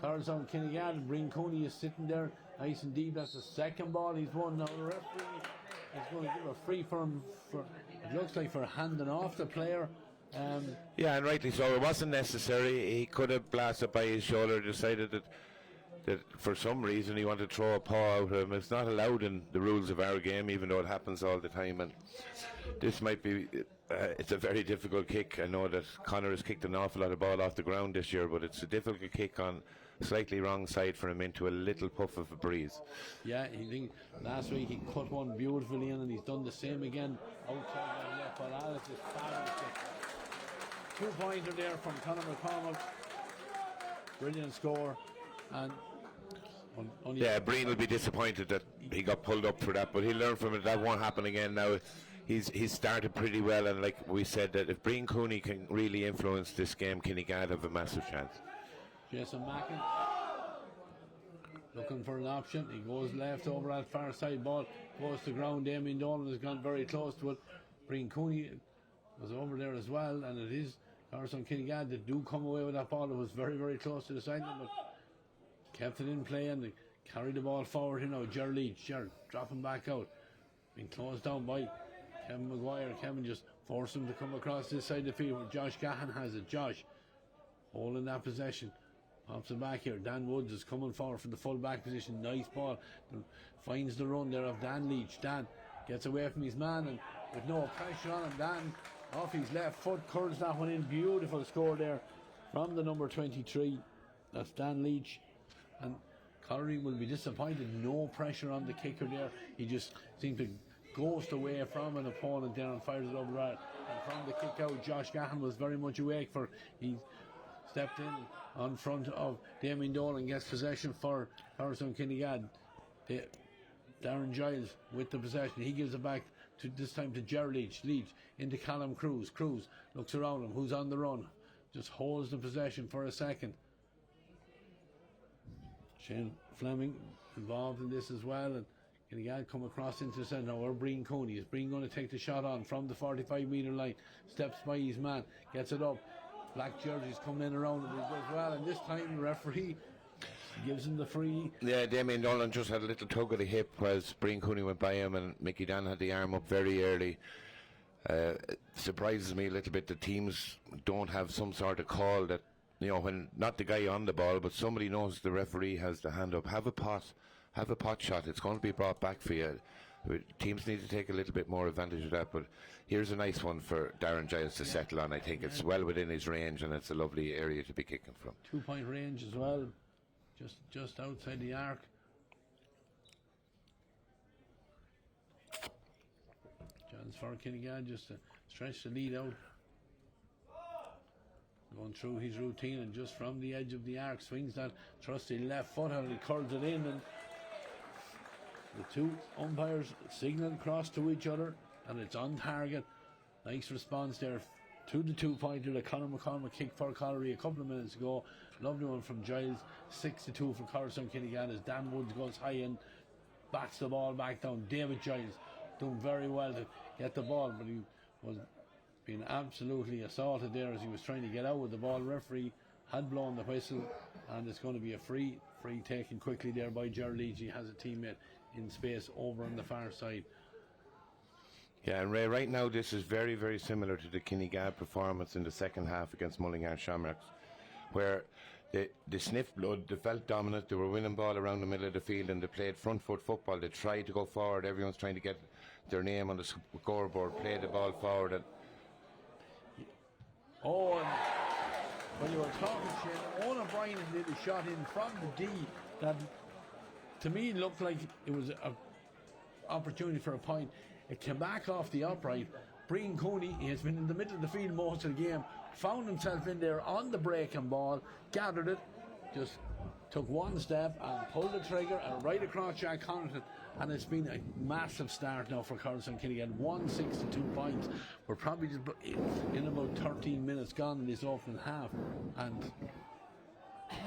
Coralstown Kinnegad. Breen Cooney is sitting there nice and deep. That's the second ball he's won. Now the referee is going to give a free for him, it looks like for handing off the player. Yeah, and rightly so. It wasn't necessary. He could have blasted by his shoulder, decided that for some reason he wanted to throw a paw out of him. It's not allowed in the rules of our game, even though it happens all the time. And this might be, it's a very difficult kick. I know that Connor has kicked an awful lot of ball off the ground this year, but it's a difficult kick on slightly wrong side for him into a little puff of a breeze. Yeah, I think last week he cut one beautifully in, and he's done the same again outside the left. But Alice is fabulous. 2-pointer there from Conor McCormack. Brilliant score. And yeah, Breen will be disappointed that he got pulled up for that, but he'll learn from it. That won't happen again now. He's started pretty well, and like we said, that if Breen Cooney can really influence this game, Kinnegad have a massive chance. Jason Mackin looking for an option. He goes left over that far side, ball goes to ground. Damien Dolan has gone very close to it. Breen Cooney was over there as well, and it is Coralstown Kinnegad that do come away with that ball. It was very, very close to the sideline, but kept it in play and they carried the ball forward. You know, Gerald Leach, dropping back out, being closed down by Kevin Maguire. Kevin just forced him to come across this side of the field where Josh Gahan has it. Josh holding that possession, pops it back here. Dan Woods is coming forward from the full back position. Nice ball, finds the run there of Dan Leach. Dan gets away from his man and with no pressure on him, Dan off his left foot curls that one in. Beautiful score there from the number 23. That's Dan Leach. And Caulry will be disappointed. No pressure on the kicker there. He just seemed to ghost away from an opponent there and fired it over right. And from the kick out, Josh Gahan was very much awake for. He stepped in on front of Damien Dolan, gets possession for Coralstown Kinnegad. Darren Giles with the possession. He gives it back to this time to Ger Leach. Leach into Callum Cruz. Cruz looks around him. Who's on the run? Just holds the possession for a second. Shane Fleming involved in this as well, and Kinnegad come across into the centre. Now, Breen Cooney. Is Breen going to take the shot on from the 45-metre line? Steps by his man, gets it up. Black jerseys coming in around him as well, and this time the referee gives him the free. Yeah, Damien Nolan just had a little tug of the hip as Breen Cooney went by him, and Mickey Dan had the arm up very early. It surprises me a little bit that teams don't have some sort of call that, you know, when not the guy on the ball, but somebody knows the referee has the hand up. Have a pot shot. It's going to be brought back for you. Teams need to take a little bit more advantage of that, but here's a nice one for Darren Giles to settle on. I think it's well within his range, and it's a lovely area to be kicking from. 2-point range as well, just outside the arc. Chance for Kinnegad just to stretch the lead out. Going through his routine, and just from the edge of the arc swings that trusty left foot and he curls it in, and the two umpires signal across to each other, and it's on target. Nice response there to the 2-pointer that Conor McCormick kicked for Caulry a couple of minutes ago. Lovely one from Giles. 6-2 for Coralstown Kinnegad as Dan Woods goes high and bats the ball back down. David Giles doing very well to get the ball, but he was being absolutely assaulted there as he was trying to get out with the ball. Referee had blown the whistle, and it's going to be a free taken quickly there by Ger Leach. He has a teammate in space over on the far side. Yeah, and Ray, right now this is very, very similar to the Kinnegad performance in the second half against Mullingar Shamrocks, where they sniffed blood, they felt dominant, they were winning ball around the middle of the field, and they played front foot football. They tried to go forward. Everyone's trying to get their name on the scoreboard, play the ball forward. And and when you were talking, Shane, Owen O'Brien did a shot in from the D that to me looked like it was an opportunity for a point. It came back off the upright. Breen Cooney, he has been in the middle of the field most of the game, found himself in there on the breaking ball, gathered it, just took one step and pulled the trigger and right across Jack Connaughton, and it's been a massive start now for Coralstown Kinnegad. 162 points. We're probably just in about 13 minutes gone in this opening half, and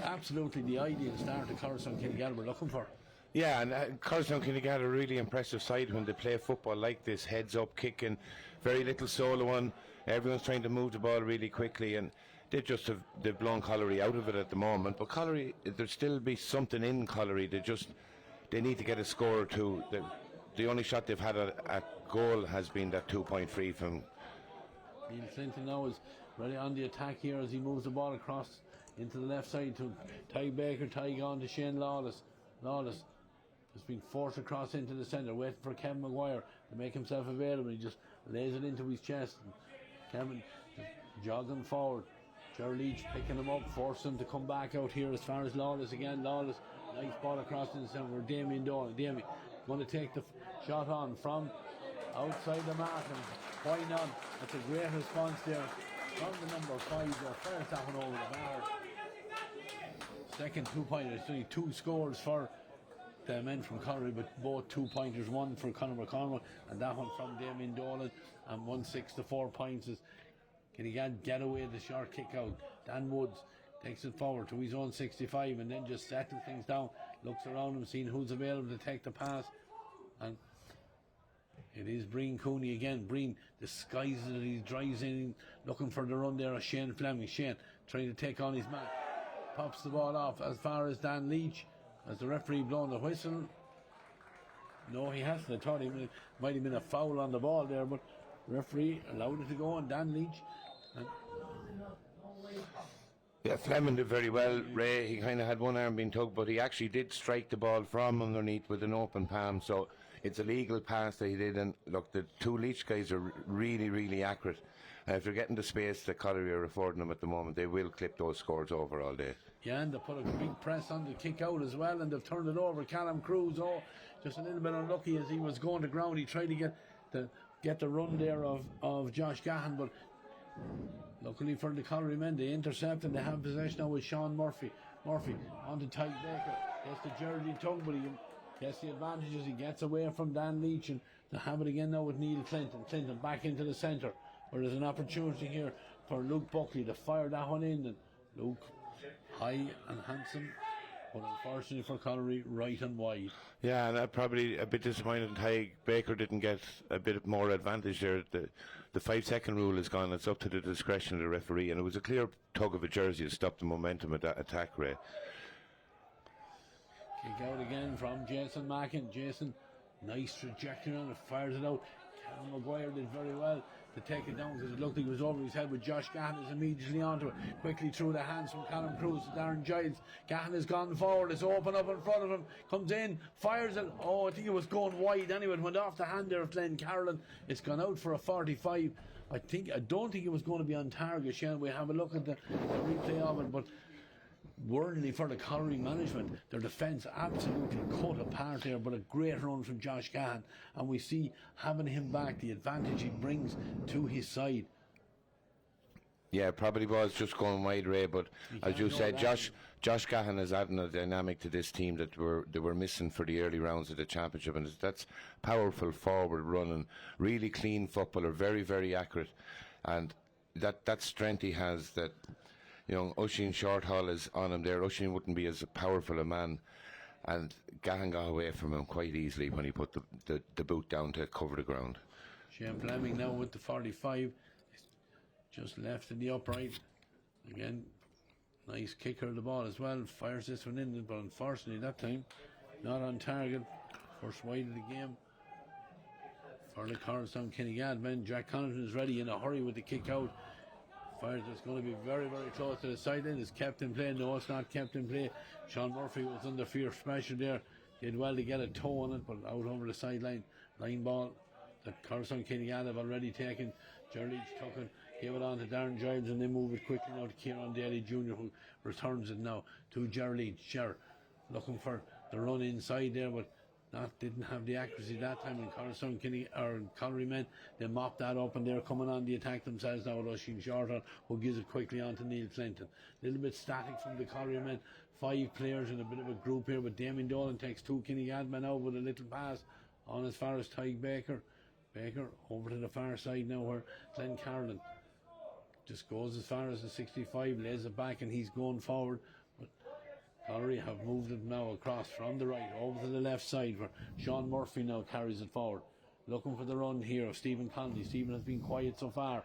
absolutely the ideal start to Coralstown Kinnegad we're looking for. yeah, and Coralstown Kinnegad are a really impressive side when they play football like this, heads up, kicking, very little solo on. Everyone's trying to move the ball really quickly, and they've blown Caulry out of it at the moment. But Caulry, there'll still be something in Caulry. They need to get a score or two. The only shot they've had at goal has been that 2-point free from. Neil Clinton now is ready on the attack here as he moves the ball across into the left side to Ty Baker. Ty gone to Shane Lawless. Lawless has been forced across into the centre, waiting for Kevin Maguire to make himself available. He just lays it into his chest. Kevin just jogging forward. Ger Leach picking him up, forcing him to come back out here as far as Lawless again. Lawless, nice ball across in the centre where Damien Dolan. Damien going to take the shot on from outside the mark, and why not? That's a great response there from the number 5 there. First that one over the bar. Second 2-pointer. It's only 2 scores for the men from Caulry, but both 2-pointers, one for Conor McCormick and that one from Damien Dolan, and 1-6 to 4 points is Kinnegad get away the short kick out. Dan Woods takes it forward to his own 65 and then just settles things down, looks around him, seeing who's available to take the pass, and it is Breen Cooney again. Breen disguises it, he drives in looking for the run there of Shane Fleming. Shane trying to take on his man, pops the ball off as far as Dan Leach as the referee blowing the whistle. No, he hasn't. I thought it might have been a foul on the ball there, but the referee allowed it to go on Dan Leach. Yeah, Fleming did very well, Ray. He kind of had one arm being tugged, but he actually did strike the ball from underneath with an open palm, so it's a legal pass that he did. And look, the two Leach guys are really, really accurate. If they're getting the space that Caulry are affording them at the moment, they will clip those scores over all day. Yeah, and they put a big press on the kick out as well, and they've turned it over. Callum Cruz, just a little bit unlucky as he was going to ground. He tried to get the run there of Josh Gahan, but luckily for the Caulry men, they intercept and they have possession now with Sean Murphy. Murphy on to Ty Baker. Gets the jersey tug, but he gets the advantages. He gets away from Dan Leach, and to have it again now with Neil Clinton. Clinton back into the centre, where there's an opportunity here for Luke Buckley to fire that one in. And Luke, high and handsome, but unfortunately for Caulry, right and wide. Yeah, and that probably a bit disappointing. Ty Baker didn't get a bit more advantage there. The 5-second rule is gone. It's up to the discretion of the referee, and it was a clear tug of a jersey to stop the momentum of that attack, Ray. Kick out again from Jason Mackin. Jason, nice trajectory on it, fires it out. Callum Maguire did very well to take it down because it looked like it was over his head, but Josh Gahan is immediately onto it. Quickly through the hands from Callum Cruz to Darren Giles. Gahan has gone forward, it's open up in front of him, comes in, fires it. Oh, I think it was going wide anyway. It went off the hand there of Glenn Carolyn. It's gone out for a 45. I don't think it was going to be on target, Shane. We have a look at the replay of it, but worryingly for the Caulry management, their defence absolutely cut apart there, but a great run from Josh Gahan, and we see having him back, the advantage he brings to his side. Yeah, probably was just going wide, Ray, but as you said, Josh Gahan is adding a dynamic to this team that they were missing for the early rounds of the championship, and that's powerful forward running, really clean footballer, very, very accurate, and that strength he has that. You know, Oisin Shorthall is on him there. Oisin wouldn't be as powerful a man, and Gahan got away from him quite easily when he put the boot down to cover the ground. Shane Fleming now with the 45, just left in the upright. Again, nice kicker of the ball as well. Fires this one in, but unfortunately that time not on target. First wide of the game for the Coralstown Kinnegad men. Jack Connaughton is ready in a hurry with the kick out. Fires, it's going to be very, very close to the sideline. It's kept in play. No, it's not kept in play. Sean Murphy was under fierce pressure there. Did well to get a toe on it, but out over the sideline. Line ball that Coralstown Kinnegad have already taken. Gerald took it, gave it on to Darren Giles, and they move it quickly now to Kieran Daly Jr., who returns it now to Gerald. Ger looking for the run inside there, but didn't have the accuracy that time. And Coralstown Caulry men, they mop that up, and they're coming on the attack themselves now. Oisin Shorthall, who gives it quickly on to Neil Clinton. A little bit static from the Caulry men. 5 players in a bit of a group here, but Damien Dolan takes 2 Kinnegad men out with a little pass on as far as Ty Baker. Baker over to the far side now, where Glenn Carolyn just goes as far as the 65, lays it back, and he's going forward. Caulry have moved it now across from the right over to the left side, where Sean Murphy now carries it forward, looking for the run here of Stephen Connolly. Stephen has been quiet so far,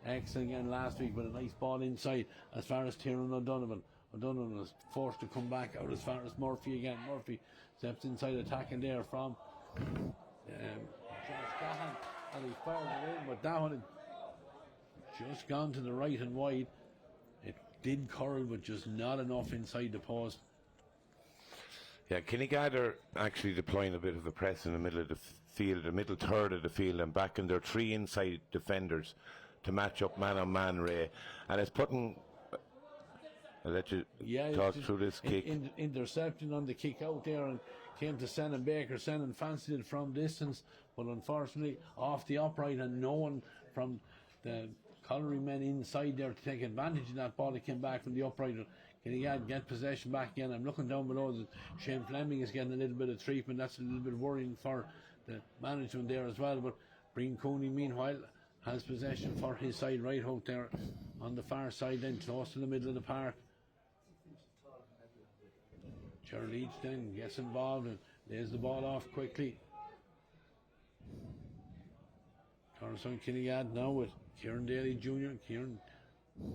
excellent again last week, with a nice ball inside as far as Tiernan O'Donovan. O'Donovan was forced to come back out as far as Murphy again. Murphy steps inside, attacking there from Josh Gahan, and he fired it in, but that one had just gone to the right and wide. It did curl, but just not enough inside the post. Yeah, Kinnegad are actually deploying a bit of a press in the middle of the field, the middle third of the field, and backing their 3 inside defenders to match up man on man, Ray. And it's putting. I'll let you talk through this kick. Interception on the kick out there, and came to Senan Baker. Senan fancied it from distance, but unfortunately off the upright, and no one from the Caulry men inside there to take advantage of that ball that came back from the upright. Kinnegad get possession back again. I'm looking down below that Shane Fleming is getting a little bit of treatment. That's a little bit worrying for the management there as well. But Breen Cooney, meanwhile, has possession for his side right out there on the far side, then close to the middle of the park. Gerald Leach then gets involved and lays the ball off quickly. Coralstown Kinnegad now with Kieran Daly Jr. Kieran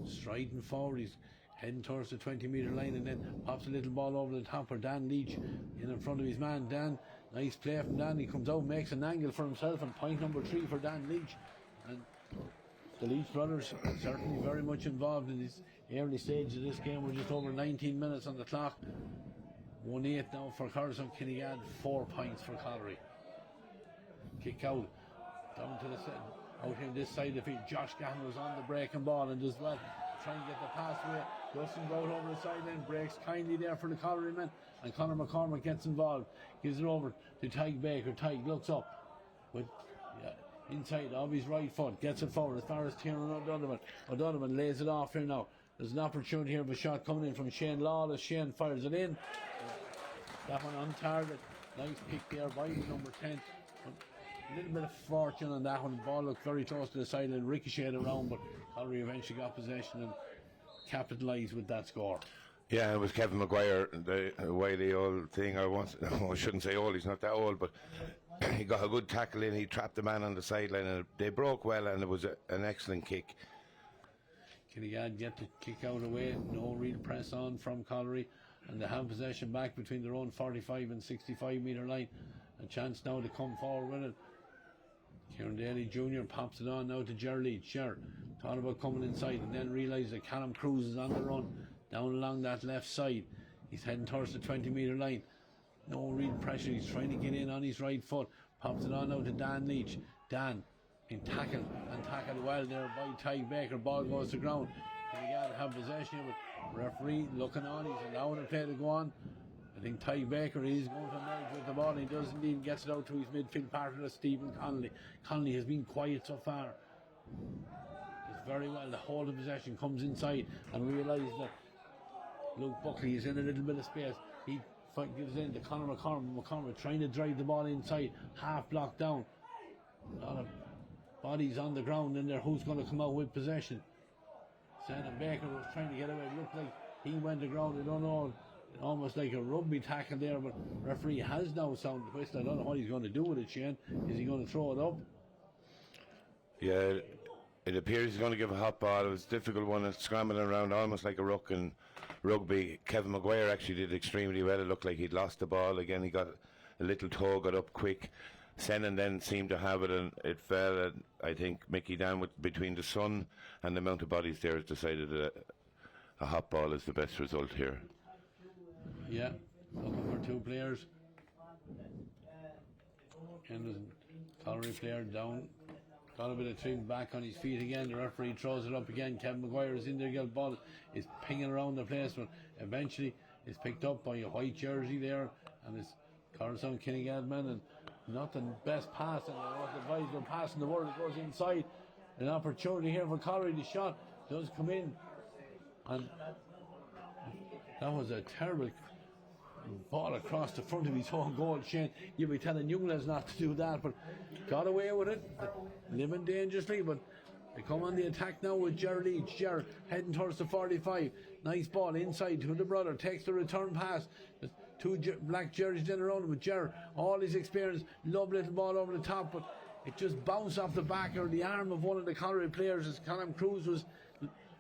striding forward. He's heading towards the 20-metre line, and then pops a little ball over the top for Dan Leach in front of his man. Dan, nice play from Dan. He comes out, makes an angle for himself, and point number 3 for Dan Leach. And the Leach brothers are certainly very much involved in this early stage of this game. We're just over 19 minutes on the clock. 1-8 now for Coralstown Kinnegad, 4 points for Caulry. Kick out down to the out here this side of the field. Josh Gahan was on the breaking ball and does well, trying to get the pass away. Justin out over the sideline, breaks kindly there for the Caulry men, and Conor McCormick gets involved, gives it over to Tyke Baker. Tyke looks up with inside of his right foot, gets it forward as far as Tiernan O'Donovan. O'Donovan lays it off here now. There's an opportunity here of a shot coming in from Shane Lawless. Shane fires it in. That one on target. Nice pick there by the number 10. A little bit of fortune on that one. The ball looked very close to the sideline, ricocheted around, but Caulry eventually got possession and capitalised with that score. Yeah, it was Kevin Maguire, the wily old thing. I shouldn't say old, he's not that old, but he got a good tackle in. He trapped the man on the sideline, and they broke well, and it was an excellent kick. Kinnegad get the kick out away, no real press on from Caulry, and they have possession back between their own 45 and 65 metre line. A chance now to come forward with it. Kieran Daly Jr. pops it on now to Ger Leach. Ger thought about coming inside and then realised that Callum Cruz is on the run down along that left side. He's heading towards the 20 metre line. No real pressure. He's trying to get in on his right foot. Pops it on now to Dan Leach. Dan being tackled well there by Ty Baker. Ball goes to ground. Kinnegad have possession, but referee looking on. He's allowing the play to go on. I think Ty Baker is going to emerge with the ball. He does indeed, gets it out to his midfield partner, Stephen Connolly. Connolly has been quiet so far. Does very well. The hold of possession comes inside and realises that Luke Buckley is in a little bit of space. He gives in to Conor McCormick. McCormick trying to drive the ball inside, half blocked down. A lot of bodies on the ground in there. Who's going to come out with possession? Shannon Baker was trying to get away. It looked like he went to ground. I don't know. Almost like a rugby tackle there, but referee has now sounded the whistle. I don't know what he's going to do with it, Shane. Is he going to throw it up? Yeah, it appears he's going to give a hot ball. It was a difficult one, and scrambling around almost like a ruck in rugby. Kevin Maguire actually did extremely well. It looked like he'd lost the ball again. He got a little toe, got up quick. Sennan then seemed to have it, and it fell. And I think Mickey Dan, between the sun and the amount of bodies there, has decided that a hot ball is the best result here. Yeah, looking for two players. Henderson, Caulry player down. Got a bit of trim back on his feet again. The referee throws it up again. Kevin Maguire is in there. The ball is pinging around the place, but eventually it's picked up by a white jersey there, and it's Coralstown Kinnegad man, and not the best pass. And I was advised when passing the word, it goes inside. An opportunity here for Caulry. The shot does come in, and that was a terrible ball across the front of his own goal. Shane, you'll be telling young lads not to do that, but got away with it, living dangerously. But they come on the attack now with Ger Leach. Ger heading towards the 45. Nice ball inside to the brother, takes the return pass. There's two black jerseys in around him with Ger. All his experience, love little ball over the top, but it just bounced off the back or the arm of one of the Caulry players as Callum Cruz was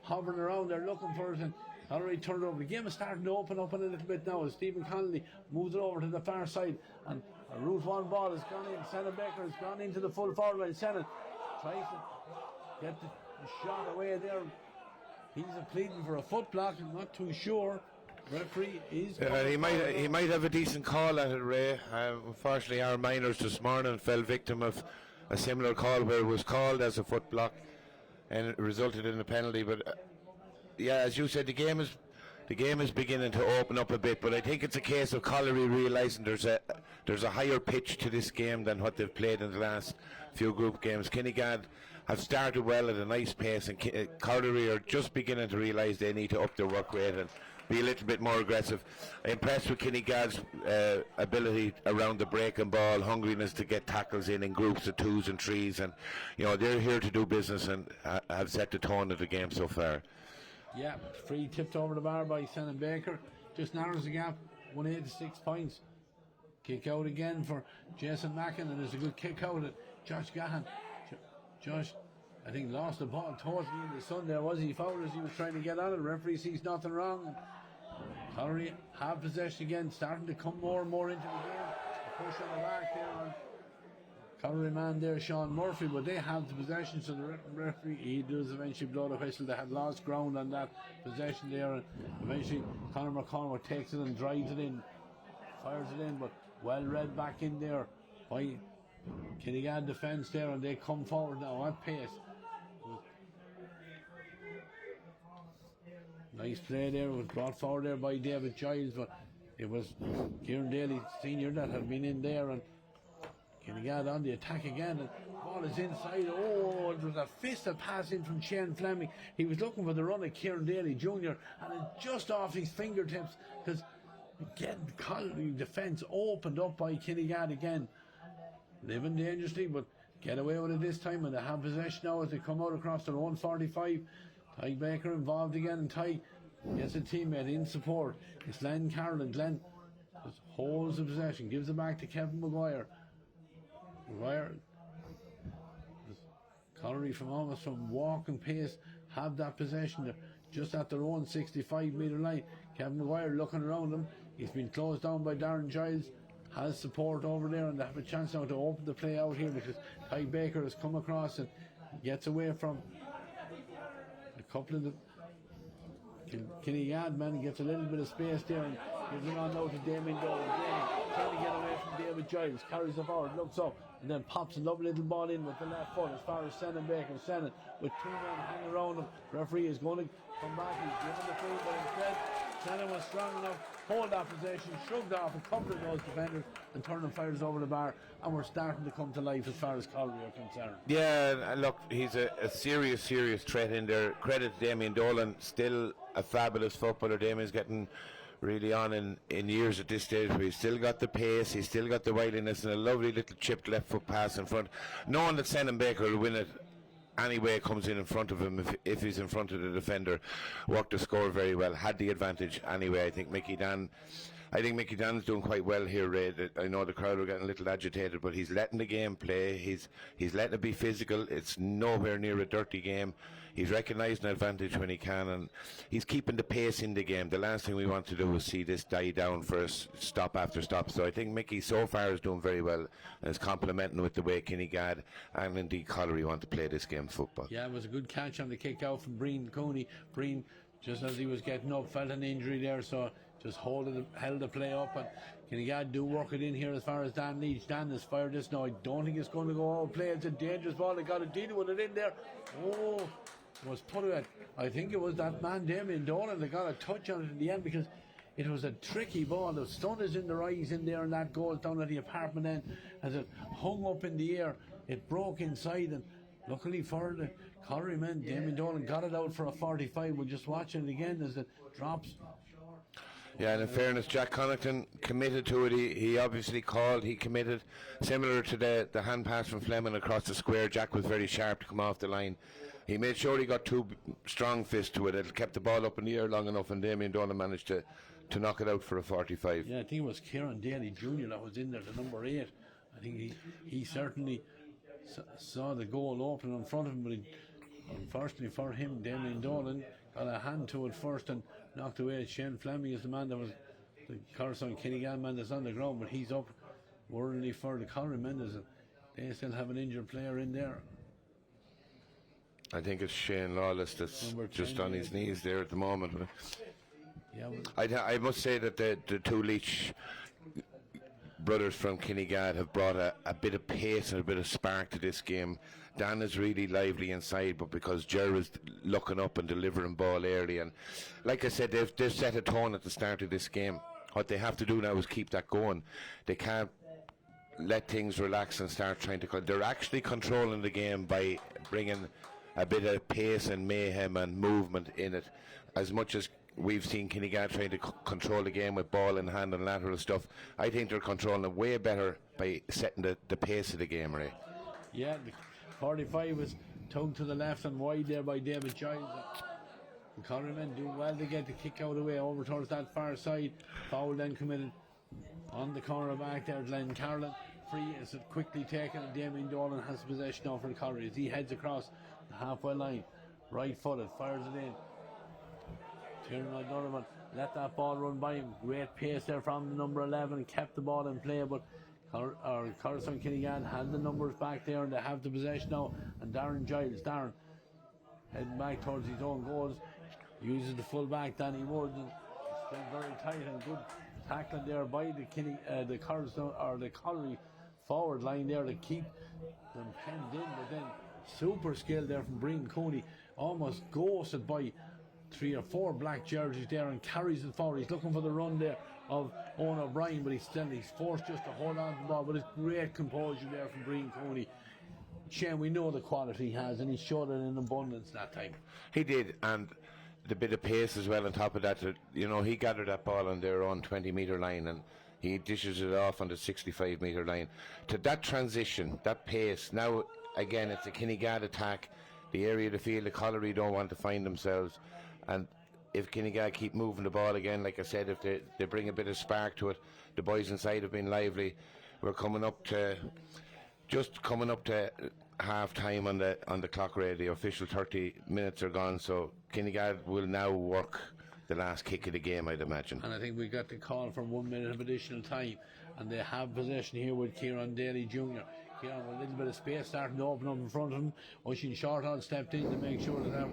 hovering around there looking for it, and Caulry turned over. The game is starting to open up a little bit now as Stephen Connolly moves it over to the far side, and a Route 1 ball has gone in. Senna Baker has gone into the full forward line. Senna tries to get the shot away there. He's pleading for a foot block. I'm not too sure. Referee is he might have a decent call at it, Ray. Unfortunately, our miners this morning fell victim of a similar call where it was called as a foot block and it resulted in a penalty. But yeah, as you said, the game is beginning to open up a bit, but I think it's a case of Caulry realising there's a higher pitch to this game than what they've played in the last few group games. Kinnegad have started well at a nice pace, and Caulry are just beginning to realise they need to up their work rate and be a little bit more aggressive. I'm impressed with Kinnegad's ability around the breaking ball, hungriness to get tackles in groups of 2s and 3s, and they're here to do business and have set the tone of the game so far. Yeah, free tipped over the bar by Senna Baker, just narrows the gap, 186 points. Kick out again for Jason Mackin, and there's a good kick out at Josh Gahan. Josh, I think, lost the ball totally in the sun there. Was he fouled as he was trying to get on it? The referee sees nothing wrong. Caulry have possession again, starting to come more and more into the game. A push on the back there on Caulry man there, Sean Murphy, but they have the possession, so the referee, he does eventually blow the whistle. They had lost ground on that possession there, and eventually Conor McCormick takes it and drives it in, fires it in, but well read back in there by Kinnegad defence there, and they come forward now at pace. Nice play there. It was brought forward there by David Giles, but it was Kieran Daly Senior that had been in there, and Kinnegad on the attack again, and the ball is inside. Oh, it was a fisted pass in from Shane Fleming. He was looking for the run of Kieran Daly Jr. and it just off his fingertips, because Again, Caulry defence opened up by Kinnegad again. Living dangerously, but get away with it this time, and they have possession now as they come out across their own 45. Ty Baker involved again, and Ty gets a teammate in support. It's Glenn Carroll, and Glenn just holds the possession, gives it back to Kevin Maguire. Caulry from almost from walking pace have that possession. They're just at their own 65-metre line. Kevin Maguire looking around them. He's been closed down by Darren Giles. Has support over there, and they have a chance now to open the play out here because Ty Baker has come across and gets away from a couple of the Kinnegad man, gets a little bit of space there and gives it on now to Damien Dolan. Trying to get away from David Giles, carries it forward, looks up, and then pops a lovely little ball in with the left foot as far as Sennan Baker. Sennan with two men hanging around him. Referee is going to come back. He's given the free, but instead Sennan was strong enough, hold that possession, shrugged off a couple of those defenders, and turned and fires over the bar, and we're starting to come to life as far as Caulry are concerned. Yeah, look, he's a serious threat in there. Credit to Damien Dolan, still a fabulous footballer. Damien's getting really on in years at this stage, but he's still got the pace, he's still got the wiliness, and a lovely little chipped left foot pass in front. Knowing that Sennan Baker will win it anyway, comes in front of him if he's in front of the defender. Worked the score very well, had the advantage anyway. I think Mickey Dan's doing quite well here, Ray. I know the crowd are getting a little agitated, but he's letting the game play. He's letting it be physical. It's nowhere near a dirty game. He's recognising advantage when he can, and he's keeping the pace in the game. The last thing we want to do is see this die down for us, stop after stop. So I think Mickey so far is doing very well and is complimenting with the way Kinnegad and indeed Caulry want to play this game of football. Yeah, it was a good catch on the kick out from Breen Cooney. Breen, just as he was getting up, felt an injury there, so just held the play up, and Kinnegad do work it in here as far as Dan Leach. Dan has fired this now. I don't think it's going to go out play. It's a dangerous ball. They got to deal with it in there. Oh, was put it. I think it was that man Damien Dolan that got a touch on it in the end, because it was a tricky ball. The sun is in their eyes in there, and that goal down at the apartment end as it hung up in the air. It broke inside, and luckily for the Caulry men, Damien Dolan got it out for a 45. We'll just watch it again as it drops. Yeah, and in fairness, Jack Connaughton committed to it. He obviously called, he committed. Similar to the hand pass from Fleming across the square, Jack was very sharp to come off the line. He made sure he got two strong fists to it. It kept the ball up in the air long enough, and Damien Dolan managed to knock it out for a 45. Yeah, I think it was Kieran Daly Jr. that was in there, the number 8. I think he certainly saw the goal open in front of him, but unfortunately for him, Damien Dolan got a hand to it first and knocked away. Shane Fleming is the man that was the Coralstown Kinnegad man that's on the ground, but he's up worryingly for the Caulry men. They still have an injured player in there. I think it's Shane Lawless that's just on his knees there at the moment. Yeah, I must say that the two Leach brothers from Kinnegad have brought a bit of pace and a bit of spark to this game. Dan is really lively inside, but because Ger is looking up and delivering ball early, and like I said, they've set a tone at the start of this game. What they have to do now is keep that going. They can't let things relax and start trying to. They're actually controlling the game by bringing a bit of pace and mayhem and movement in it. As much as we've seen Kinnegad trying to control the game with ball in hand and lateral stuff, I think they're controlling it way better by setting the pace of the game, Ray. Yeah, the 45 was tugged to the left and wide there by David Giles. The Caulry men do well to get the kick out of the way over towards that far side. Foul then committed on the corner back there. Glenn Carlin free is quickly taken, and Damien Dolan has possession now for the Caulry as he heads across the halfway line, right footed, fires it in. Tiernan O'Donovan let that ball run by him. Great pace there from the number 11, kept the ball in play, but Coralstown Kinnegad had the numbers back there, and they have the possession now. And Darren Giles, heading back towards his own goals, uses the full back Danny Woods, and still very tight and good tackling there by the Coralstown or the Caulry forward line there to keep them penned in. But then super skill there from Breen Cooney, almost ghosted by 3 or 4 black jerseys there, and carries it forward. He's looking for the run there of Owen O'Brien, but he's forced just to hold on to the ball. But it's great composure there from Breen Cooney. Shane, we know the quality he has, and he showed it in abundance that time. He did, and the bit of pace as well on top of that. You know, he gathered that ball on their own 20-metre line and he dishes it off on the 65-metre line. To that transition, that pace, now again it's a Kinnegad attack. The area of the field, the Caulry don't want to find themselves. And if Kinnegad keep moving the ball again, like I said, if they bring a bit of spark to it, the boys inside have been lively. We're coming up to half time on the clock rate. The official 30 minutes are gone, so Kinnegad will now work the last kick of the game, I'd imagine. And I think we got the call for 1 minute of additional time, and they have possession here with Kieran Daly Jr. Kieran with a little bit of space starting to open up in front of him. Oisin Shortall stepped in to make sure that that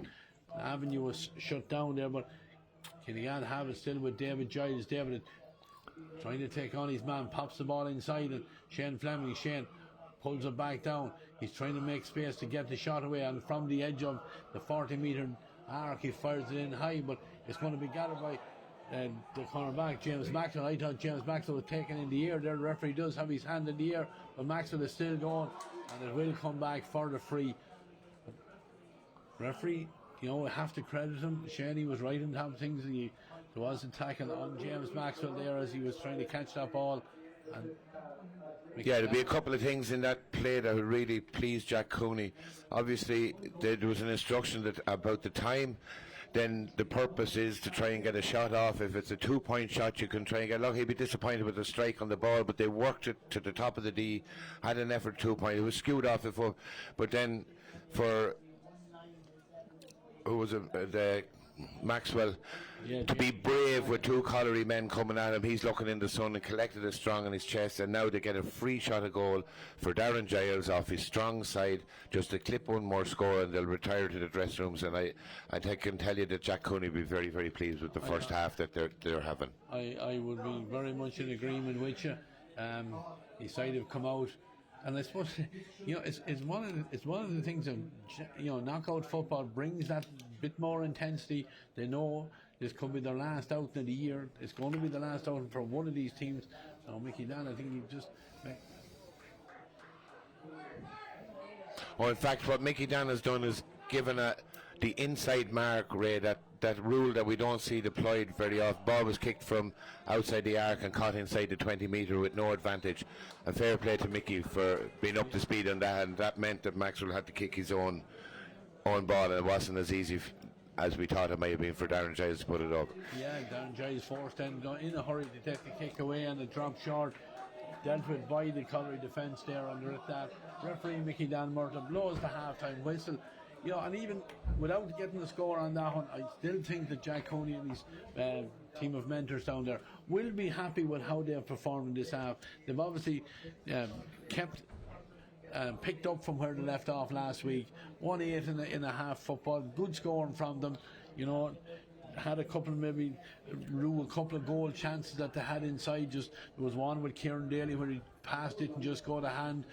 avenue was shut down there, but Kinnegad have it still with David Giles. David trying to take on his man, pops the ball inside, and Shane Fleming pulls it back down. He's trying to make space to get the shot away, and from the edge of the 40-metre arc he fires it in high, but it's going to be gathered by the cornerback James Maxwell. I thought James Maxwell was taken in the air there. The referee does have his hand in the air, but Maxwell is still going, and it will come back for the free. Referee, you know, we have to credit him. Shaney was right in top things. There was a tackle on James Maxwell there as he was trying to catch that ball. And yeah, there'll be a couple of things in that play that would really please Jack Cooney. Obviously, there was an instruction that about the time. Then the purpose is to try and get a shot off. If it's a 2-point shot, you can try and get. Look, he'd be disappointed with the strike on the ball, but they worked it to the top of the D, had an effort 2-point. It was skewed off the foot, but then for who was it? The Maxwell to be brave with two Caulry men coming at him. He's looking in the sun and collected it strong on his chest, and now they get a free shot of goal for Darren Giles off his strong side, just to clip one more score, and they'll retire to the dressing rooms. And I can tell you that Jack Cooney will be very, very pleased with the first half that they're having. I would be very much in agreement with you. His side have come out, and I suppose, you know, it's one of the things that, you know, knockout football brings, that bit more intensity. They know this could be their last outing of the year. It's going to be the last outing for one of these teams. So Mickey Dan, I think he just. In fact, what Mickey Dan has done is given the inside mark, Ray, that rule that we don't see deployed very often. Ball was kicked from outside the arc and caught inside the 20-metre with no advantage. And fair play to Mickey for being up to speed on that, and that meant that Maxwell had to kick his own ball, and it wasn't as easy as we thought it might have been for Darren Giles to put it up. Yeah, Darren Giles forced then in a hurry to take the kick away, and it dropped short. Dealt with by the Caulry defence there under it. That referee Mickey Dan Murtagh blows the half-time whistle. You know, and even without getting the score on that one, I still think that Jack Cooney and his team of mentors down there will be happy with how they have performed in this half. They've obviously picked up from where they left off last week. 1-8 in a half football, good scoring from them. You know, had a couple of goal chances that they had inside. Just there was one with Kieran Daly where he passed it and just got a hand.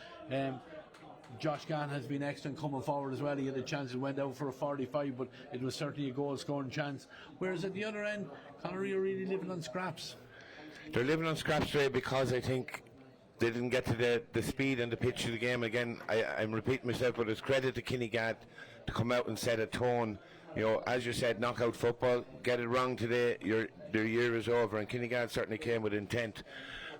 Josh Gann has been excellent coming forward as well. He had a chance, it went out for a 45, but it was certainly a goal scoring chance. Whereas at the other end, Caulry are really living on scraps. They're living on scraps today because I think they didn't get to the speed and the pitch of the game. Again, I'm repeating myself, but it's credit to Kinnegad to come out and set a tone. You know, as you said, knockout football, get it wrong today, their year is over, and Kinnegad certainly came with intent.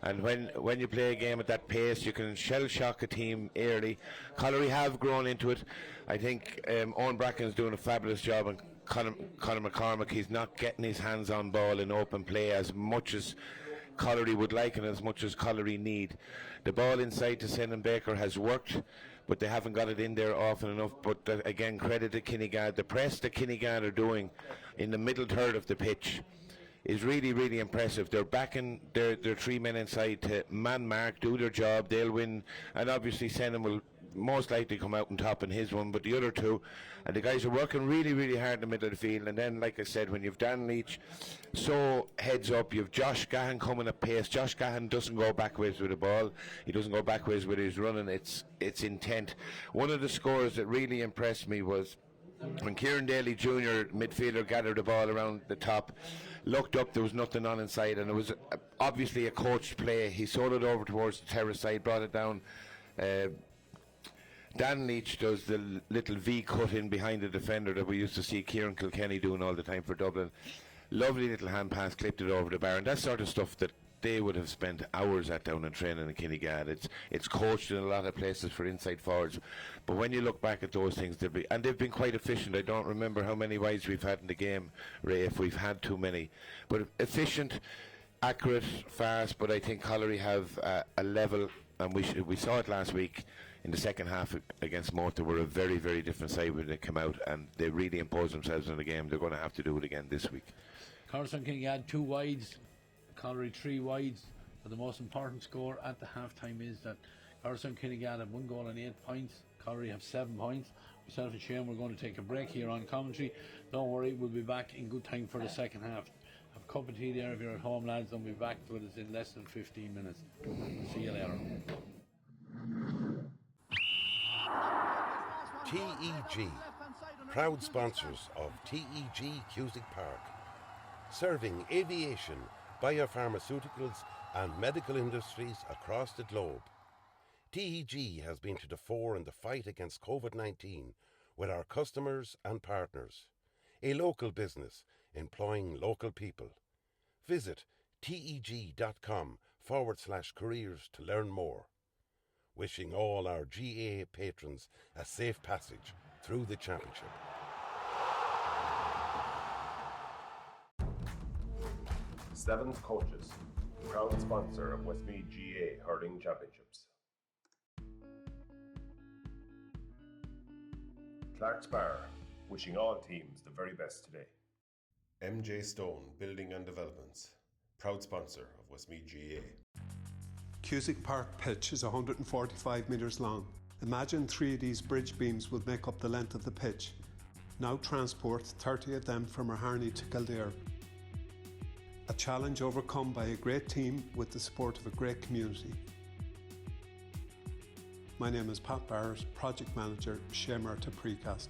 And when you play a game at that pace, you can shell shock a team early. Caulry have grown into it. I think Owen Bracken's doing a fabulous job, and Conor McCormick, he's not getting his hands on ball in open play as much as Caulry would like and as much as Caulry need. The ball inside to Senan Baker has worked, but they haven't got it in there often enough. But again, credit to Kinnegad. The press that Kinnegad are doing in the middle third of the pitch is really, really impressive. They're backing their three men inside to man mark, do their job, they'll win, and obviously Senan will most likely come out on top in his one, but the other two, and the guys are working really, really hard in the middle of the field. And then, like I said, when you've Dan Leach so heads up, you've Josh Gahan coming at pace. Josh Gahan doesn't go backwards with the ball, he doesn't go backwards with his running, it's intent. One of the scores that really impressed me was when Kieran Daly Jr., midfielder, gathered the ball around the top, looked up, there was nothing on inside, and it was obviously a coached play. He sold it over towards the terrace side, brought it down Dan Leach does the little V cut in behind the defender that we used to see Kieran Kilkenny doing all the time for Dublin. Lovely little hand pass, clipped it over the bar, and that sort of stuff that they would have spent hours at down in training in Kinnegad. It's coached in a lot of places for inside forwards, but when you look back at those things, they've been quite efficient. I don't remember how many wides we've had in the game, Ray, if we've had too many, but efficient, accurate, fast. But I think Caulry have a level, and we saw it last week in the second half against Murtagh. Were a very, very different side when they came out, and they really imposed themselves in the game. They're going to have to do it again this week. Coralstown Kinnegad 2 wides, Caulry 3 wides. But the most important score at the half time is that Coralstown Kinnegad have 1 goal and 8 points. Caulry have 7 points. Myself and Shay, we're going to take a break here on commentary. Don't worry, we'll be back in good time for the second half. Have a cup of tea there if you're at home, lads, and we'll be back with us in less than 15 minutes. See you later. TEG, proud sponsors of TEG Cusick Park, serving aviation, biopharmaceuticals and medical industries across the globe. TEG has been to the fore in the fight against COVID-19 with our customers and partners. A local business employing local people. Visit teg.com/careers to learn more. Wishing all our GA patrons a safe passage through the championship. Sevens Coaches, proud sponsor of Westmeath GA Hurling Championships. Clark's Bar, wishing all teams the very best today. MJ Stone Building and Developments, proud sponsor of Westmeath GA. Cusick Park pitch is 145 metres long. Imagine 3 of these bridge beams would make up the length of the pitch. Now transport 30 of them from Harney to Kildare. A challenge overcome by a great team with the support of a great community. My name is Pat Barrett, Project Manager, Shay Murtagh Precast.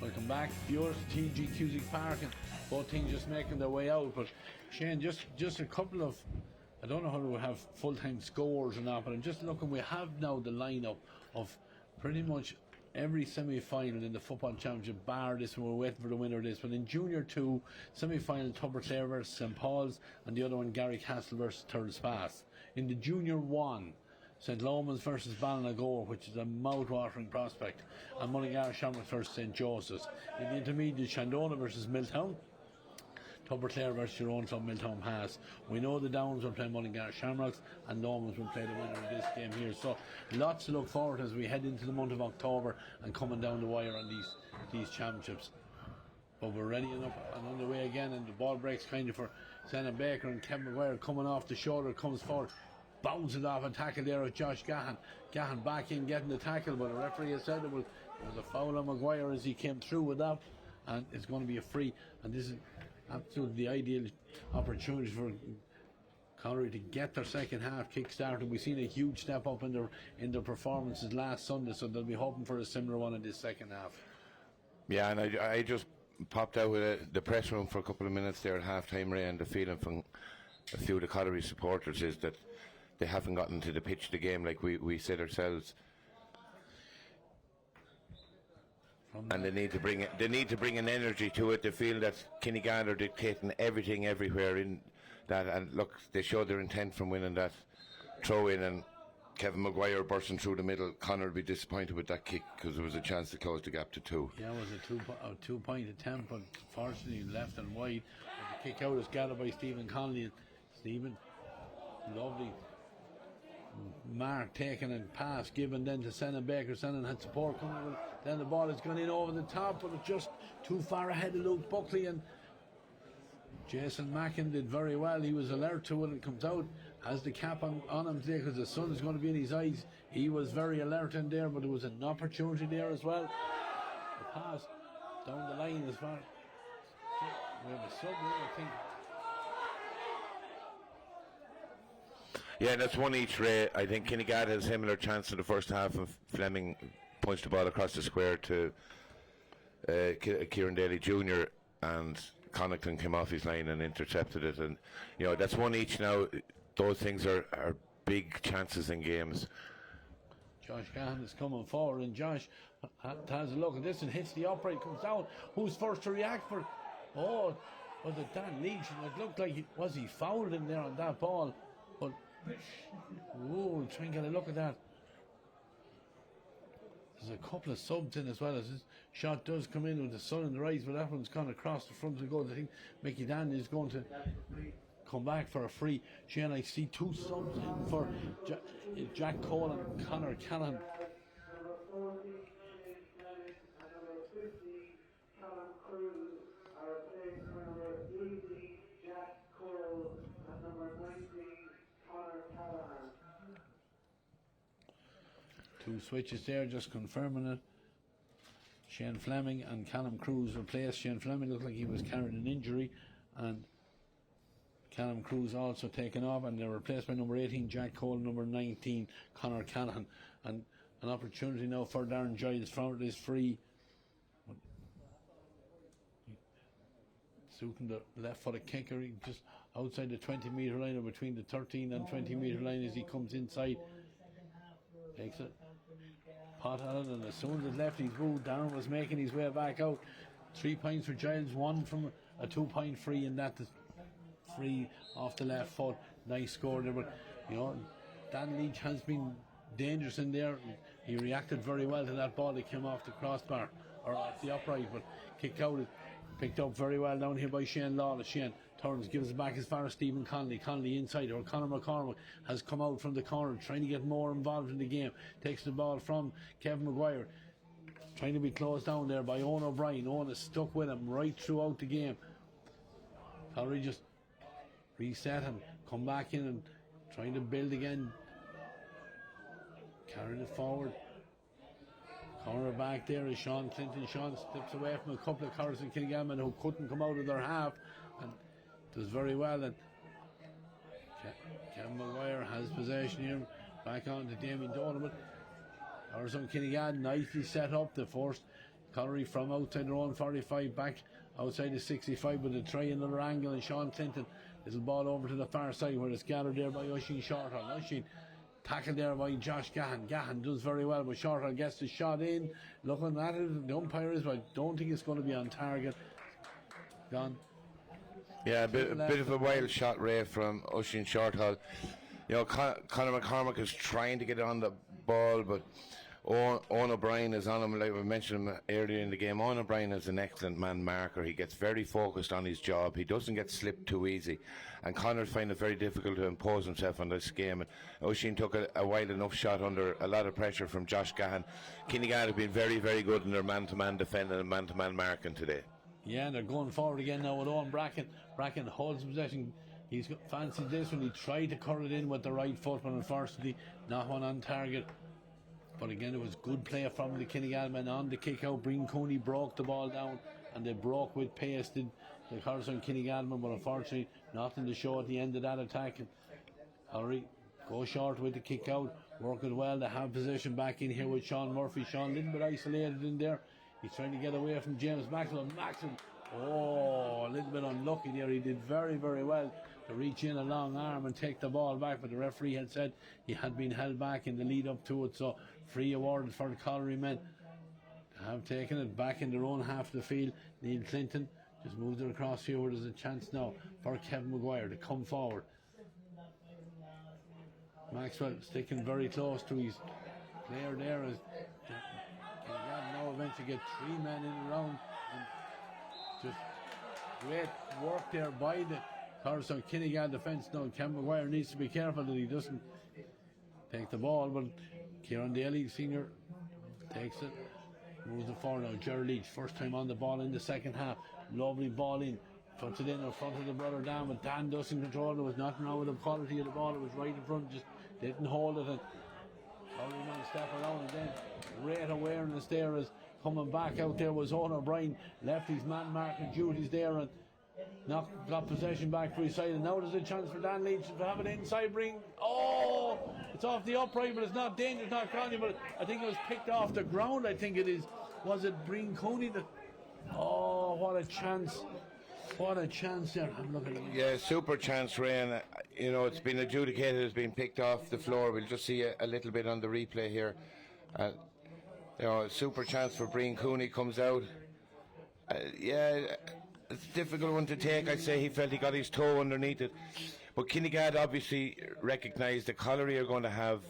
Welcome back, viewers, to TG Cusick Park, and both things just making their way out. But Shane, just a couple of, I don't know how to have full-time scores or not, but I'm just looking. We have now the lineup of pretty much every semi-final in the football championship, bar this one. We're waiting for the winner of this. But in Junior 2, semi-final, Tubber Clare versus St. Paul's, and the other one, Gary Castle versus Thurles. In the Junior 1, St. Lomans versus Ballinagoa, which is a mouth-watering prospect, and Mullingar Shamrock versus St. Joseph's. In the intermediate, Shandona versus Milltown, Tubber Clare versus your own club, Milltownpass. We know the Downs will play Mullingar Shamrocks, and Lomans will play the winner of this game here. So lots to look forward to as we head into the month of October and coming down the wire on these championships. But we're ready and up and on the way again, and the ball breaks kind of for Senna Baker, and Kevin Maguire coming off the shoulder, comes forward, bounces off a tackle there of Josh Gahan. Gahan back in getting the tackle, but the referee has said it was a foul on Maguire as he came through with that, and it's going to be a free. And this is absolutely the ideal opportunity for Caulry to get their second half kick started. We've seen a huge step up in their performances last Sunday, so they'll be hoping for a similar one in this second half. Yeah, and I just popped out with the press room for a couple of minutes there at half time, Ray, and the feeling from a few of the Caulry supporters is that they haven't gotten to the pitch of the game like we said ourselves. And they need to bring it. They need to bring an energy to it. They feel that Kinnegad are dictating everything everywhere in that. And look, they showed their intent from winning that throw in, and Kevin Maguire bursting through the middle. Connor would be disappointed with that kick because there was a chance to close the gap to 2. Yeah, it was a two-point attempt, but fortunately left and wide. But the kick out is gathered by Stephen Connolly. And Stephen, lovely mark taken and pass given then to Senna Baker. Senna had support coming with, then the ball has gone in over the top, but it's just too far ahead of Luke Buckley, and Jason Mackin did very well. He was alert to it and comes out, has the cap on him today because the sun is going to be in his eyes. He was very alert in there, but there was an opportunity there as well. The pass down the line as far. We have a sub here, I think. Yeah, that's one each, Ray. I think Kinnegad has a similar chance in the first half, and Fleming punched the ball across the square to Kieran Daly Jr. and Connaughton came off his line and intercepted it. And, you know, that's one each now. Those things are big chances in games. Josh Gahan is coming forward, and Josh has a look at this and hits the upright, comes down. Who's first to react for? Oh, was it Dan Leach? It looked like was he fouled in there on that ball? But oh, try and get a look at that. There's a couple of subs in as well as this shot does come in with the sun in the rise, but that one's gone across the front of the goal. I think Mickey Dan is going to come back for a free. Shane, I see 2 subs in for Jack Cole and Conor Callan. Two switches there, just confirming it. Shane Fleming and Callum Cruz replaced. Shane Fleming looked like he was carrying an injury, and Callum Cruz also taken off, and they're replaced by number 18 Jack Cole, number 19 Conor Callahan. And an opportunity now for Darren Giles. Front is free. Suiting the left footed kicker, he just outside the 20 metre line, or between the 13 and 20 metre line as he comes inside. Takes it, pot at it, and as soon as it left his boot, Darren was making his way back out. 3 points for Giles, 1 from a 2-point free, and that is free off the left foot. Nice score there, but you know, Dan Leach has been dangerous in there. He reacted very well to that ball that came off the crossbar, or off the upright, but kicked out. Picked up very well down here by Shane Lawless. Shane turns, gives it back as far as Stephen Connolly. Connolly inside, or Conor McCormick has come out from the corner, trying to get more involved in the game. Takes the ball from Kevin Maguire, trying to be closed down there by Owen O'Brien. Owen is stuck with him right throughout the game. Caulry just reset him, come back in and trying to build again. Carrying it forward. Corner back there is Sean Clinton. Sean steps away from a couple of Corus and Kinnegad who couldn't come out of their half, and does very well. And Kevin Maguire has possession here. Back on to Damien Donovan. Corus and Kinnegad nicely set up. The first Caulry from outside their own 45 back outside the 65 with a try another angle, and Sean Clinton, little ball over to the far side where it's gathered there by Oisín Shortall. Oisín tackled there by Josh Gahan. Gahan does very well, but Shortall gets the shot in. Looking at it, the umpire is, but I don't think it's going to be on target. Gone. Yeah, a bit of a wild shot, Ray, from Oisín Shortall. You know, Conor McCormack is trying to get on the ball, but Owen O'Brien is on him. Like we mentioned him earlier in the game, Owen O'Brien is an excellent man marker. He gets very focused on his job. He doesn't get slipped too easy. And Conor finds it very difficult to impose himself on this game. And Oisín took a wild enough shot under a lot of pressure from Josh Gahan. Kinnegad have been very, very good in their man-to-man defending and man-to-man marking today. Yeah, and they're going forward again now with Owen Bracken. Bracken holds possession. He's fancied this one. He tried to cut it in with the right foot, but unfortunately not one on target. But again, it was good play from the Kinnegad men on the kick out. Breen Cooney broke the ball down, and they broke with pace, did the Coralstown Kinnegad men, but unfortunately nothing to show at the end of that attack. Caulry go short with the kick out, work it well. They have possession back in here with Sean Murphy. Sean a little bit isolated in there. He's trying to get away from James Maxwell. Oh, a little bit unlucky there. He did very, very well to reach in a long arm and take the ball back, but the referee had said he had been held back in the lead up to it, so free awarded for the Caulry men. They have taken it back in their own half of the field. Neil Clinton just moved it across here where there's a chance now for Kevin Maguire to come forward. Maxwell sticking very close to his player there as Kinnegad now eventually get 3 men in around, and just great work there by the Coralstown Kinnegad defence. Now Kevin Maguire needs to be careful that he doesn't take the ball, but Kieran Daly Senior takes it, moves it forward now. Jerry Leach, first time on the ball in the second half, lovely ball in, puts it in front of the brother Dan, but Dan doesn't control it. There was nothing wrong with the quality of the ball, it was right in front, just didn't hold it, and Caulry man step around, and then great awareness there as coming back out there was Owen O'Brien, left his man marking duties there and got possession back for his side, and now there's a chance for Dan Leach to have it inside ring. Oh, it's off the upright, but it's not dangerous, not Connie, but I think it was picked off the ground. I think it is. Was it Breen Cooney that? Oh, what a chance. What a chance there. I'm looking at it. Yeah, super chance, Ray. And, you know, it's been adjudicated, it's been picked off the floor. We'll just see a little bit on the replay here. You know, super chance for Breen Cooney comes out. Yeah, it's a difficult one to take. I'd say he felt he got his toe underneath it. But Kinnegad obviously recognised that Caulry are going to have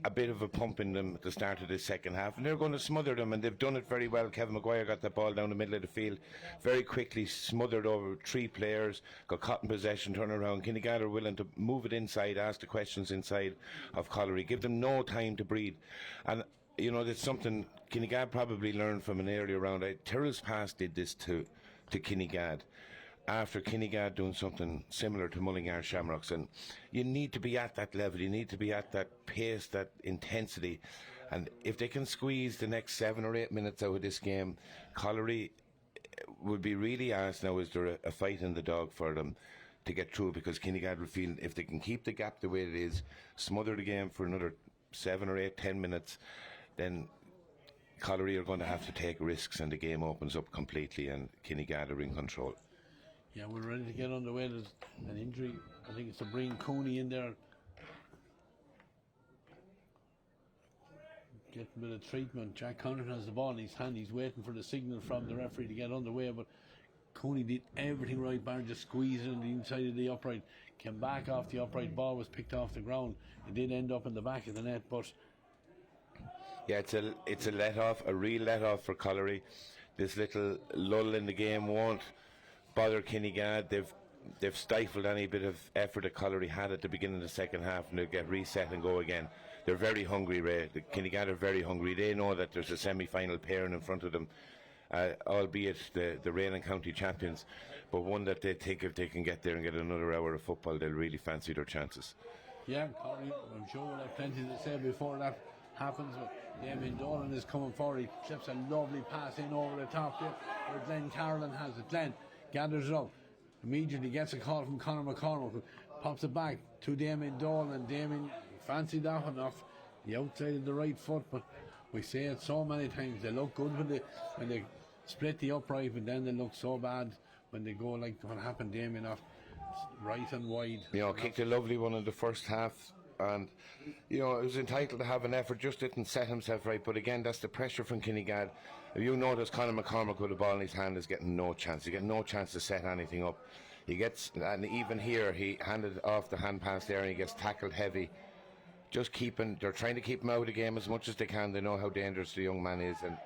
a bit of a pump in them at the start of the second half, and they're going to smother them, and they've done it very well. Kevin Maguire got the ball down the middle of the field very quickly, smothered over 3 players, got caught in possession, turn around. Kinnegad are willing to move it inside, ask the questions inside of Caulry, give them no time to breathe. And you know, that's something Kinnegad probably learned from an earlier round. Tyrrell's Pass did this to Kinnegad after Kinnegad doing something similar to Mullingar Shamrocks, and you need to be at that level, you need to be at that pace, that intensity, and if they can squeeze the next 7 or 8 minutes out of this game, Caulry would be really asked now, is there a fight in the dog for them to get through, because Kinnegad will feel if they can keep the gap the way it is, smother the game for another 7 or 8, 10 minutes, then Caulry are going to have to take risks and the game opens up completely and Kinnegad are in control. Yeah, we're ready to get underway. There's an injury. I think it's a Breen Cooney in there. Getting a bit of treatment. Jack Conran has the ball in his hand. He's waiting for the signal from the referee to get underway, but Cooney did everything right, bar just squeezing on the inside of the upright. Came back off the upright. Ball was picked off the ground. It did end up in the back of the net, but yeah, it's a let off, a real let off for Caulry. This little lull in the game won't bother Kinnegad. They've stifled any bit of effort that Caulry had at the beginning of the second half, and they'll get reset and go again. They're very hungry, Ray. The Kinnegad are very hungry. They know that there's a semi-final pairing in front of them, albeit the reigning county champions, but one that they think if they can get there and get another hour of football, they'll really fancy their chances. Yeah, Caulry, I'm sure we'll have plenty to say before that happens, but Damien Dolan is coming forward. He clips a lovely pass in over the top there where Glenn Carolan has it. Glenn gathers it up, immediately gets a call from Conor McCormack, who pops it back to Damien Dolan, and Damien fancied that one off the outside of the right foot, but we say it so many times. They look good when they split the upright, but then they look so bad when they go like what happened, Damien, off right and wide. You know, kicked a lovely one in the first half, and you know, he was entitled to have an effort, just didn't set himself right. But again, that's the pressure from Kinnegad. If you notice, Conor McCormack with the ball in his hand is getting no chance. He getting no chance to set anything up. He gets, and even here, he handed off the hand pass there, and he gets tackled heavy. Just they're trying to keep him out of the game as much as they can. They know how dangerous the young man is, and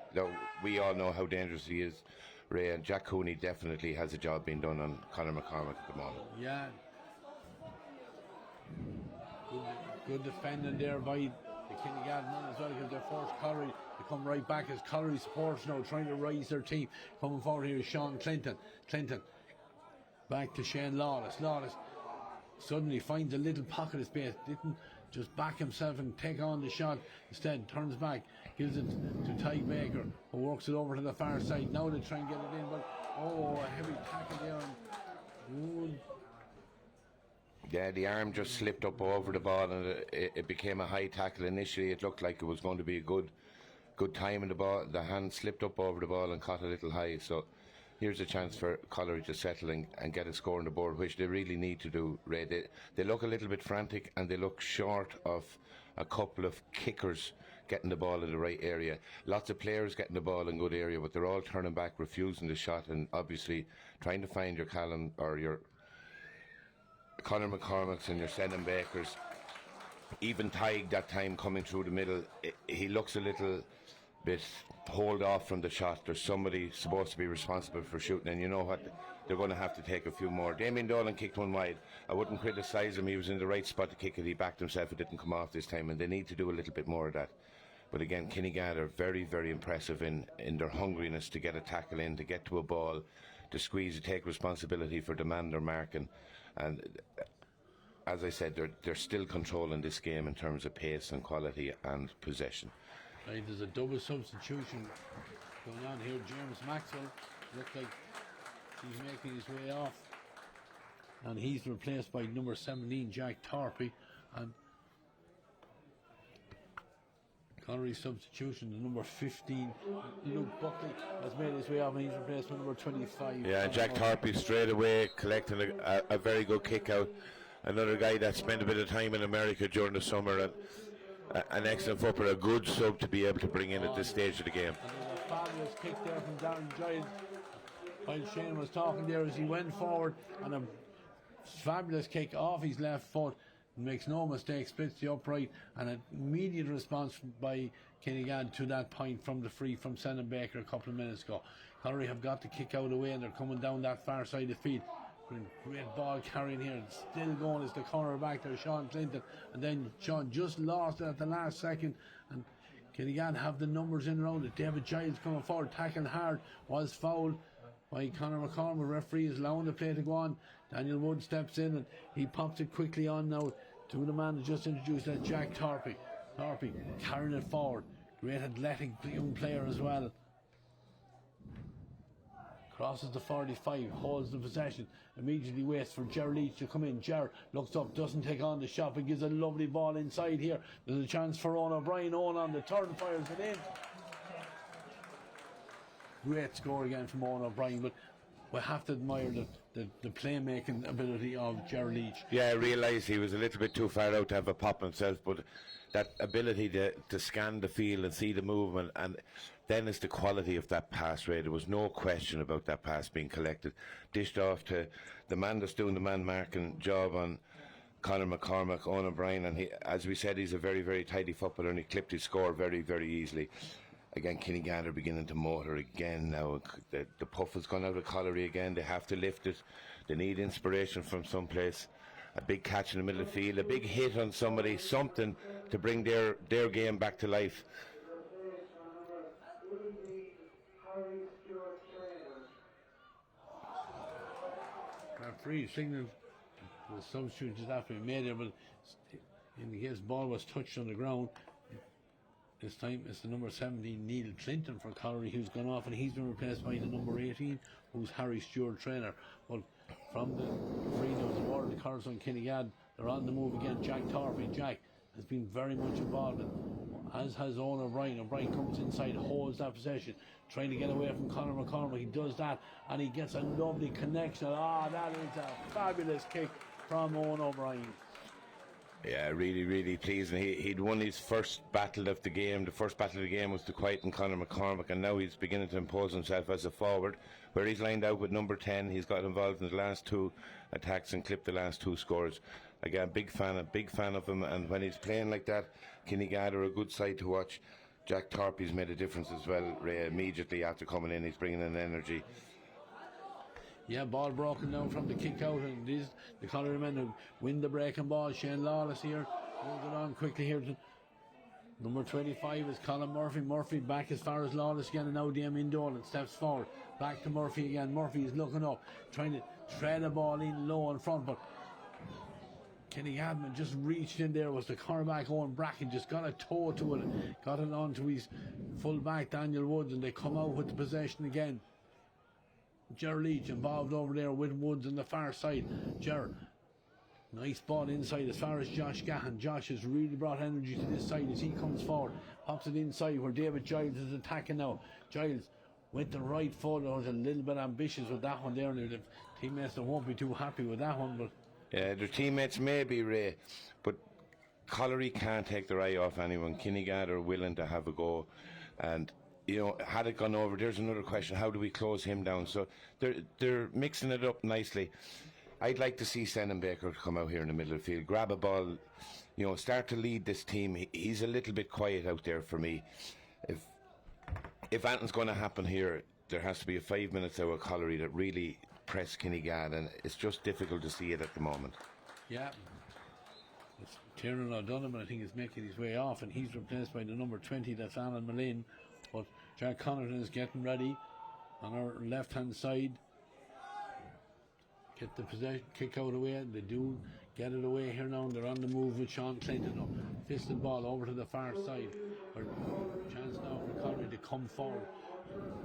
we all know how dangerous he is, Ray. And Jack Cooney definitely has a job being done on Conor McCormack at the moment. Yeah. Good defending there by the Kinnegad men as well, because they're forced Caulry to come right back as Caulry supports now, trying to raise their team. Coming forward here is Sean Clinton. Back to Shane Lawless. Lawless suddenly finds a little pocket of space. Didn't just back himself and take on the shot. Instead, turns back, gives it to Ty Baker, who works it over to the far side. Now they try and get it in, but a heavy tackle there. Yeah, the arm just slipped up over the ball, and it became a high tackle. Initially, it looked like it was going to be a good time in the ball. The hand slipped up over the ball and caught a little high. So here's a chance for Caulry to settle and get a score on the board, which they really need to do, Ray. They look a little bit frantic, and they look short of a couple of kickers getting the ball in the right area. Lots of players getting the ball in good area, but they're all turning back, refusing the shot, and obviously trying to find your Callum or your Conor McCormack's and your Senan Bakers. Even Tig that time coming through the middle, he looks a little bit hold off from the shot. There's somebody supposed to be responsible for shooting, and you know what, they're going to have to take a few more. Damien Dolan kicked one wide. I wouldn't criticise him, he was in the right spot to kick it. He backed himself, it didn't come off this time, and they need to do a little bit more of that. But again, Kinnegad are very, very impressive in their hungriness to get a tackle in, to get to a ball, to squeeze, to take responsibility for demand or marking. And as I said, they're still controlling this game in terms of pace and quality and possession. Right, there's a double substitution going on here. James Maxwell looks like he's making his way off, and he's replaced by number 17 Jack Torpy. And Connery's substitution, the number 15 Luke Buckley has made his way off, and he's replaced by number 25. Yeah, Jack Torpy straight away collecting a very good kick out. Another guy that spent a bit of time in America during the summer, and an excellent footballer, a good sub to be able to bring in at this stage of the game. And there's a fabulous kick there from Darren Giles while Shane was talking there as he went forward, and a fabulous kick off his left foot. Makes no mistake, splits the upright, and an immediate response by Kinnegad to that point from the free from Senan Baker a couple of minutes ago. Caulry have got the kick out of the way, and they're coming down that far side of the field. Great ball carrying here, still going is the corner back there, Sean Clinton, and then Sean just lost it at the last second, and Kinnegad have the numbers in around it. David Giles coming forward, tackling hard, was fouled by Conor McCormack. Referee is allowing the play to go on. Daniel Wood steps in and he pops it quickly on now to the man that just introduced, that Jack Torpy. Torpy carrying it forward, great athletic young player as well. Crosses the 45, holds the possession, immediately waits for Ger Leach to come in. Ger looks up, doesn't take on the shot, but gives a lovely ball inside here. There's a chance for Owen O'Brien. Owen on the turn, fires it in. Great score again from Owen O'Brien, but we have to admire the playmaking ability of Ger Leach. Yeah, I realised he was a little bit too far out to have a pop himself, but that ability to scan the field and see the movement, and then it's the quality of that pass, Ray. There was no question about that pass being collected, dished off to the man that's doing the man marking job on Conor McCormack, Owen O'Brien, and he, as we said, he's a very, very tidy footballer, and he clipped his score very, very easily. Again, Kinnegad are beginning to motor again now. The puff has gone out of Caulry again. They have to lift it. They need inspiration from someplace. A big catch in the middle of the field, a big hit on somebody, something to bring their game back to life. Referee signal the substitute just after he made it, but in case the ball was touched on the ground. This time it's the number 17 Neil Clinton for Caulry who's gone off, and he's been replaced by the number 18 who's Harry Stewart, trainer. Well, from the free now the awarded to Kinnegad, they're on the move again. Jack Torpy. Jack has been very much involved in as has Owen O'Brien. O'Brien comes inside, holds that possession, trying to get away from Conor McCormick. He does that, and he gets a lovely connection. That is a fabulous kick from Owen O'Brien. Yeah, really, really pleasing. He'd won his first battle of the game. The first battle of the game was to quieten Conor McCormick, and now he's beginning to impose himself as a forward, where he's lined out with number 10. He's got involved in the last 2 attacks and clipped the last 2 scores. Again, big fan of him, and when he's playing like that, Kinnegad are a good side to watch. Jack Thorpe's made a difference as well, Ray, immediately after coming in. He's bringing in energy. Yeah, ball broken down from the kick out, and it is the Caulry men who win the breaking ball. Shane Lawless here moves it on quickly here to number 25 is Colin Murphy. Murphy back as far as Lawless again, and now DM Dolan steps forward. Back to Murphy again. Murphy is looking up, trying to thread the ball in low in front, but Kenny Adman just reached in there. Was the cornerback Owen Bracken, just got a toe to it, got it on to his full back Daniel Woods, and they come out with the possession again. Ger Leach involved over there with Woods on the far side. Ger, nice ball inside as far as Josh Gahan. Josh has really brought energy to this side as he comes forward, pops it inside where David Giles is attacking now. Giles with the right foot was a little bit ambitious with that one there. The teammates won't be too happy with that one, but yeah, their teammates may be, Ray, but Caulry can't take their eye off anyone. Kinnegad are willing to have a go, and you know, had it gone over, there's another question: how do we close him down? So they're mixing it up nicely. I'd like to see Senan Baker come out here in the middle of the field, grab a ball, you know, start to lead this team. He's a little bit quiet out there for me. If anything's going to happen here, there has to be a 5 minutes out of Caulry that really press Kinnegad, and it's just difficult to see it at the moment. yeah, it's Tiernan O'Donovan, I think, is making his way off, and he's replaced by the number 20, that's Alan Mullane. But Jack Connaughton is getting ready on our left hand side. Get the possession, kick out away. They do get it away here now, and they're on the move with Sean Clinton now. Fisted ball over to the far side. Or chance now for Caulry to come forward.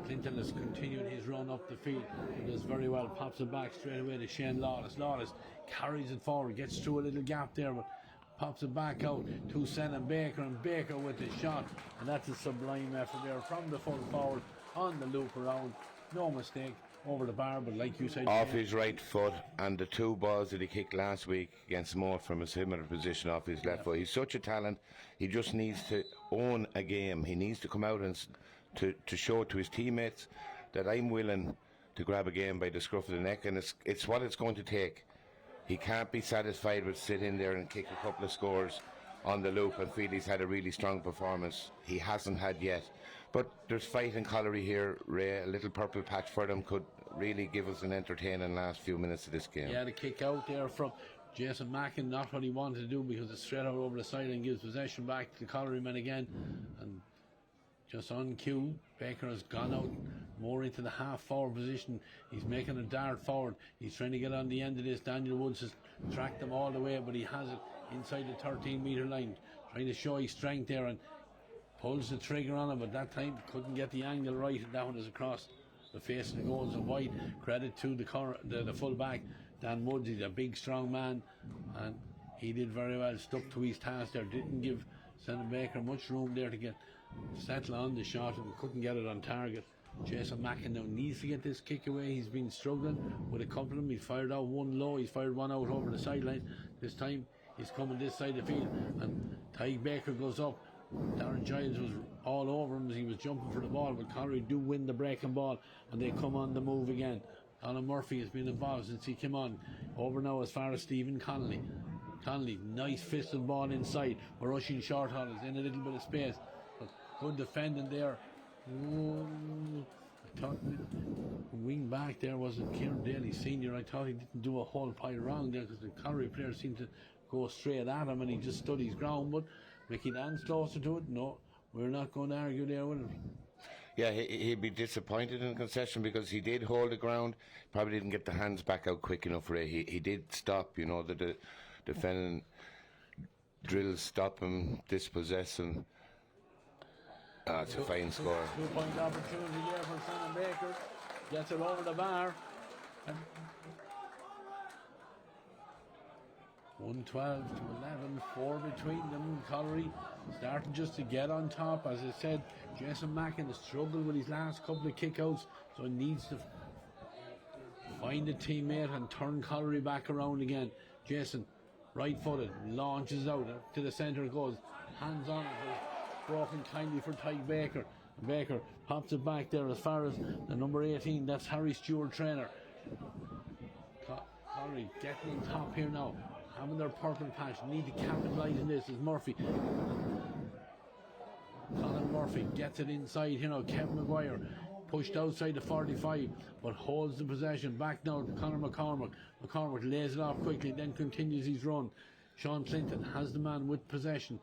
Clinton is continuing his run up the field. He does very well, pops it back straight away to Shane Lawless. Lawless carries it forward, gets through a little gap there, but pops it back out to Senan Baker, and Baker with the shot, and that's a sublime effort there from the full forward on the loop around. No mistake over the bar, but like you said, off his right foot, and the 2 balls that he kicked last week against Moore from a similar position off his left foot. He's such a talent. He just needs to own a game. He needs to come out and to show to his teammates that I'm willing to grab a game by the scruff of the neck, and it's what it's going to take. He can't be satisfied with sitting there and kick a couple of scores on the loop and feel he's had a really strong performance. He hasn't had yet. But there's fight in Caulry here, Ray. A little purple patch for them could really give us an entertaining last few minutes of this game. Yeah, the kick out there from Jason Mackin, not what he wanted to do, because it's straight out over the side and gives possession back to the Caulry men again. And just on cue, Baker has gone out more into the half forward position. He's making a dart forward. He's trying to get on the end of this. Daniel Woods has tracked them all the way, but he has it inside the 13-metre line, trying to show his strength there, and pulls the trigger on him, but that time couldn't get the angle right, and that one is across the face of the goals and wide. Credit to the full back, Dan Woods. He's a big, strong man, and he did very well, stuck to his task there, didn't give Senan Baker much room there to settle on the shot, and couldn't get it on target. Jason Mackin now needs to get this kick away. He's been struggling with a couple of them. He's fired out one low, he's fired one out over the sideline. This time he's coming this side of the field, and Tyke Baker goes up. Darren Giles was all over him as he was jumping for the ball, but Caulry do win the breaking ball, and they come on the move again. Alan Murphy has been involved since he came on. Over now as far as Stephen Connolly. Connolly, nice fisted ball inside. We're rushing short on, is in a little bit of space, but good defending there. I thought the wing back there was Kieran Daly Senior. I thought he didn't do a whole pile around there, because the Caulry players seemed to go straight at him, and he just stood his ground. But Mickey Dan's closer to it. No, we're not going to argue there with him. Yeah, he'd be disappointed in the concession, because he did hold the ground. Probably didn't get the hands back out quick enough, Ray. He did stop, you know, the defending drills stop him, dispossess him. It's a fine score. 2-point opportunity there for Senan Baker. Gets it over the bar. 112 to 11, 4 between them. Caulry starting just to get on top. As I said, Jason Mackin has struggled with his last couple of kickouts, so he needs to find a teammate and turn Caulry back around again. Jason, right-footed, launches out to the centre, goes hands on it, broken kindly for Tyke Baker. Baker pops it back there as far as the number 18. That's Harry Stewart, trainer. Caulry getting on top here now, having their purple patch. Need to capitalise on this as Murphy. Colin Murphy gets it inside here now. Kevin Maguire pushed outside the 45, but holds the possession. Back now to Conor McCormick. McCormick lays it off quickly, then continues his run. Sean Clinton has the man with possession.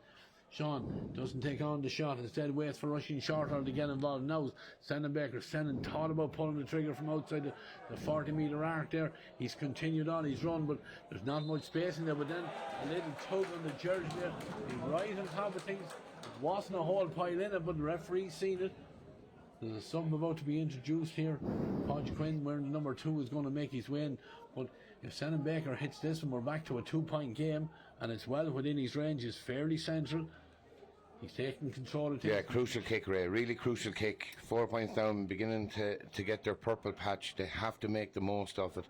Sean doesn't take on the shot, instead waits for rushing shorter to get involved. Now Shannon Baker. Shannon thought about pulling the trigger from outside the 40-metre arc there. He's continued on his run, but there's not much space in there. But then a little tug on the jersey there. He's right on top of things. It wasn't a whole pile in it, but the referee's seen it. There's a sub about to be introduced here. Podge Quinn, wearing the number 2, is going to make his way in. But if Shannon Baker hits this one, we're back to a 2-point game, and it's well within his range. It's fairly central. He's taking control of things. Yeah, crucial kick, Ray. Really crucial kick. 4 points down, beginning to get their purple patch. They have to make the most of it.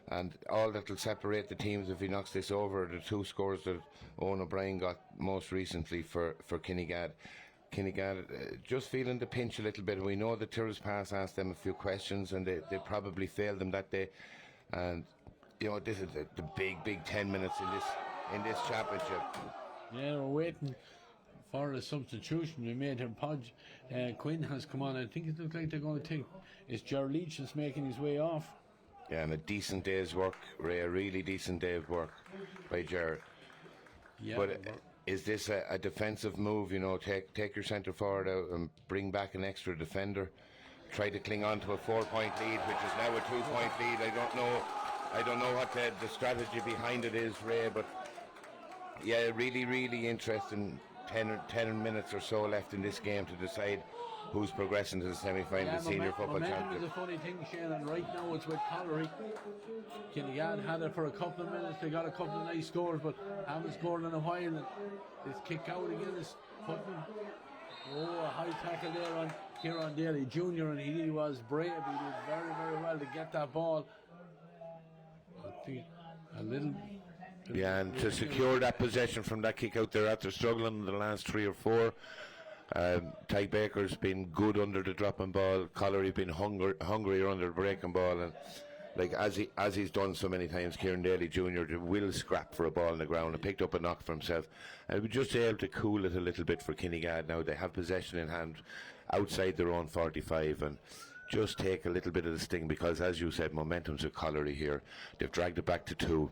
And all that will separate the teams if he knocks this over, the 2 scores that Owen O'Brien got most recently for Kinnegad. Kinnegad just feeling the pinch a little bit. We know that Pass asked them a few questions, and they probably failed them that day. And you know, this is the big 10 minutes in this championship. Yeah, we're waiting for a substitution. We made him. Podge Quinn has come on. I think it looks like they're going to take. It's Ger Leach that's making his way off. Yeah, and a decent day's work, Ray. A really decent day of work by Ger. Yeah, but is this a defensive move? You know, take your centre forward out and bring back an extra defender. Try to cling on to a 4-point lead, which is now a 2-point lead. I don't know what the strategy behind it is, Ray. But yeah, really interesting. 10 minutes or so left in this game to decide who's progressing to the semi-final of the Senior Football Championship. Momentum is a funny thing, Shane, and right now it's with Caulry. Kinnegad had it for a couple of minutes. They got a couple of nice scores, but haven't scored in a while. And this kick out again is putting a high tackle there on Kieran Daly Jr., and he was brave. He did very well to get that ball. A little. Yeah, and to secure that possession from that kick out there after struggling in the last 3 or 4. Ty Baker's been good under the dropping ball. Caulry been hungrier under the breaking ball, and like as he's done so many times, Kieran Daly Jr. will scrap for a ball on the ground and picked up a knock for himself. And we're just able to cool it a little bit for Kinnegad now. They have possession in hand outside their own 45 and just take a little bit of the sting, because as you said, momentum's with Caulry here. They've dragged it back to 2.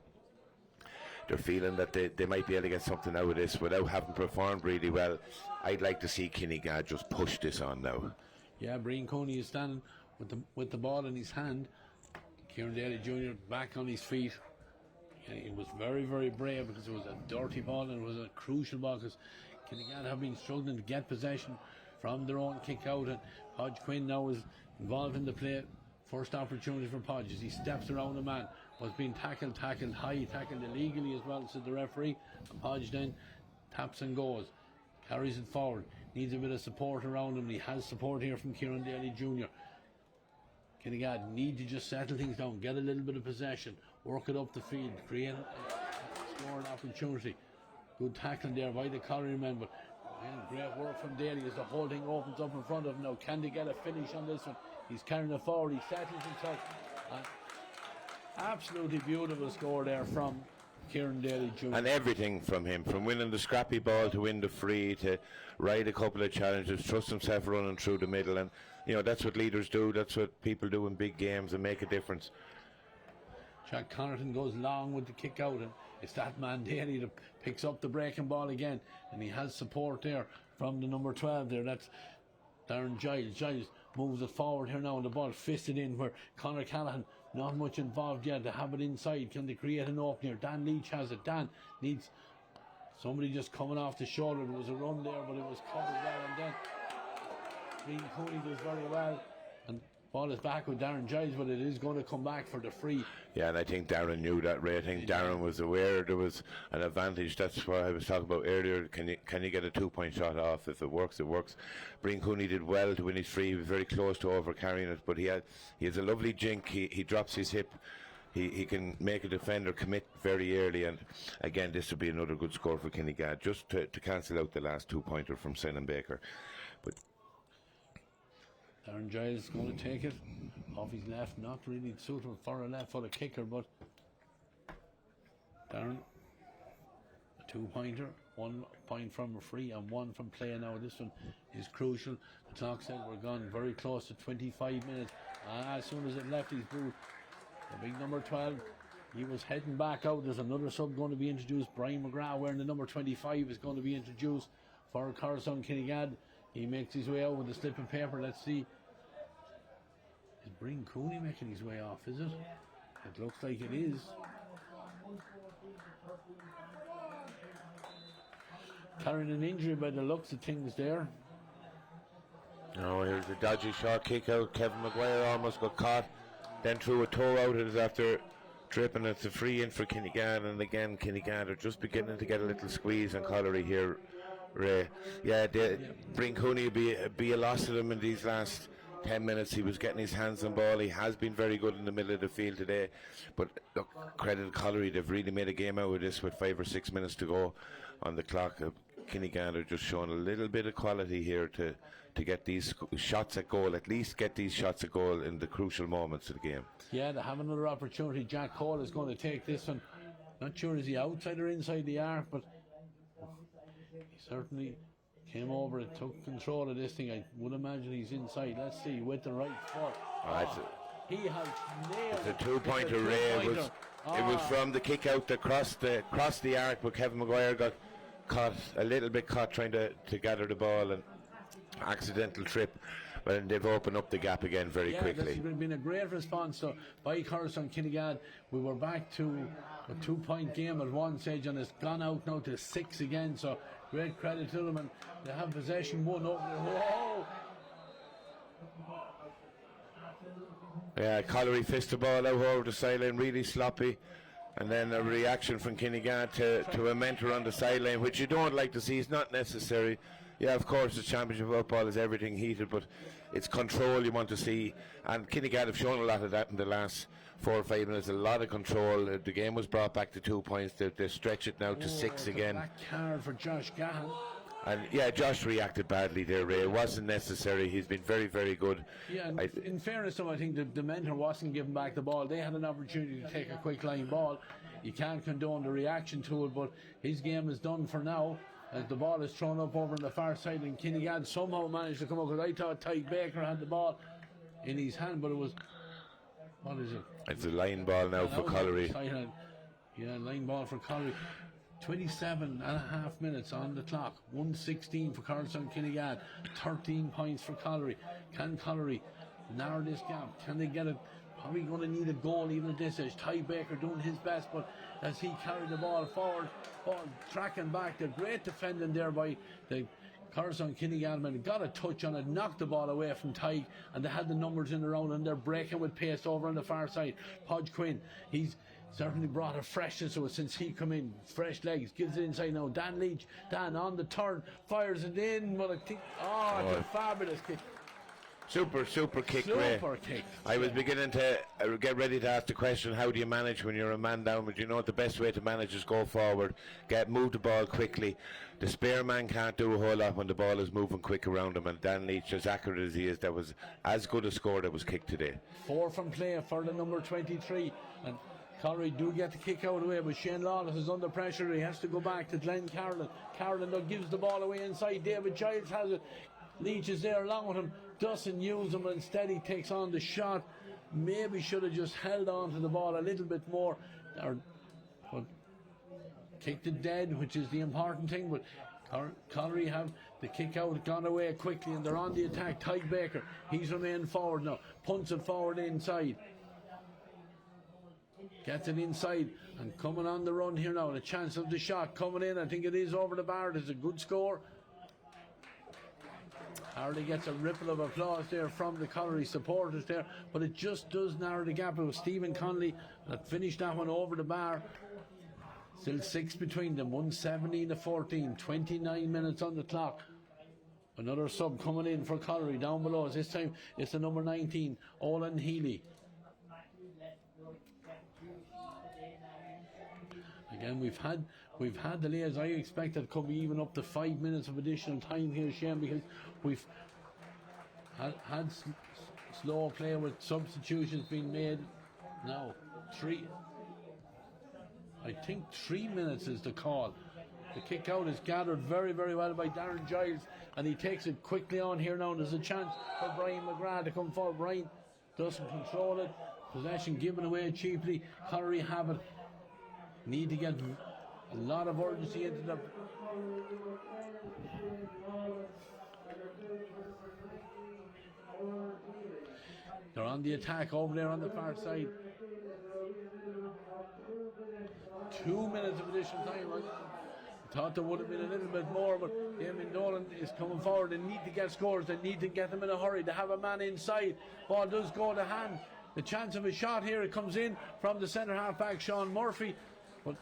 They're feeling that they might be able to get something out of this without having performed really well. I'd like to see Kinnegad just push this on now. Yeah, Brian Coney is standing with the ball in his hand. Kieran Daly Jr. back on his feet. He was very brave, because it was a dirty ball and it was a crucial ball, because Kinnegad have been struggling to get possession from their own kick out, and Podge Quinn now is involved in the play. First opportunity for Podge as he steps around the man. Was being tackled high, tackled illegally as well, said the referee. Podge then taps and goes, carries it forward, needs a bit of support around him. He has support here from Kieran Daly Jr. Kinnegad need to just settle things down, get a little bit of possession, work it up the field, create a scoring opportunity. Good tackling there by the Caulry men, but great work from Daly as the whole thing opens up in front of him now. Can they get a finish on this one? He's carrying it forward, he settles himself. Absolutely beautiful score there from Kieran Daly Jr. And everything from him, from winning the scrappy ball to win the free, to ride a couple of challenges, trust himself running through the middle. And you know, that's what leaders do, that's what people do in big games and make a difference. Jack Connaughton goes long with the kick out, and it's that man Daly that picks up the breaking ball again, and he has support there from the number 12 there. That's Darren Giles. Giles moves it forward here now, and the ball fisted in where Conor Callahan not much involved yet. To have it inside, can they create an opener? Dan Leach has it. Dan needs somebody just coming off the shoulder. There was a run there, but it was covered well, and then Green Cooney does very well, and Ball is back with Darren Giles, but it is going to come back for the free. Yeah, and I think Darren knew that, Ray. I think Darren was aware there was an advantage. That's what I was talking about earlier. Can you get a 2-point shot off? If it works, it works. Breen Cooney did well to win his free. He was very close to over-carrying it, but he has a lovely jink. He drops his hip. He can make a defender commit very early, and again, this would be another good score for Kinnegad, just to cancel out the last 2-pointer from Simon Baker. But Darren Giles is going to take it off his left, not really suitable for a left foot kicker, but Darren, a 2-pointer, 1 point from a free and 1 from play now. This one is crucial. The clock said we're gone very close to 25 minutes. As soon as it left his boot, the big number 12, he was heading back out. There's another sub going to be introduced. Brian McGrath wearing the number 25 is going to be introduced for Coralstown Kinnegad. He makes his way out with the slip of paper. Let's see. Is Brian Cooney making his way off, is it? It looks like it is. Carrying an injury by the looks of things there. oh, here's a dodgy shot kick out. Kevin Maguire almost got caught. Then threw a toe out. It is after tripping. It's a free in for Kinnegad, and again Kinnegad are just beginning to get a little squeeze on Caulry here, Ray. Yeah, Brian Cooney would be a loss to them in these last 10 minutes. He was getting his hands on ball. He has been very good in the middle of the field today, but look, credit to Caulry, they've really made a game out of this with 5 or 6 minutes to go on the clock. Kinnegad are just showing a little bit of quality here to get these shots at goal, at least get these shots at goal in the crucial moments of the game. Yeah, they have another opportunity. Jack Cole is going to take this one. Not sure is he outside or inside the arc, but he certainly came over and took control of this thing. I would imagine he's inside. Let's see, with the right foot. He has nailed it. It's a 2-pointer, Ray. It was from the kick out that crossed the arc, but Kevin Maguire got a little bit caught trying to gather the ball, and accidental trip, but they've opened up the gap again very quickly. It's been a great response by Coralstown Kinnegad. We were back to a 2-point game at one stage, and it's gone out now to 6 again, so great credit to them, and they have possession 1 over. Whoa! Yeah, Caulry fist the ball out over the sideline, really sloppy, and then a reaction from Kinnegad to a mentor on the sideline, which you don't like to see. It's not necessary. Yeah, of course, the championship football is everything heated, but it's control you want to see. And Kinnegad have shown a lot of that in the last 4 or 5 minutes. A lot of control. The game was brought back to 2 points. They stretch it now to 6 again. Back card for Josh Gahan. And yeah, Josh reacted badly there, Ray. It wasn't necessary. He's been very, very good. Yeah, and in fairness to him, I think the mentor wasn't giving back the ball. They had an opportunity to take a quick line ball. You can't condone the reaction to it, but his game is done for now, as the ball is thrown up over on the far side, and Kinnegad somehow managed to come up, because I thought Tyke Baker had the ball in his hand, but it was, what is it? It's a line ball now for Caulry. Yeah, line ball for Caulry. 27 and a half minutes on the clock. 1:16 for Coralstown Kinnegad. 13 points for Caulry. Can Caulry narrow this gap? Can they get it? Probably going to need a goal even at this stage. Ty Baker doing his best, but as he carried the ball forward, tracking back, the great defending there by the Coralstown Kinnegad man. Got a touch on it, knocked the ball away from Ty, and they had the numbers in the round, and they're breaking with pace over on the far side. Podge Quinn, he's certainly brought a freshness to it since he come in. Fresh legs, gives it inside now. Dan Leach, Dan on the turn, fires it in. What a kick! It's a fabulous kick. Super kick, Ray. Super kick. I was beginning to get ready to ask the question, how do you manage when you're a man down? But you know what, the best way to manage is go forward, move the ball quickly. The spare man can't do a whole lot when the ball is moving quick around him, and Dan Leach, as accurate as he is, that was as good a score that was kicked today. 4 from play for the number 23, and Caulry do get the kick out of the way, but Shane Lawless is under pressure. He has to go back to Glenn Carolyn. Carolyn though gives the ball away inside. David Giles has it. Leach is there along with him, doesn't use him, and instead he takes on the shot. Maybe should have just held on to the ball a little bit more, but kicked it dead, which is the important thing. But Caulry have the kick out, gone away quickly, and they're on the attack. Tyke Baker, he's remained forward now, punts it forward inside, gets it inside, and coming on the run here now. The chance of the shot coming in, I think it is over the bar. It's a good score. Hardly gets a ripple of applause there from the Caulry supporters there, but it just does narrow the gap. It was Stephen Conley that finished that one over the bar. Still 6 between them, 117-14, 29 minutes on the clock. Another sub coming in for Caulry down below us. This time it's the number 19, Olin Healy. Again, we've had delays. I expect that could be even up to 5 minutes of additional time here, Shane, because we've had slow play with substitutions being made. Now, I think 3 minutes is the call. The kick out is gathered very, very well by Darren Giles, and he takes it quickly on here now. There's a chance for Brian McGrath to come forward. Brian doesn't control it. Possession given away cheaply. Caulry have it. Need to get a lot of urgency into the... They're on the attack over there on the far side. 2 minutes of additional time. I thought there would have been a little bit more, but Damien Dolan is coming forward. They need to get scores. They need to get them in a hurry. They have a man inside. Ball does go to hand. The chance of a shot here. It comes in from the centre half back, Sean Murphy. But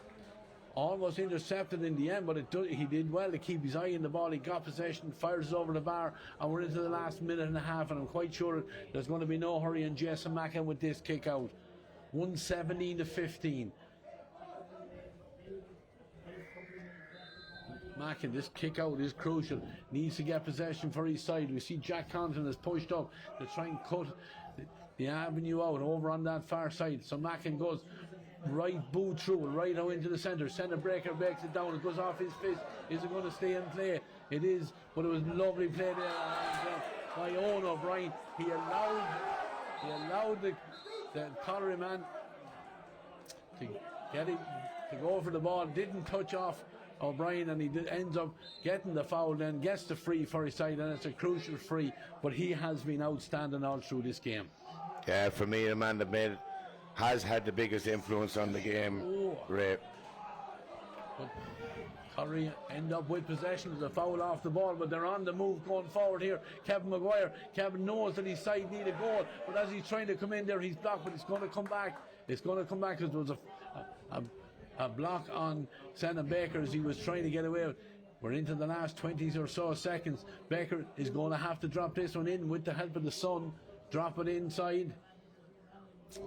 almost intercepted in the end, but he did well to keep his eye on the ball. He got possession, fires over the bar, and we're into the last minute and a half, and I'm quite sure there's going to be no hurry on Jason Mackin with this kick out. 117-15. Mackin, this kick out is crucial. Needs to get possession for his side. We see Jack Compton has pushed up to try and cut the avenue out over on that far side. So Mackin goes right boot through, right out into the centre. Centre breaker breaks it down. It goes off his fist. Is it going to stay in play? It is, but it was lovely play there by Owen O'Brien. He allowed the Caulry man to get it, to go for the ball. Didn't touch off O'Brien, and he ends up getting the foul, then gets the free for his side, and it's a crucial free, but he has been outstanding all through this game. Yeah, for me, the man that has had the biggest influence on the game, Ray. But Caulry end up with possession of the foul off the ball, but they're on the move going forward here. Kevin Maguire, Kevin knows that his side need a goal, but as he's trying to come in there, he's blocked, but it's going to come back. It's going to come back because there was a block on Senna Baker as he was trying to get away. We're into the last 20 or so seconds. Baker is going to have to drop this one in with the help of the sun. Drop it inside. Is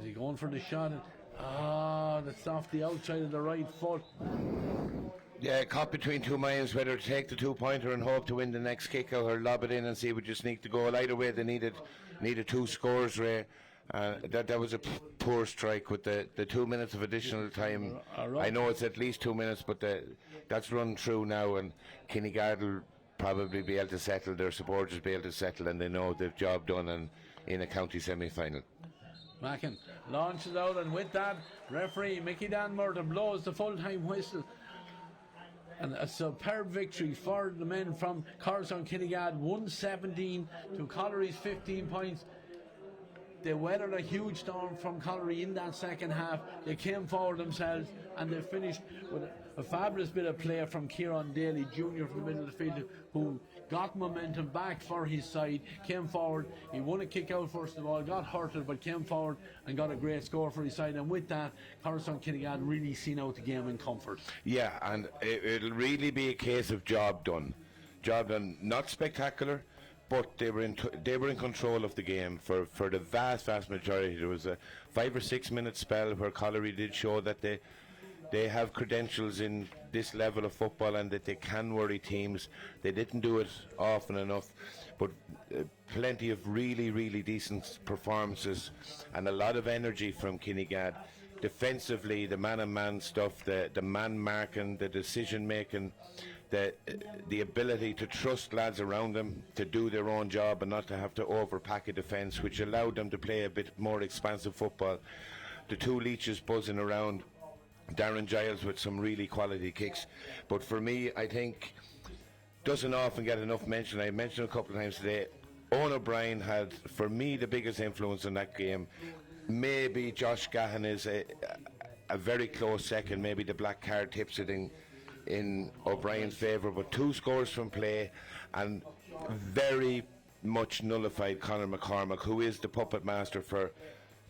he going for the shot? That's off the outside of the right foot. Yeah, caught between two minds whether to take the 2-pointer and hope to win the next kick out or lob it in and see if we just sneak the goal. Either way, they needed 2 scores, Ray. That was a poor strike with the 2 minutes of additional time. I know it's at least 2 minutes, but that's run through now, and Kinnegad will probably be able to settle, their supporters be able to settle, and they know they've job done in a county semi-final. Mackin launches out, and with that, referee Mickey Dan Murtagh blows the full-time whistle. And a superb victory for the men from Coralstown Kinnegad, 117 to Caulry's 15 points. They weathered a huge storm from Caulry in that second half. They came forward themselves, and they finished with a fabulous bit of play from Kieran Daly Jr. from the middle of the field, who got momentum back for his side, came forward. He won a kick out first of all, got hurted, but came forward and got a great score for his side. And with that, Coralstown Kinnegad really seen out the game in comfort. Yeah, and it'll really be a case of job done. Job done, not spectacular, but they were in control of the game for the vast majority. There was a 5 or 6 minute spell where Caulry did show that they have credentials in this level of football and that they can worry teams. They didn't do it often enough, but plenty of really decent performances and a lot of energy from Kinnegad. Defensively, the man-on-man stuff, the man marking, the decision making, the ability to trust lads around them to do their own job and not to have to overpack a defence, which allowed them to play a bit more expansive football. The two leeches buzzing around, Darren Giles with some really quality kicks. But for me, I think doesn't often get enough mention. I mentioned a couple of times today, Owen O'Brien had, for me, the biggest influence in that game. Maybe Josh Gahan is a very close second. Maybe the black card tips it in in O'Brien's favour, but 2 scores from play, and very much nullified Conor McCormack, who is the puppet master for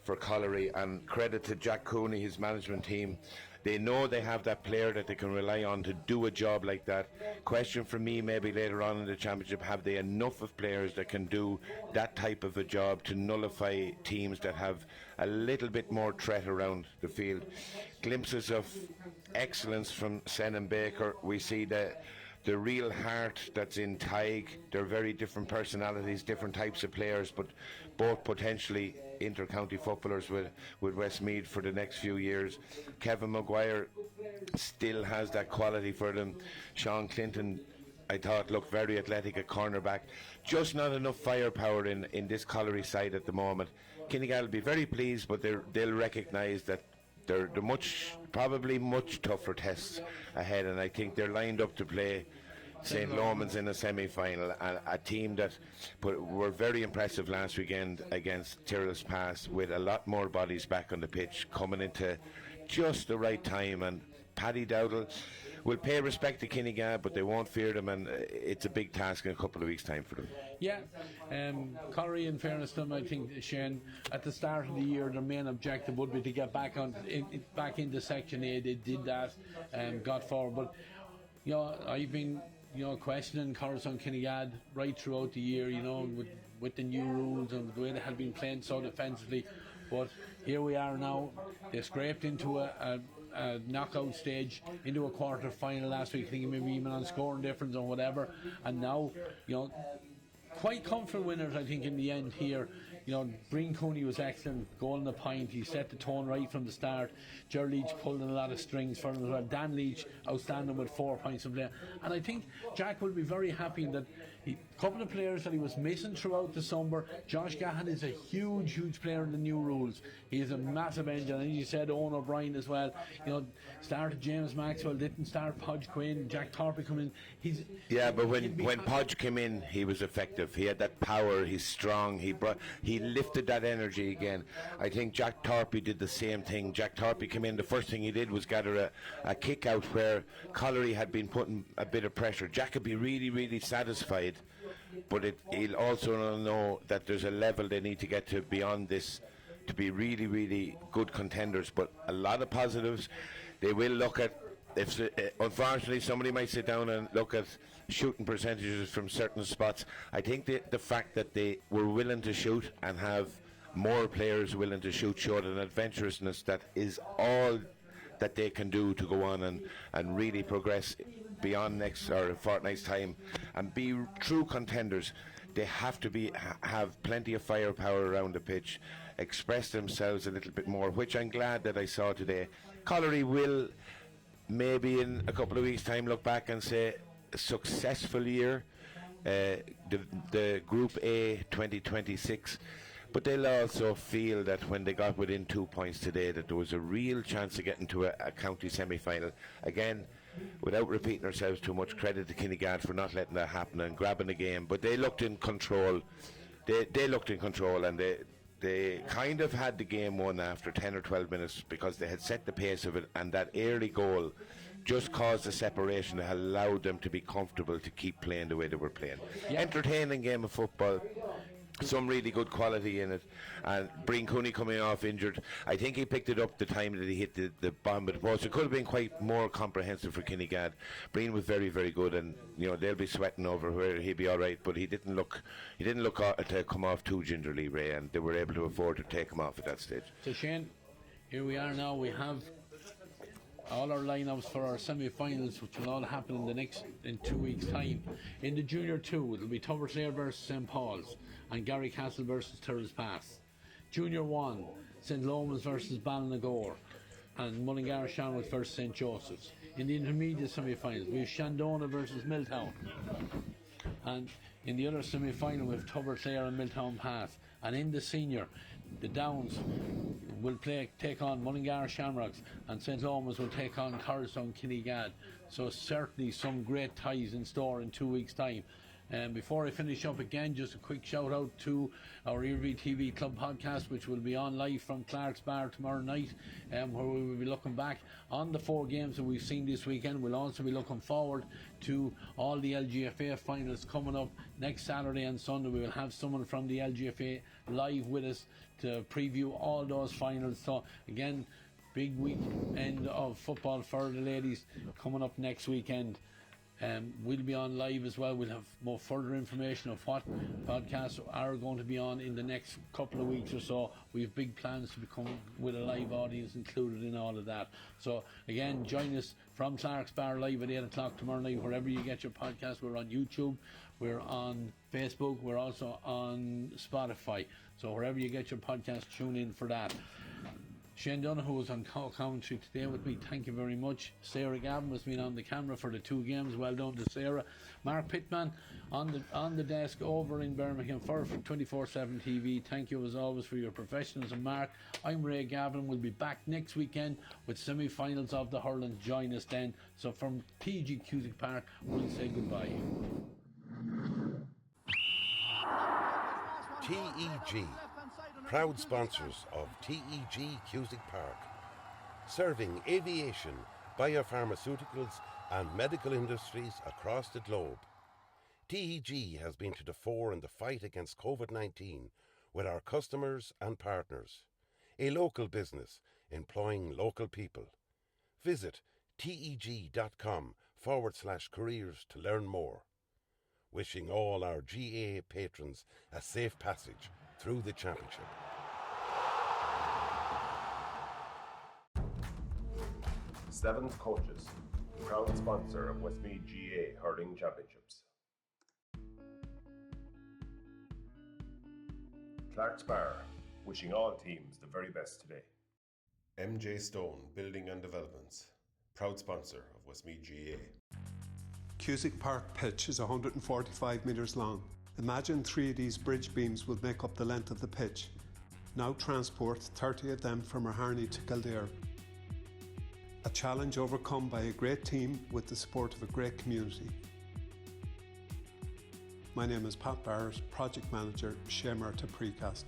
Caulry, and credit to Jack Cooney, his management team. They know they have that player that they can rely on to do a job like that. Question for me, maybe later on in the championship, have they enough of players that can do that type of a job to nullify teams that have a little bit more threat around the field? Glimpses of excellence from Sen and Baker. We see the real heart that's in Tig. They're very different personalities, different types of players, but both potentially inter-county footballers with Westmeath for the next few years. Kevin Maguire still has that quality for them. Sean Clinton, I thought, looked very athletic at cornerback. Just not enough firepower in this Caulry side at the moment. Kinnegad will be very pleased, but they'll recognise that they're probably much tougher tests ahead, and I think they're lined up to play St. Lomans in a semi-final, a team that were very impressive last weekend against Tyrrell's Pass, with a lot more bodies back on the pitch, coming into just the right time. And Paddy Dowdall will pay respect to Kinnegad, but they won't fear them, and it's a big task in a couple of weeks' time for them. Yeah, Caulry, in fairness to them, I think, Shane, at the start of the year, their main objective would be to get back into Section A. They did that and got forward. But I've been questioning Coralstown Kinnegad right throughout the year, with the new rules and the way they had been playing so defensively. But here we are now. They scraped into a knockout stage, into a quarter final last week, thinking maybe even on scoring difference or whatever, and now quite comfortable winners, I think, in the end here. Breen Cooney was excellent, goal in the point. He set the tone right from the start. Ger Leach pulled in a lot of strings for him as well. Dan Leach outstanding with 4 points of play. And I think Jack will be very happy that a couple of players that he was missing throughout the summer. Josh Gahan is a huge player in the new rules. He is a massive engine, and as you said, Owen O'Brien as well. Started James Maxwell, didn't start Podge Quinn. Jack Thorpe come in. But when Podge came in, he was effective. He had that power. He's strong. He lifted that energy again. I think Jack Thorpe did the same thing. Jack Thorpe came in. The first thing he did was gather a kick out where Caulry had been putting a bit of pressure. Jack would be really satisfied, but he'll also know that there's a level they need to get to beyond this to be really good contenders. But a lot of positives. They will look at, unfortunately somebody might sit down and look at shooting percentages from certain spots. I think the fact that they were willing to shoot and have more players willing to shoot showed an adventurousness that is all that they can do to go on and really progress beyond next or a fortnight's time and be true contenders. They have to have plenty of firepower around the pitch, express themselves a little bit more, which I'm glad that I saw today. Caulry will maybe in a couple of weeks' time look back and say a successful year, the Group A 2026, but they'll also feel that when they got within 2 points today that there was a real chance of getting to a county semi-final. Again, without repeating ourselves too much, credit to Kinnegad for not letting that happen and grabbing the game, but they looked in control. They looked in control, and they kind of had the game won after 10 or 12 minutes because they had set the pace of it, and that early goal just caused a separation that allowed them to be comfortable to keep playing the way they were playing. Entertaining game of football, some really good quality in it, and Breen Cooney coming off injured. I think he picked it up the time that he hit the bottom of the post. It could have been quite more comprehensive for Kinnegad. Breen was very good, and they'll be sweating over where he'll be all right, but he didn't look to come off too gingerly, Ray, and they were able to afford to take him off at that stage. So Shane, here we are now. We have all our lineups for our semi-finals, which will all happen in 2 weeks' time. In the Junior 2, it'll be Tuberclare versus St. Paul's and Gary Castle versus Tyrrell's Pass. Junior 1, St. Lomans versus Ballynagore and Mullingar Shanwick versus St. Joseph's. In the intermediate semi-finals, we have Shandona versus Milltown. And in the other semi-final, we have Tuberclare and Milltownpass. And in the senior, the Downs will take on Mullingar Shamrocks, and St. Lomans will take on Coralstown Kinnegad. So certainly some great ties in store in 2 weeks' time. And before I finish up again, just a quick shout out to our Earvy TV Club podcast, which will be on live from Clark's Bar tomorrow night, where we will be looking back on the 4 games that we've seen this weekend. We'll also be looking forward to all the LGFA finals coming up next Saturday and Sunday. We will have someone from the LGFA live with us to preview all those finals. So again, big weekend of football for the ladies coming up next weekend. We'll be on live as well. We'll have more further information of what podcasts are going to be on in the next couple of weeks or so. We have big plans to become with a live audience included in all of that. So again, join us from Clark's Bar live at 8 o'clock tomorrow night, wherever you get your podcast. We're on YouTube, we're on Facebook, we're also on Spotify. So wherever you get your podcast, tune in for that. Shane Donoghue was on commentary today with me. Thank you very much. Sarah Gavin has been on the camera for the 2 games. Well done to Sarah. Mark Pittman on the desk over in Birmingham for 24/7 TV. Thank you as always for your professionalism, Mark. I'm Ray Gavin. We'll be back next weekend with semi-finals of the hurling. Join us then. So from TG Cusick Park, we'll say goodbye. TEG, proud sponsors of TEG Cusick Park, serving aviation, biopharmaceuticals and medical industries across the globe. TEG has been to the fore in the fight against COVID-19 with our customers and partners. A local business employing local people. Visit teg.com/careers to learn more. Wishing all our GA patrons a safe passage through the championship. Seventh Coaches, proud sponsor of Westmeath GA Hurling Championships. Clark's Bar, wishing all teams the very best today. MJ Stone Building and Developments, proud sponsor of Westmeath GA. Cusick Park pitch is 145 metres long. Imagine 3 of these bridge beams would make up the length of the pitch. Now transport 30 of them from Harney to Kildare. A challenge overcome by a great team with the support of a great community. My name is Pat Barrett, Project Manager, Shay Murtagh Precast.